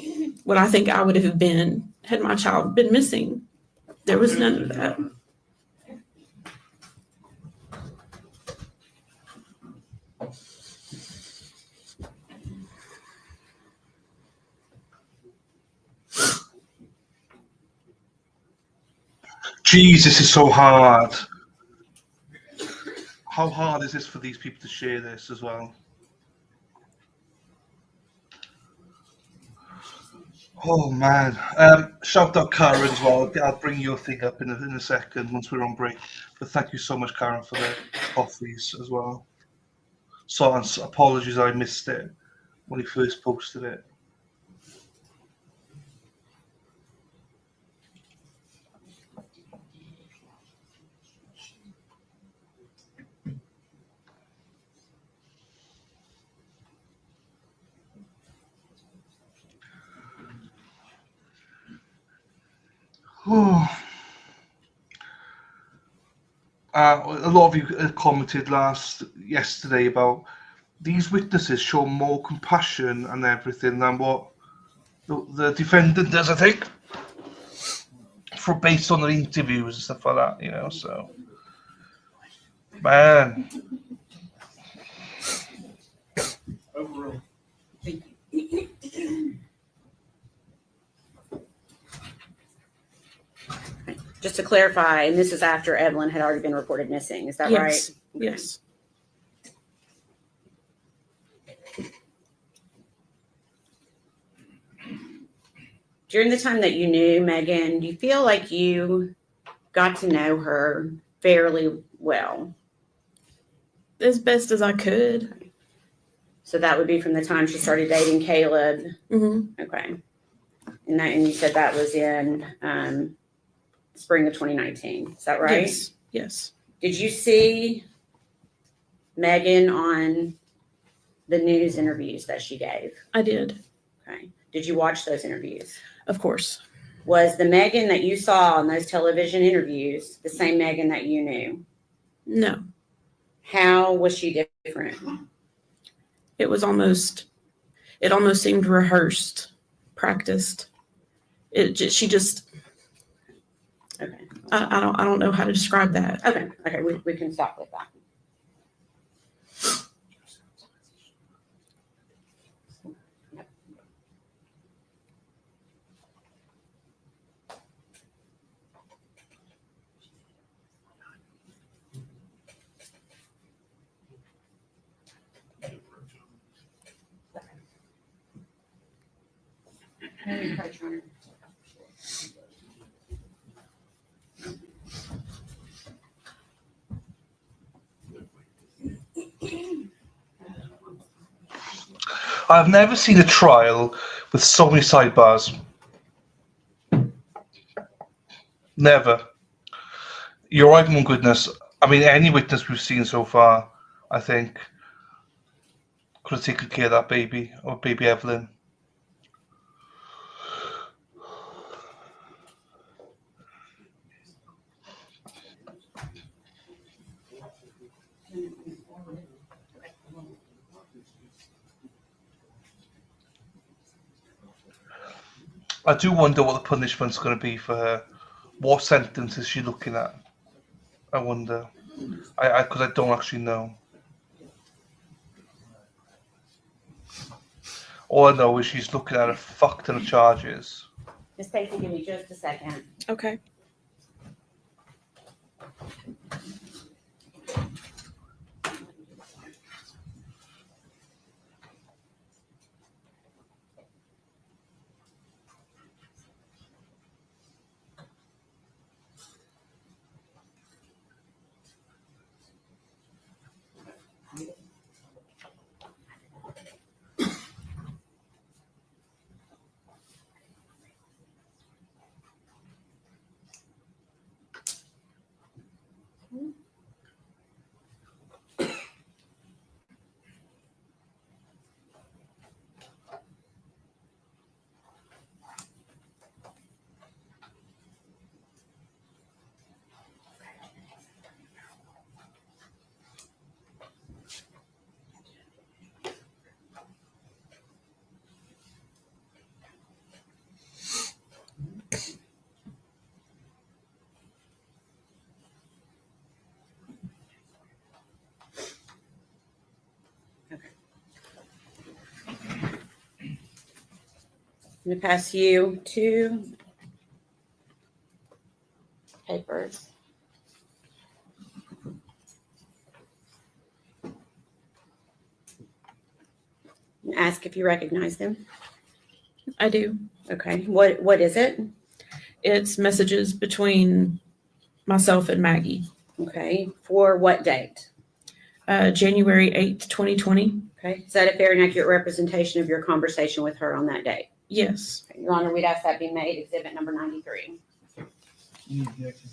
what I think I would have been had my child been missing. There was none of that. Jesus, is so hard. How hard is this for these people to share this as well? Oh man. Shout out Karen as well. I'll bring your thing up in a second once we're on break. But thank you so much, Karen, for the coffees as well. So apologies I missed it when he first posted it. A lot of you commented yesterday about these witnesses show more compassion and everything than what the defendant does, I think, based on the interviews and stuff like that, you know. So, man. Overall. Just to clarify, and this is after Evelyn had already been reported missing. Is that Yes. right? Yes. During the time that you knew Megan, do you feel like you got to know her fairly well? As best as I could. So that would be from the time she started dating Caleb. Mm-hmm. Okay. And you said that was in spring of 2019. Is that right? Yes. Yes. Did you see Megan on the news interviews that she gave? I did. Okay. Did you watch those interviews? Of course. Was the Megan that you saw in those television interviews the same Megan that you knew? No. How was she different? It almost seemed rehearsed, practiced. She just. Okay. I don't know how to describe that. Okay. We can stop with that. Approach, Your Honor. I've never seen a trial with so many sidebars. Never. You're right, my goodness. I mean, any witness we've seen so far, I think, could have taken care of that baby, or baby Evelyn. I do wonder what the punishment's going to be for her. What sentence is she looking at? I wonder. Because I don't actually know. All I know is she's looking at a fuck ton of charges. Miss Stacy, give me just a second. Okay. I'm going to pass you 2 papers. And ask if you recognize them. I do. Okay. What is it? It's messages between myself and Maggie. Okay. For what date? January 8th, 2020. Okay. Is that a fair and accurate representation of your conversation with her on that date? Yes. Okay. Your Honor, we'd ask that be made exhibit number 93. Any objection?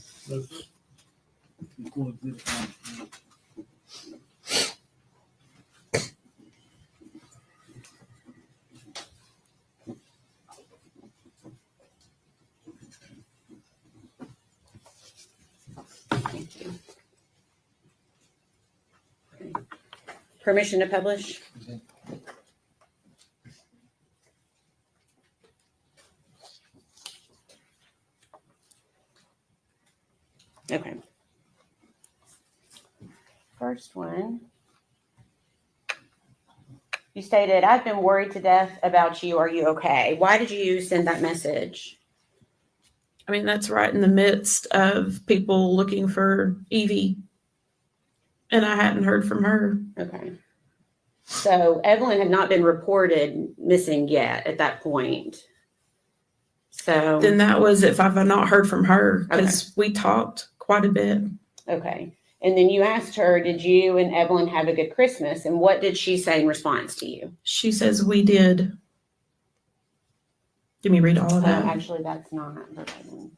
Before exhibit 93. Thank you. Okay. Permission to publish? Okay. First one. You stated, I've been worried to death about you. Are you okay? Why did you send that message? I mean, that's right in the midst of people looking for Evie. And I hadn't heard from her. Okay. So Evelyn had not been reported missing yet at that point. So Then that was if I've not heard from her, because we talked quite a bit. okay. And then you asked her, did you and Evelyn have a good Christmas? And what did she say in response to you? She says we did. Let me read all of that. Actually, that's not verbatim.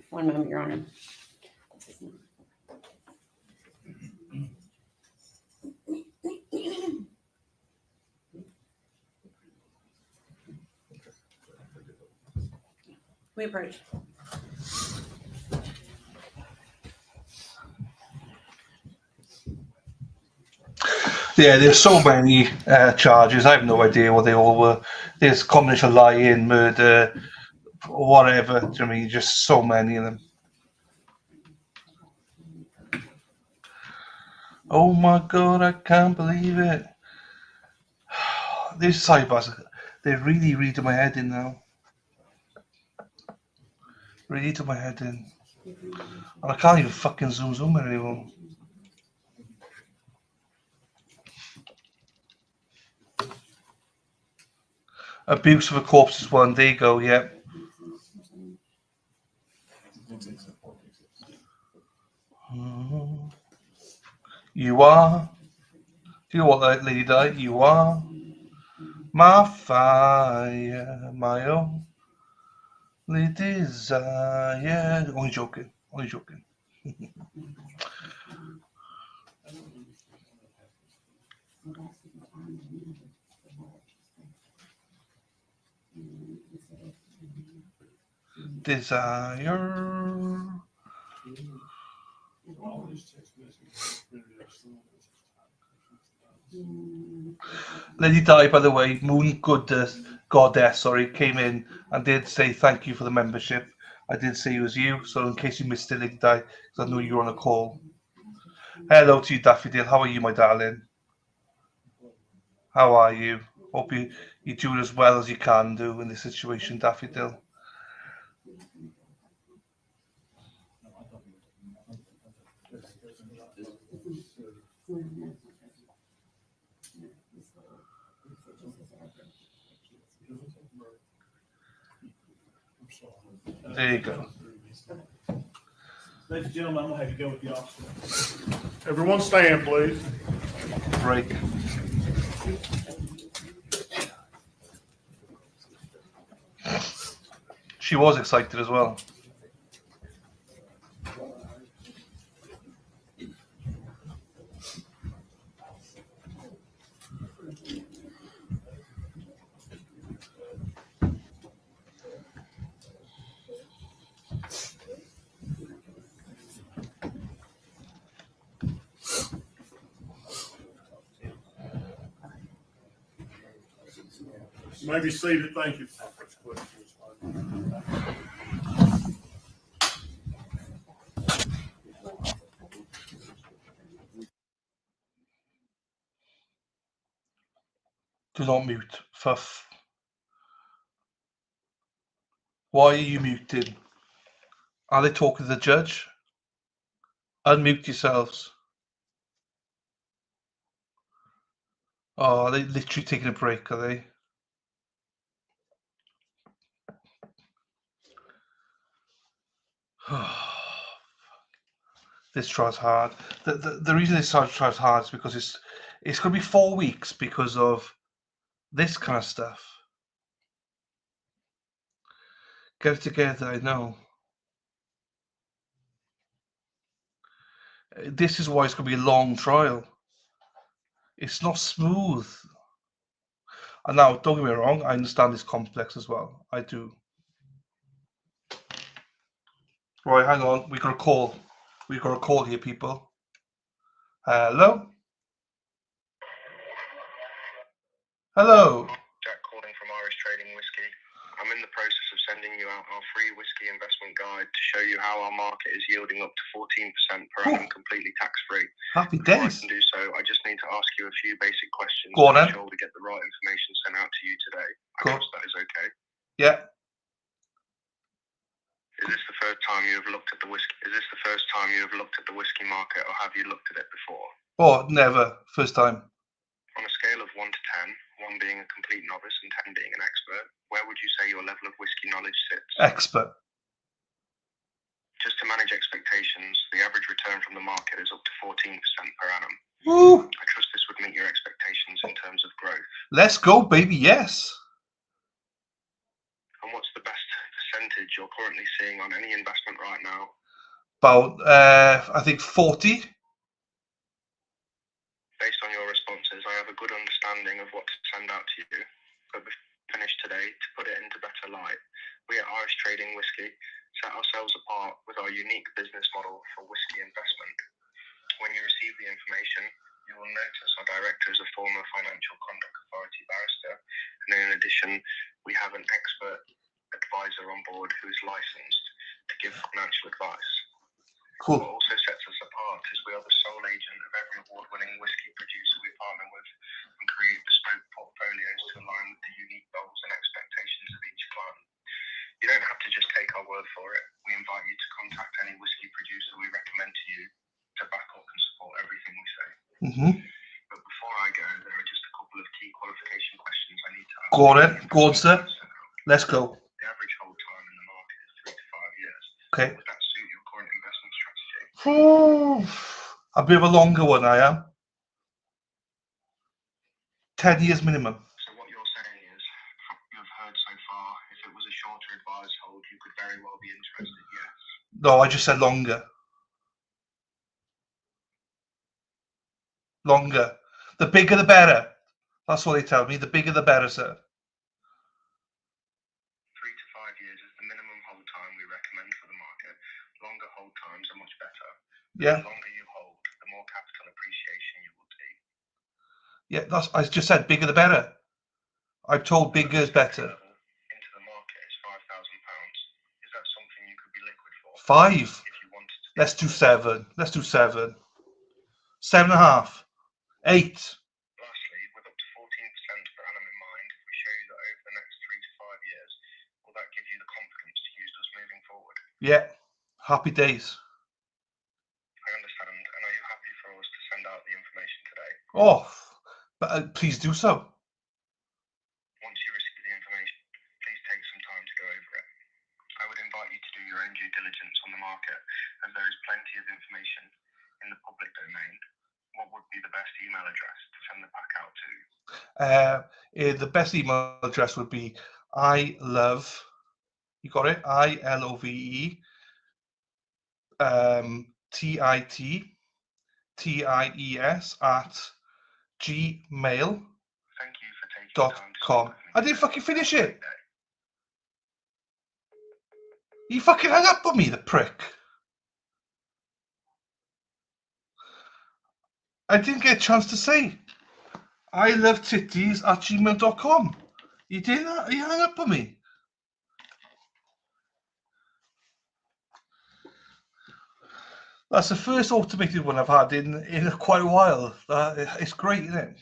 One moment, Your Honor. We approach. Yeah, there's so many charges. I have no idea what they all were. There's a combination of lying, murder, whatever. Do you know what I mean? Just so many of them. Oh my God, I can't believe it. These sidebars, they're really, really to my head in now. Really to my head in. And I can't even fucking zoom anymore. Abuse of a corpse is one. There you go. Yeah. You are. Do you know what, Lady Di? You are my fire, my only desire. Only joking. Only joking. Desire. Lady Di, by the way, Moon Goddess, sorry, came in and did say thank you for the membership. I did say it was you, so in case you missed it, Lady Di, because I know you were on a call. Hello to you, Daffodil. How are you, my darling? How are you? Hope you're doing as well as you can do in this situation, Daffodil. There you go. Ladies and gentlemen, I'm gonna have you go with the officer. Everyone stand, please. Break. She was excited as well. Maybe seated. Thank you. Do not mute, Fuff. Why are you muted? Are they talking to the judge? Unmute yourselves. Oh, are they literally taking a break, are they? This tries hard. The reason this tries hard is because it's going to be 4 weeks because of this kind of stuff. Get it together, I know. This is why it's going to be a long trial. It's not smooth. And now, don't get me wrong, I understand it's complex as well. I do. Right, hang on. We got a call. We got a call here, people. Hello? Hello? Jack calling from Irish Trading Whiskey. I'm in the process of sending you out our free whiskey investment guide to show you how our market is yielding up to 14% per annum, completely tax-free. Happy Before days. I can do so, I just need to ask you a few basic questions Go on, to then. ensure we get the right information sent out to you today. I Go. trust that is okay. Yeah. Is this the first time you have looked at the whiskey? Is this the first time you have looked at the whiskey market, or have you looked at it before? Oh, never. First time. On a scale of 1 to 10, 1 being a complete novice and 10 being an expert, where would you say your level of whiskey knowledge sits? Expert. Just to manage expectations, the average return from the market is up to 14% per annum. Woo. I trust this would meet your expectations in terms of growth. Let's go, baby. Yes. And what's the best percentage you're currently seeing on any investment right now? About, I think 40. Based on your responses, I have a good understanding of what to send out to you. But before we finish today, to put it into better light, we at Irish Trading Whiskey set ourselves apart with our unique business model for whiskey investment. When you receive the information, you will notice our director is a former Financial Conduct Authority barrister, and in addition, we have an expert advisor on board who is licensed to give financial advice. Cool. What also sets us apart is we are the sole agent of every award-winning whiskey producer we partner with and create bespoke portfolios to align with the unique goals and expectations of each client. You don't have to just take our word for it. We invite you to contact any whiskey producer we recommend to you to back up and support everything we say. Mm-hmm. But before I go, there are just a couple of key qualification questions I need to Go on then. Go on, sir. Let's go. The average hold time in the market is 3 to 5 years. Okay. Would that suit your current investment strategy? A bit of a longer one, I am. 10 years minimum. So what you're saying is, you've heard so far, if it was a shorter advised hold, you could very well be interested, yes. No, I just said longer. Longer. The bigger the better. That's what they tell me. The bigger the better, sir. 3 to 5 years is the minimum hold time we recommend for the market. Longer hold times are much better. Yeah. The longer you hold, the more capital appreciation you will see. Yeah, I just said bigger the better. I'm told bigger is better. Into the market is £5,000. Is that something you could be liquid for? 5. If you wanted to. Let's do 7. Let's do 7. 7.5. 8. Lastly, with up to 14% per annum in mind, if we show you that over the next 3 to 5 years, will that give you the confidence to use us moving forward? Yeah. Happy days. I understand. And are you happy for us to send out the information today? Oh, but please do so. Once you receive the information, please take some time to go over it. I would invite you to do your own due diligence on the market, as there is plenty of information in the public domain. What would be the best email address to send the pack out to? The best email address would be I love, you got it? ILOVE TITTIES at gmail.com. Thank you for taking time to speak with me. I didn't fucking finish it. He fucking hung up on me, the prick. I didn't get a chance to say I love titties at gmail.com. You didn't? He hung up on me. That's the first automated one I've had in quite a while. It's great, isn't it?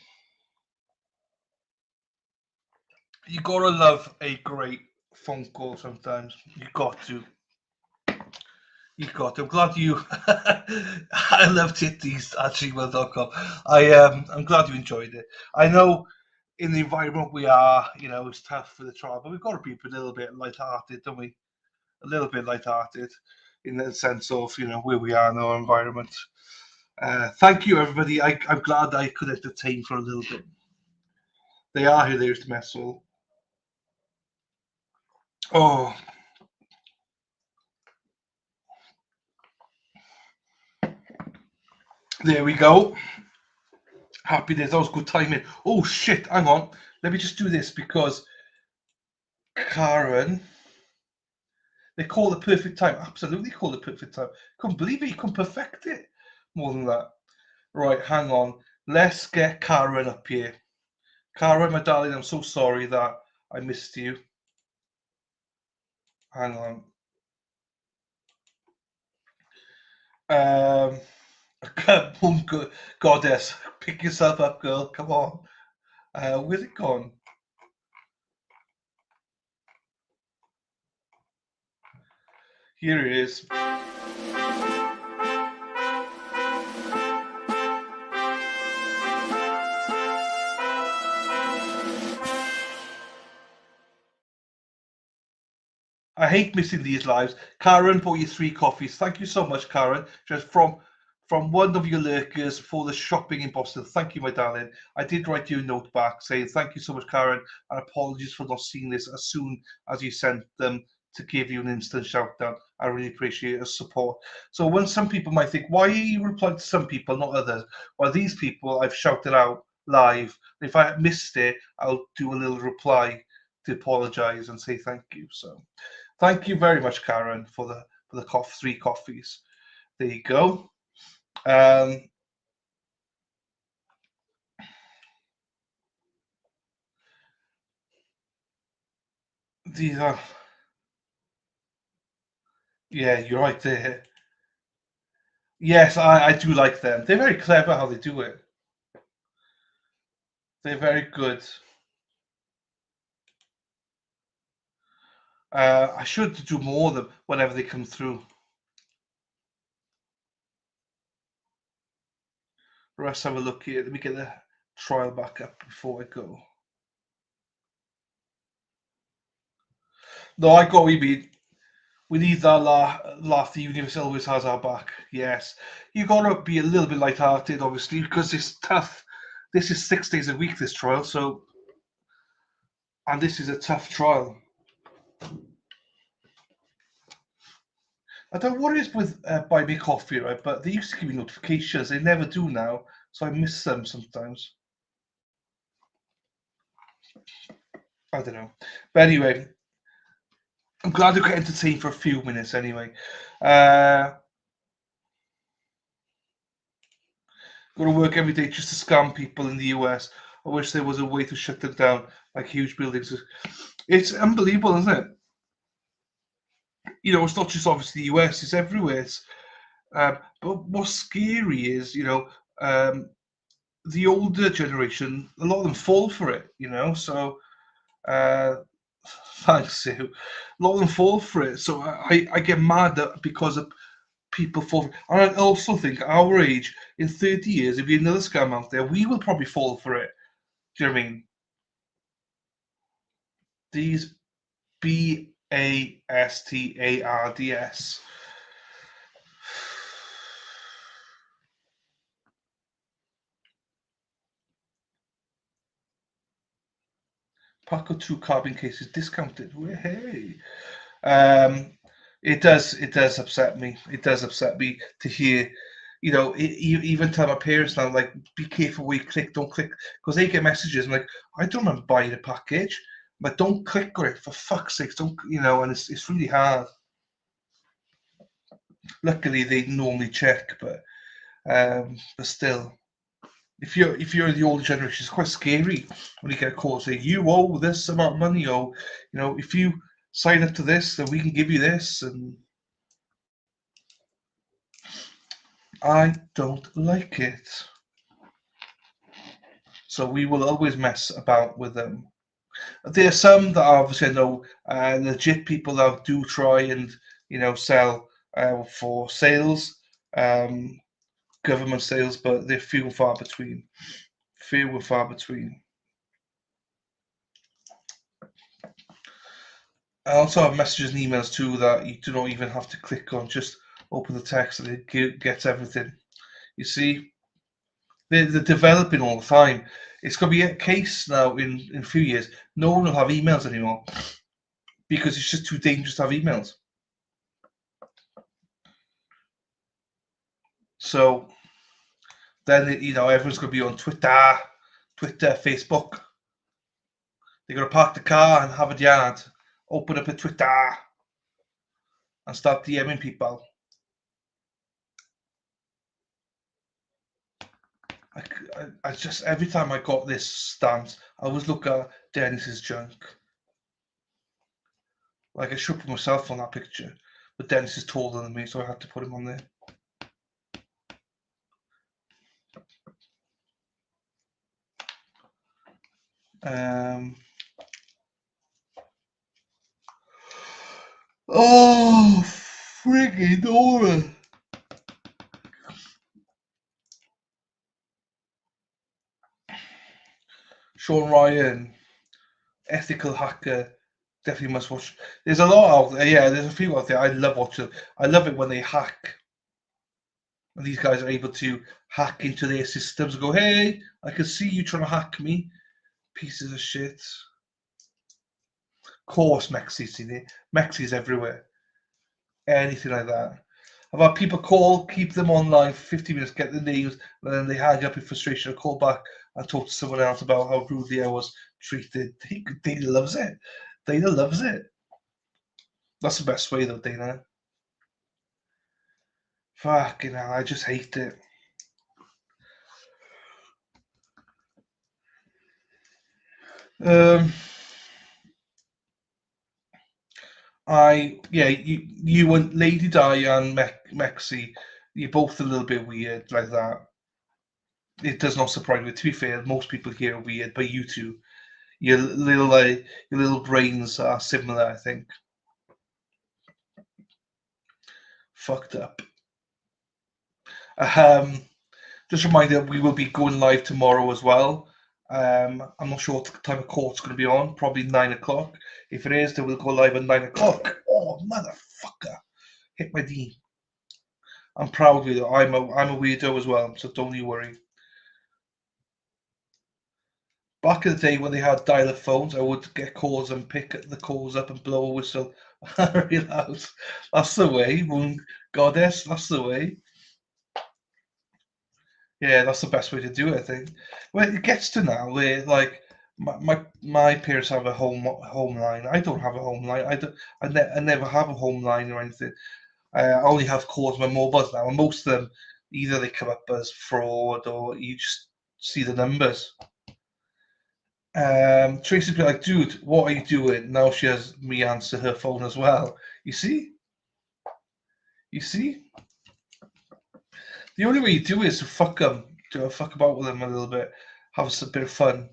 You gotta love a great phone call sometimes. You got to. I'm glad you. I love titties at gmail.com. I'm glad you enjoyed it. I know in the environment we are, it's tough for the trial, but we've got to be a little bit light-hearted, don't we? A little bit light-hearted in the sense of, where we are in our environment. Thank you, everybody. I'm glad I could entertain for a little bit. They are hilarious to mess with. Oh. There we go. Happy days. That was good timing. Oh, shit. Hang on. Let me just do this because Karen, they call the perfect time. Absolutely call the perfect time. Couldn't believe it. You couldn't perfect it more than that. Right, hang on. Let's get Karen up here. Karen, my darling, I'm so sorry that I missed you. Hang on. Come on, goddess. Pick yourself up, girl. Come on. Where's it gone? Here it is. I hate missing these lives. Karen bought you 3 coffees. Thank you so much, Karen. Just from one of your lurkers for the shopping in Boston. Thank you, my darling. I did write you a note back saying thank you so much, Karen, and apologies for not seeing this as soon as you sent them to give you an instant shout out. I really appreciate your support. So when some people might think, why are you replying to some people, not others? Well, these people I've shouted out live. If I missed it, I'll do a little reply to apologize and say thank you. So thank you very much, Karen, for the 3 coffees. There you go. These are, yeah, you're right there. Yes, I do like them. They're very clever how they do it. They're very good. I should do more of them whenever they come through. Let's have a look here. Let me get the trial back up before I go. No, I got we need that laugh. The universe always has our back. Yes, you gotta be a little bit lighthearted, obviously, because it's tough. This is 6 days a week, this trial, so, and this is a tough trial. I don't know what it is with Buy Me Coffee, right? But they used to give me notifications. They never do now, so I miss them sometimes. I don't know. But anyway, I'm glad you got entertained for a few minutes anyway. Go to work every day just to scam people in the US. I wish there was a way to shut them down, like huge buildings. It's unbelievable, isn't it? You know, it's not just obviously the US, it's everywhere. But what's scary is, you know, the older generation, a lot of them fall for it, you know, so thanks, Sue. A lot of them fall for it. So I get mad that because of people fall for it. And I also think our age, in 30 years, if there'll be another scam out there, we will probably fall for it. Do you know what I mean? These BASTARDS. Paco 2 carbon cases discounted. Hey. It does upset me. It does upset me to hear, you know, even tell my parents now, like, be careful where you click, don't click, because they get messages and like, I don't remember buying a package, but don't click on it, for fuck's sake, don't, you know, and it's really hard. Luckily, they normally check, but still, if you're the older generation, it's quite scary when you get a call saying you owe this amount of money, or, you know, if you sign up to this, then we can give you this, and I don't like it. So we will always mess about with them. There are some that obviously I know legit people that do try and, you know, sell for sales, government sales, but they're few and far between. Few and far between. I also have messages and emails too that you do not even have to click on. Just open the text and it gets everything. You see, they're developing all the time. It's going to be a case now in a few years. No one will have emails anymore because it's just too dangerous to have emails. So then, you know, everyone's going to be on Twitter, Facebook. They're going to park the car and have a yard, open up a Twitter, and start DMing people. I just, every time I got this stance, I always look at Dennis's junk. Like, I should put myself on that picture, but Dennis is taller than me, so I had to put him on there. Oh, friggin' Dora. Sean Ryan, ethical hacker, definitely must watch. There's a lot out there. Yeah, there's a few out there. I love watching. I love it when they hack. And these guys are able to hack into their systems and go, hey, I can see you trying to hack me. Pieces of shit. Of course, Mexi's in it. Mexi's everywhere. Anything like that. I've had people call, keep them online for 50 minutes, get the names, and then they hang up in frustration and call back and talk to someone else about how rudely I was treated. Dana loves it. Dana loves it. That's the best way, though, Dana. Fucking hell, I just hate it. You and Lady Di and Mexi, you're both a little bit weird like that. It does not surprise me. To be fair, most people here are weird, but you two, your little brains are similar, I think. Fucked up. Just a reminder, we will be going live tomorrow as well. I'm not sure what time of court's going to be on. Probably 9 o'clock. If it is, then we'll go live at 9 o'clock. Oh, motherfucker! Hit my D. I'm proud of you. I'm a weirdo as well, so don't you worry. Back in the day when they had dial-up phones, I would get calls and pick the calls up and blow a whistle real loud. That's the way, moon goddess. That's the way. Yeah, that's the best way to do it, I think. Well, it gets to now where like my parents have a home line. I don't have a home line. I never have a home line or anything. I only have calls on my mobiles now, and most of them either they come up as fraud or you just see the numbers. Tracy'd be like, dude, what are you doing? Now she has me answer her phone as well. You see? You see? The only way you do it is to fuck them, to fuck about with them a little bit, have a bit of fun.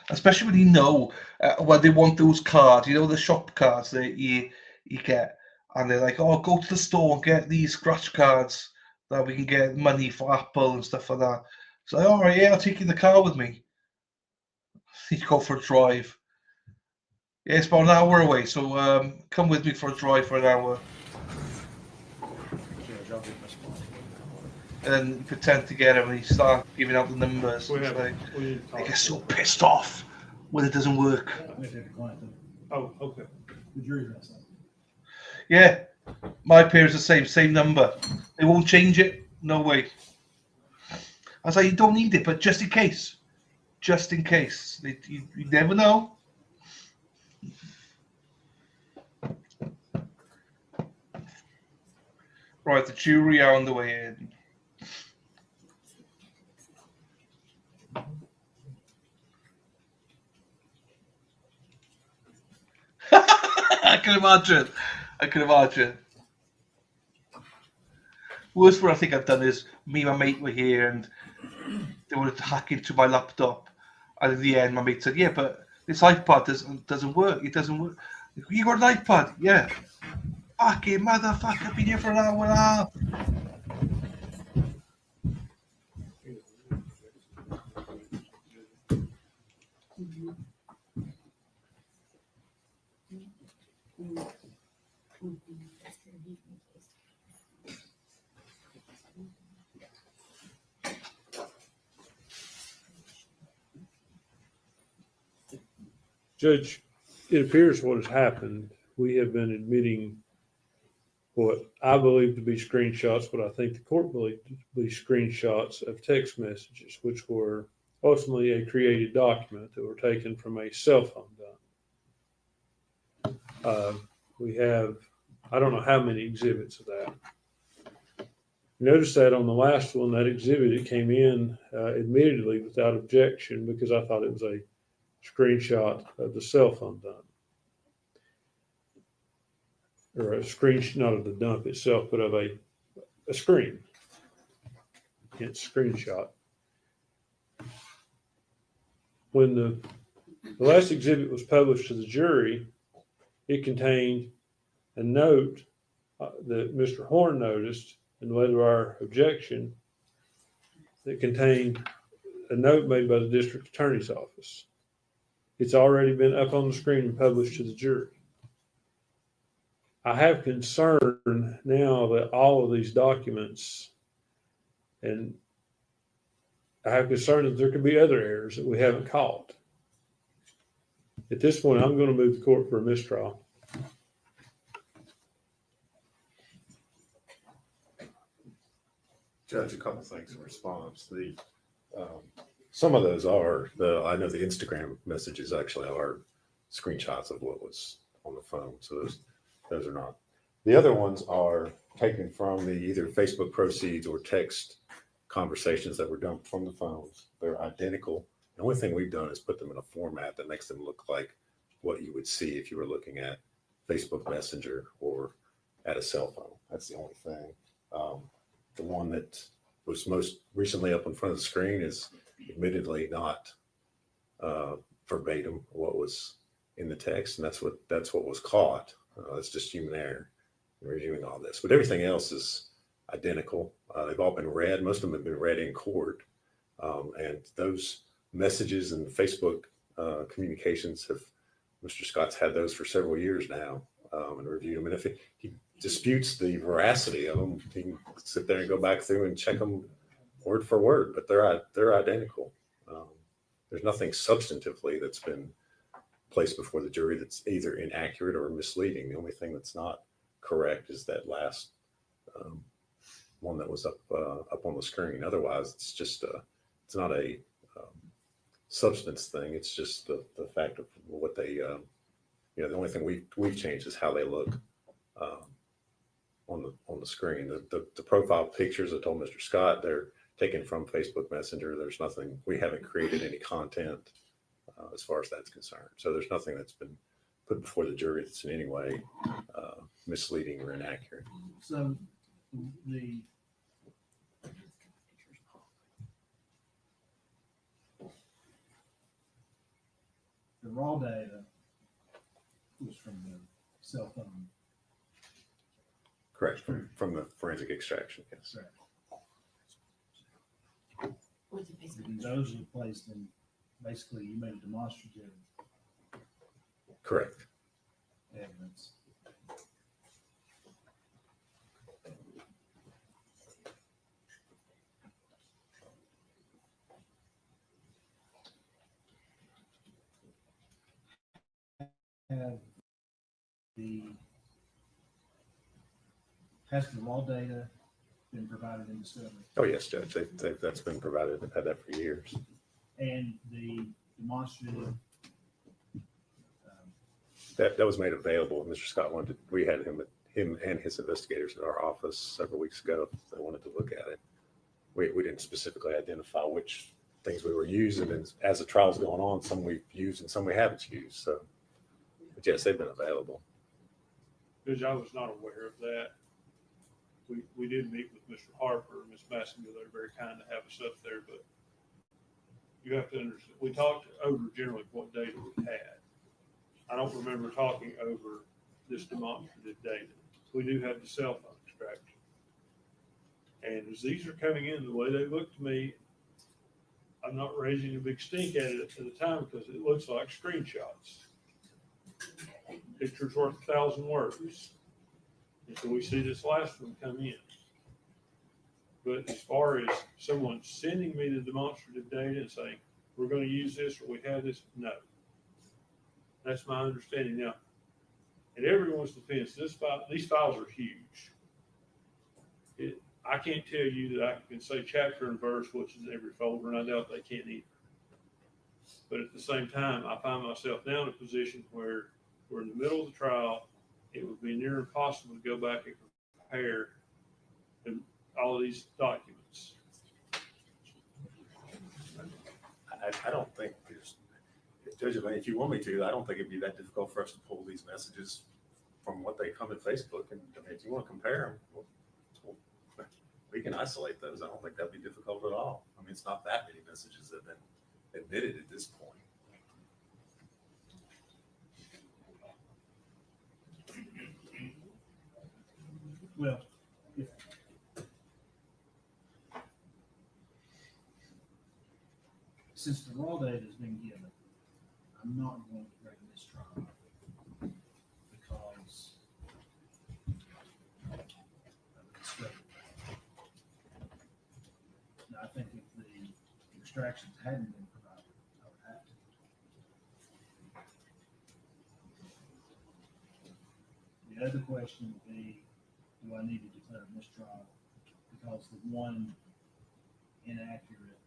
Especially when you know when they want those cards, you know, the shop cards that you get, and they're like, oh, go to the store and get these scratch cards that we can get money for Apple and stuff like that. So, all right, yeah, I'll take you in the car with me. You go for a drive. Yeah, it's about an hour away, so come with me for a drive for an hour. And then you pretend to get him and you start giving out the numbers. I get so pissed off when it doesn't work. Oh, okay. The jury's messed up. Yeah, my parents are the same number. They won't change it. No way. I was like, you don't need it, but just in case. Just in case. You never know. Right, the jury are on the way in. I can imagine. I can imagine. Worst what I think I've done is me and my mate were here and they wanted to hack into my laptop. And in the end, my mate said, yeah, but this iPad doesn't work. It doesn't work. You got an iPad? Yeah. Fucking motherfucker, I've been here for an hour and a half. Judge, it appears what has happened, we have been admitting what I believe to be screenshots, what I think the court believed to be screenshots of text messages, which were ultimately a created document that were taken from a cell phone dump. We have, I don't know how many exhibits of that. Notice that on the last one, that exhibit, it came in admittedly without objection because I thought it was a screenshot of the cell phone dump. Or a screenshot, not of the dump itself, but of a screen. It's screenshot. When the last exhibit was published to the jury, it contained a note that Mr. Horn noticed and led to our objection that contained a note made by the district attorney's office. It's already been up on the screen and published to the jury. I have concern now that all of these documents, and I have concern that there could be other errors that we haven't caught. At this point, I'm going to move the court for a mistrial. Judge, a couple things in response. Some of those are I know the Instagram messages actually are screenshots of what was on the phone. So those are not. The other ones are taken from the either Facebook proceeds or text conversations that were dumped from the phones. They're identical. The only thing we've done is put them in a format that makes them look like what you would see if you were looking at Facebook Messenger or at a cell phone. That's the only thing. The one that was most recently up in front of the screen is admittedly not verbatim what was in the text, and that's what was caught. It's just human error. and reviewing all this. But everything else is identical. They've all been read. Most of them have been read in court. And those messages and Facebook communications Mr. Scott's had those for several years now, and reviewed them. And if he disputes the veracity of them, he can sit there and go back through and check them word for word, but they're identical. There's nothing substantively that's been placed before the jury that's either inaccurate or misleading. The only thing that's not correct is that last one that was up on the screen. Otherwise, it's just it's not a substance thing. It's just the fact of what they the only thing we've changed is how they look on the screen. The profile pictures, I told Mr. Scott, they're taken from Facebook Messenger. There's nothing, we haven't created any content as far as that's concerned. So there's nothing that's been put before the jury that's in any way misleading or inaccurate. So the raw data was from the cell phone. Correct. From the forensic extraction, yes. Correct. And those were placed in, basically, you made a demonstrative Correct. evidence. Has the raw data been provided in discovery? Oh, yes, Judge. That's been provided. They've had that for years. And the demonstrative. That was made available. Mr. Scott wanted, we had him and his investigators at our office several weeks ago. They wanted to look at it. We didn't specifically identify which things we were using. And as the trial's going on, some we've used and some we haven't used. So, but yes, they've been available. Judge, I was not aware of that. We did meet with Mr. Harper and Ms. Massengill. They're very kind to have us up there, but you have to understand, we talked over generally what data we had. I don't remember talking over this demonstrative data. We do have the cell phone extraction. And as these are coming in, the way they look to me, I'm not raising a big stink at it at the time because it looks like screenshots. Picture's worth 1,000 words. And so we see this last one come in. But as far as someone sending me the demonstrative data and saying, we're going to use this or we have this, no. That's my understanding. Now, in everyone's defense, these files are huge. I can't tell you that I can say chapter and verse, which is in every folder, and I doubt they can either. But at the same time, I find myself now in a position where we're in the middle of the trial. It would be near impossible to go back and compare all of these documents. I don't think there's, Judge, if you want me to, I don't think it'd be that difficult for us to pull these messages from what they come in Facebook. And I mean, if you want to compare them, we can isolate those. I don't think that'd be difficult at all. I mean, it's not that many messages that have been admitted at this point. Well, since the raw data has been given, I'm not going to bring this trial because of the discovery. Now, I think if the extractions hadn't been provided, I would have to. The other question would be, do I need to declare a mistrial because the one inaccurate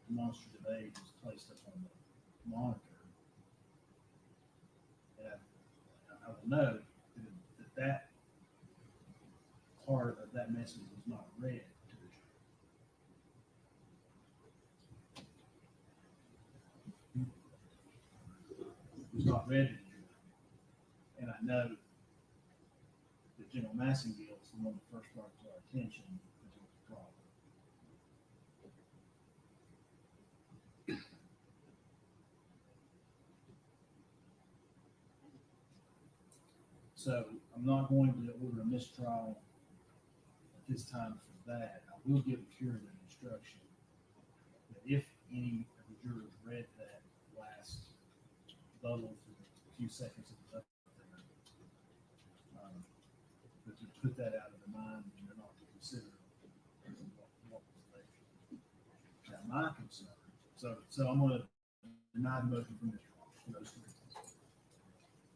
demonstrative aid was placed up on the monitor? And I will note that part of that message was not read to the jury. It was not read to the jury. And I know that General Massengill is the one that first brought to our attention that there was a problem. So I'm I'm not going to order a mistrial at this time for that. I will give a curative instruction that if any of the jurors read that last bubble for the few seconds it was up there, but to put that out of the mind and you're not to consider what was there. Now, my concern, so I'm going to deny the motion for mistrial for those two reasons.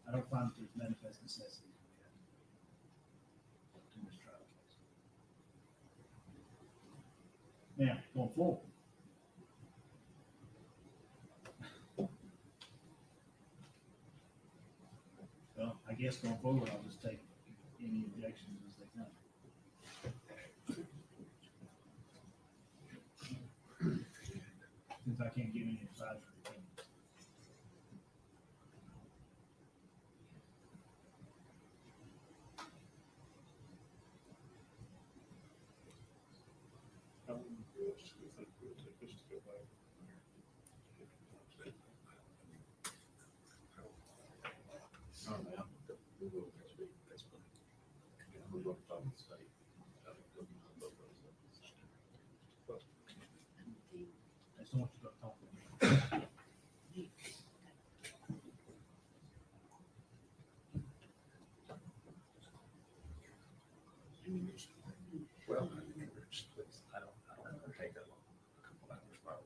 I don't find that there's manifest necessity to mistrial case. Now, going forward. Well, I guess going forward, I'll just take any objections as they come. Since I can't give any advisory opinions. I just don't want you to go talk to me. Well, I don't ever take that long. A couple hours probably.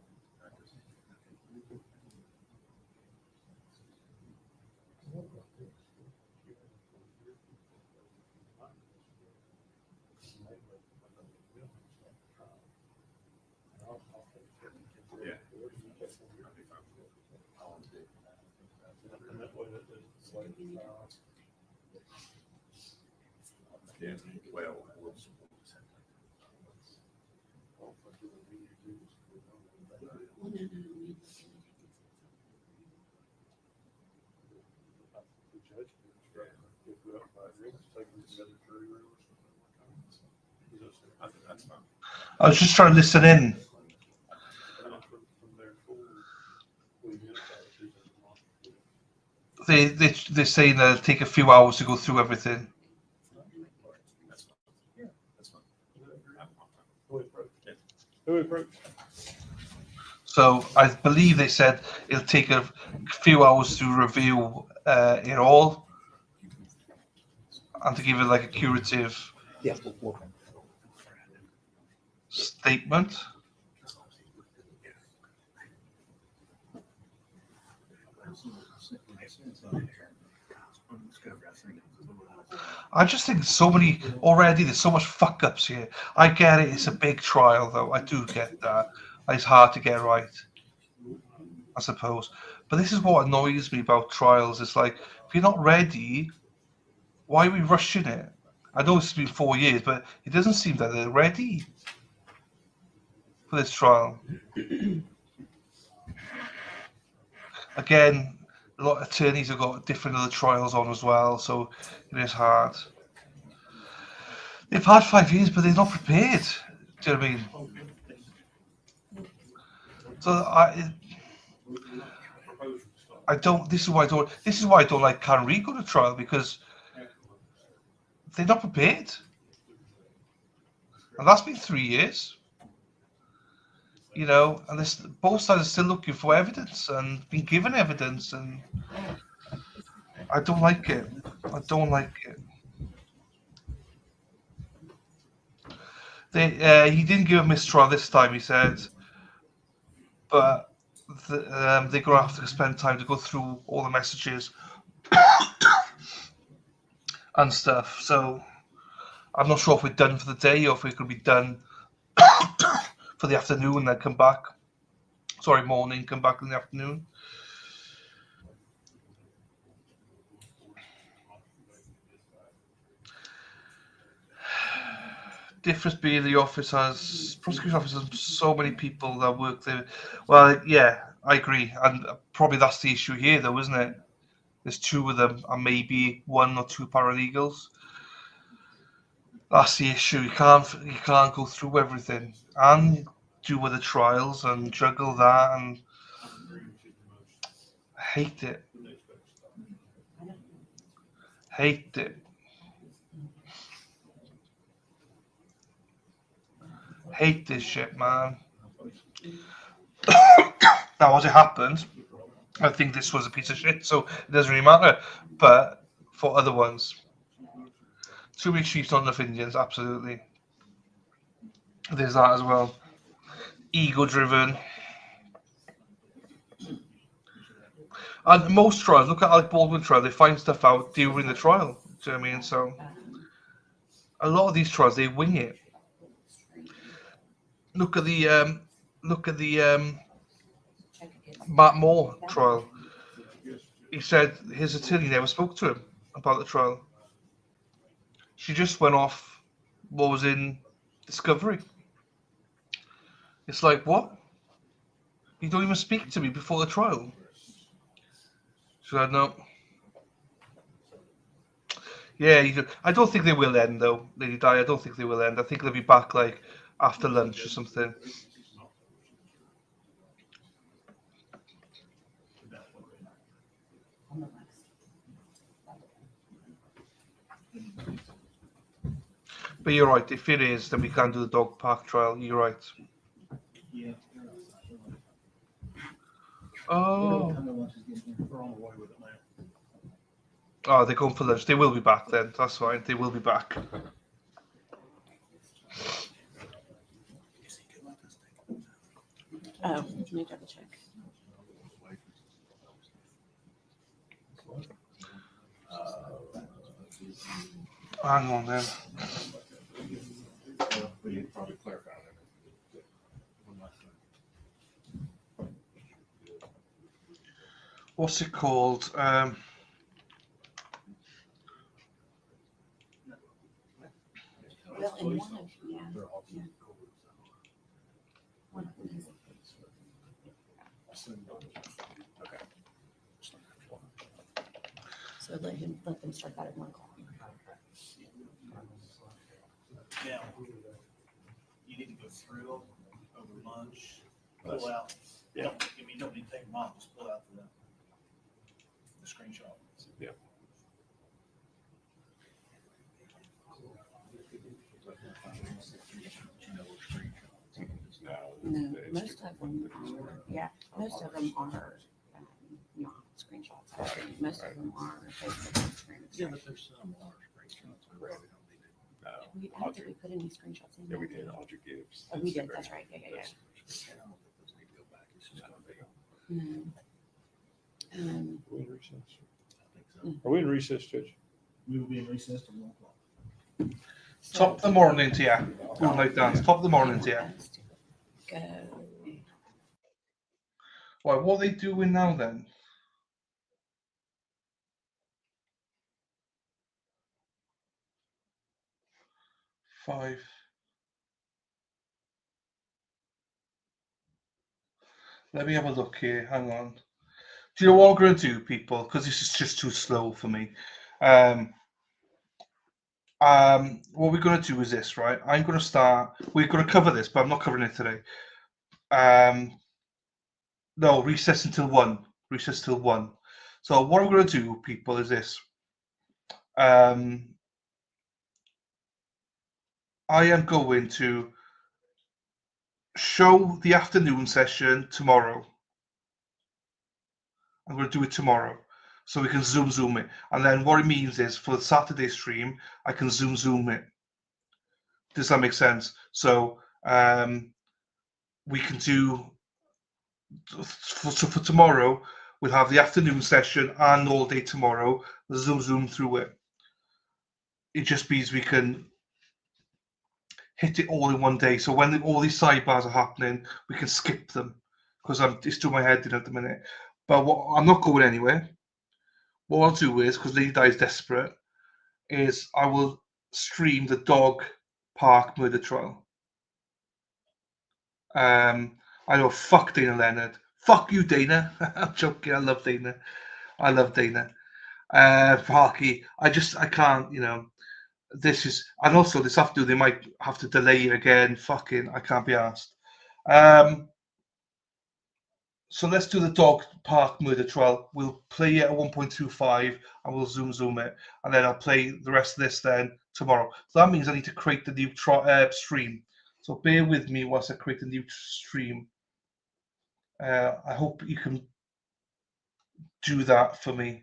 Yeah. Yeah, well, I think that's fine. I was just trying to listen in. They're saying that it'll take a few hours to go through everything. So I believe they said it'll take a few hours to review it all and to give it like a curative statement. I just think there's so much fuck ups here. I get it, it's a big trial though. I do get that. It's hard to get right, I suppose. But this is what annoys me about trials. It's like, if you're not ready, why are we rushing it? I know it's been 4 years, but it doesn't seem that they're ready for this trial. Again, a lot of attorneys have got different other trials on as well, so it is hard. They've had 5 years, but they're not prepared. Do you know what I mean? So I don't. This is why I don't. This is why I don't like Karen Reid go to trial, because they're not prepared, and that's been 3 years. You know, and both sides are still looking for evidence and being given evidence, and I don't like it. I don't like it. He didn't give a mistrial this time, he said, but they're going to have to spend time to go through all the messages and stuff. So I'm not sure if we're done for the day or if we're going to be done for the afternoon and then come back. Sorry, morning, come back in the afternoon. Difference being the prosecution office has so many people that work there. Well, yeah, I agree. And probably that's the issue here though, isn't it? There's 2 of them and maybe 1 or 2 paralegals. That's the issue. You can't go through everything and do other trials and juggle that, and I hate it. Hate this shit, man. Now, as it happened, I think this was a piece of shit, so it doesn't really matter. But for other ones, too many Chiefs, not enough Indians, absolutely. There's that as well. Ego-driven. And most trials, look at Alec Baldwin trial, they find stuff out during the trial. Do you know what I mean? So a lot of these trials, they wing it. Look at the Matt Moore trial. He said his attorney never spoke to him about the trial. She just went off what was in discovery. It's like, what? You don't even speak to me before the trial. She said, no. Yeah, I don't think they will end, though, Lady Di. I don't think they will end. I think they'll be back, like, after lunch or something. But you're right. If it is, then we can't do the dog park trial. You're right. Yeah. Oh. Oh, they're going for lunch. They will be back then. That's fine. They will be back. Oh, let me double check. Hang on then. What's it called? Well, in one of yeah. One of these. So let them start that at 1 o'clock. Now, you need to go through them over lunch, pull out. Yeah. You don't need to take them off, just pull out the screenshot. Yeah. No, most of them, yeah, most of them are not screenshots. Actually, most of them are Facebook screenshots. Yeah, but there's some are screenshots. Right. I don't think we put any screenshots in. Yeah, we did. Audrey gives. Oh, we did. That's right. Yeah. Are we in recess, Judge? We will be in recess till 1 o'clock. Top of the morning to you. Good night, dance. Top of the morning to you. Go. Right, what are they doing now then? Five. Let me have a look here. Hang on. Do you know what I'm going to do, people? Because this is just too slow for me. What we're going to do is this, right? I'm going to start. We're going to cover this, but I'm not covering it today. No, recess until 1. Recess till 1. So what I'm going to do, people, is this. I am going to show the afternoon session tomorrow. I'm going to do it tomorrow. So we can zoom it. And then what it means is for the Saturday stream, I can zoom it. Does that make sense? So we can do, for tomorrow, we'll have the afternoon session and all day tomorrow, zoom through it. It just means we can hit it all in one day. So when all these sidebars are happening, we can skip them because it's doing my head in at the minute. But I'm not going anywhere. What I'll do is, because Lady Di is desperate, is I will stream the dog park murder trial. I know, fuck Dana Leonard. Fuck you, Dana. I'm joking. I love Dana. Parky. I can't, this is, and also this afternoon they might have to delay it again. Fucking, I can't be asked. So let's do the dog park murder trial. We'll play it at 1.25 and we'll zoom it, and then I'll play the rest of this then tomorrow. So that means I need to create the new stream. So bear with me whilst I create a new stream. I hope you can do that for me.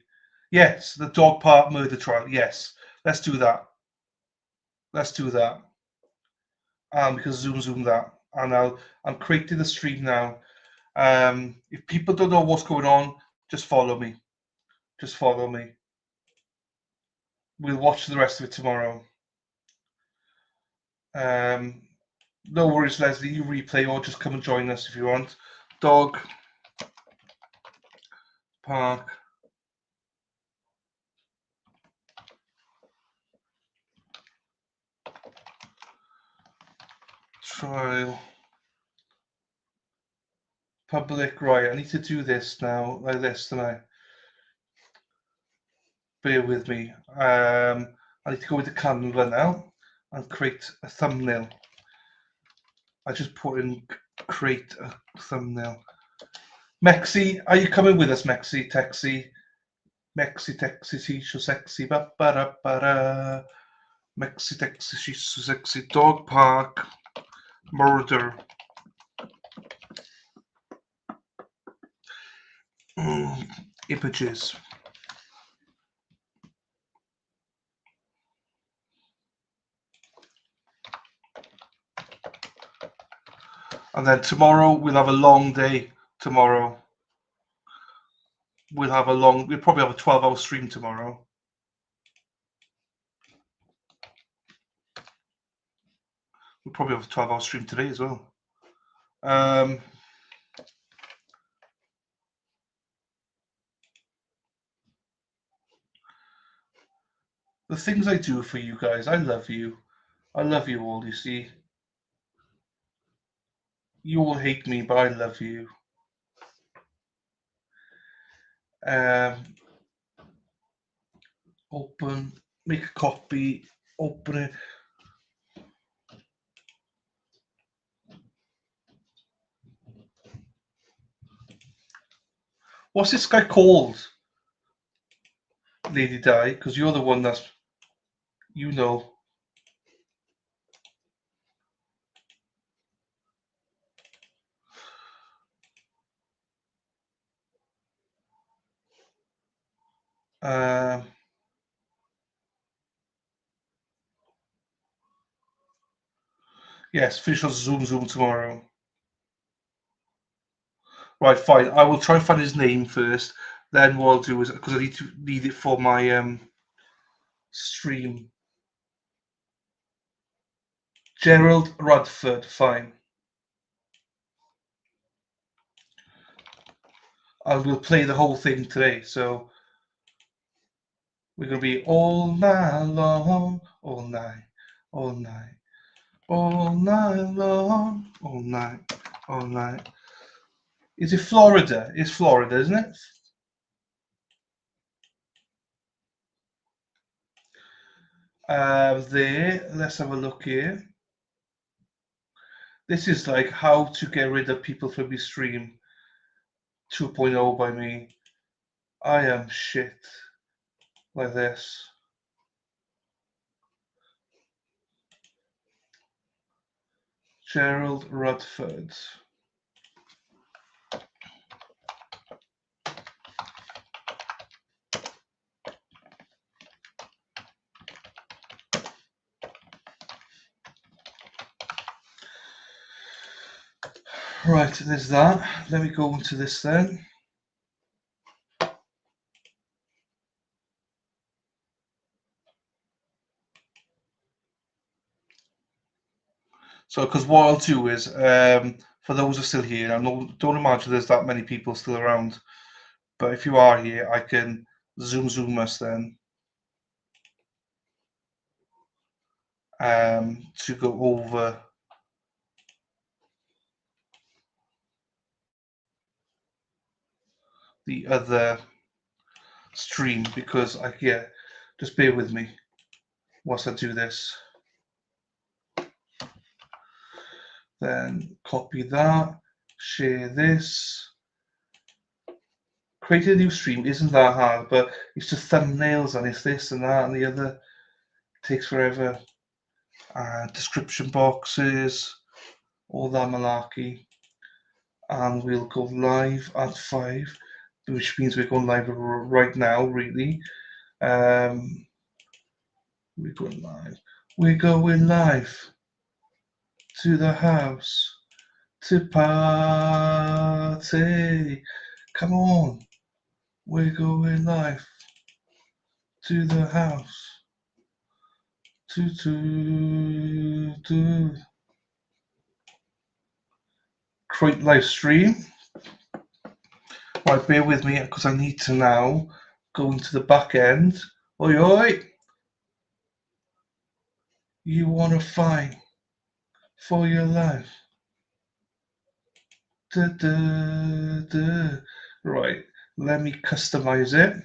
Yes, the dog park murder trial. Yes, let's do that. Let's do that. We can zoom that, and I'm creating the stream now. If people don't know what's going on, just follow me. Just follow me. We'll watch the rest of it tomorrow. No worries, Leslie. You replay or just come and join us if you want. Dog park trial. Public, right, I need to do this now, like this tonight. Bear with me. I need to go into Canva now and create a thumbnail. I just put in create a thumbnail. Mexi, are you coming with us, Mexi? Texi, she's so sexy. Ba ba da ba da. Mexi, Texi, she's so sexy. Dog park murder. Images. And then tomorrow we'll have a long day. Tomorrow we'll probably have a 12-hour stream tomorrow. We'll probably have a 12-hour stream today as well. The things I do for you guys, I love you. I love you all, you see. You all hate me, but I love you. Open, make a copy, open it. What's this guy called? Lady Di, because you're the one that's, you know. Yes, finish on Zoom tomorrow. Right, fine. I will try and find his name first. Then what I'll do is, because I need it for my stream. Gerald Radford, fine. I will play the whole thing today, so we're gonna be all night long, all night, all night, all night long, all night, all night. Is it Florida? It's Florida, isn't it? There, let's have a look here. This is like how to get rid of people from your stream 2.0 by me. I am shit. Like this. Gerald Rutford. Right, there's that. Let me go into this then. So, because what I'll do is, for those who are still here, I don't imagine there's that many people still around, but if you are here, I can zoom us then to go over the other stream, because just bear with me whilst I do this. Then copy that, share this. Creating a new stream isn't that hard, but it's just thumbnails and it's this and that and the other. It takes forever. Description boxes, all that malarkey. And we'll go live at 5, which means we're going live right now, really. We're going live. We're going live to the house to party. Come on. We're going live to the house to create live stream. Right, bear with me because I need to now go into the back end. Oi, oi. You want to fight for your life. Da, da, da. Right, let me customize it.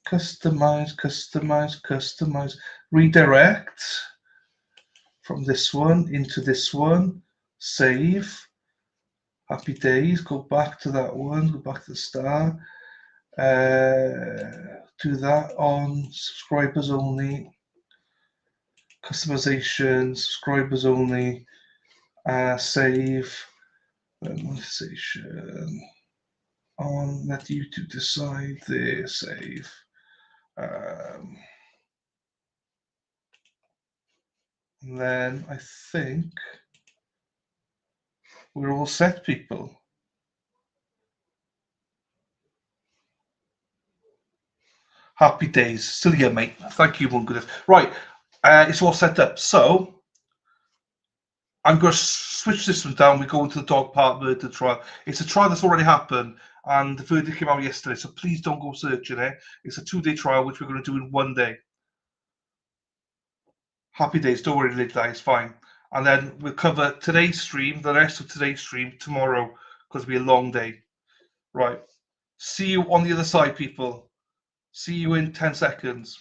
Customize. Redirect from this one into this one. Save. Happy days. Go back to that one. Go back to the start. Do that on subscribers only. Customization, subscribers only. Save. Monetization. On. Let YouTube decide. There. Save. And then I think we're all set, people. Happy days. Still here, mate. Thank you, one goodness. Right, it's all set up. So I'm going to switch this one down. We go into the dog park murder trial. It's a trial that's already happened, and the verdict came out yesterday. So please don't go searching it. It's a 2-day trial, which we're going to do in 1 day. Happy days. Don't worry, Lid, it's fine. And then we'll cover today's stream, the rest of today's stream tomorrow, because it'll be a long day. Right. See you on the other side, people. See you in 10 seconds.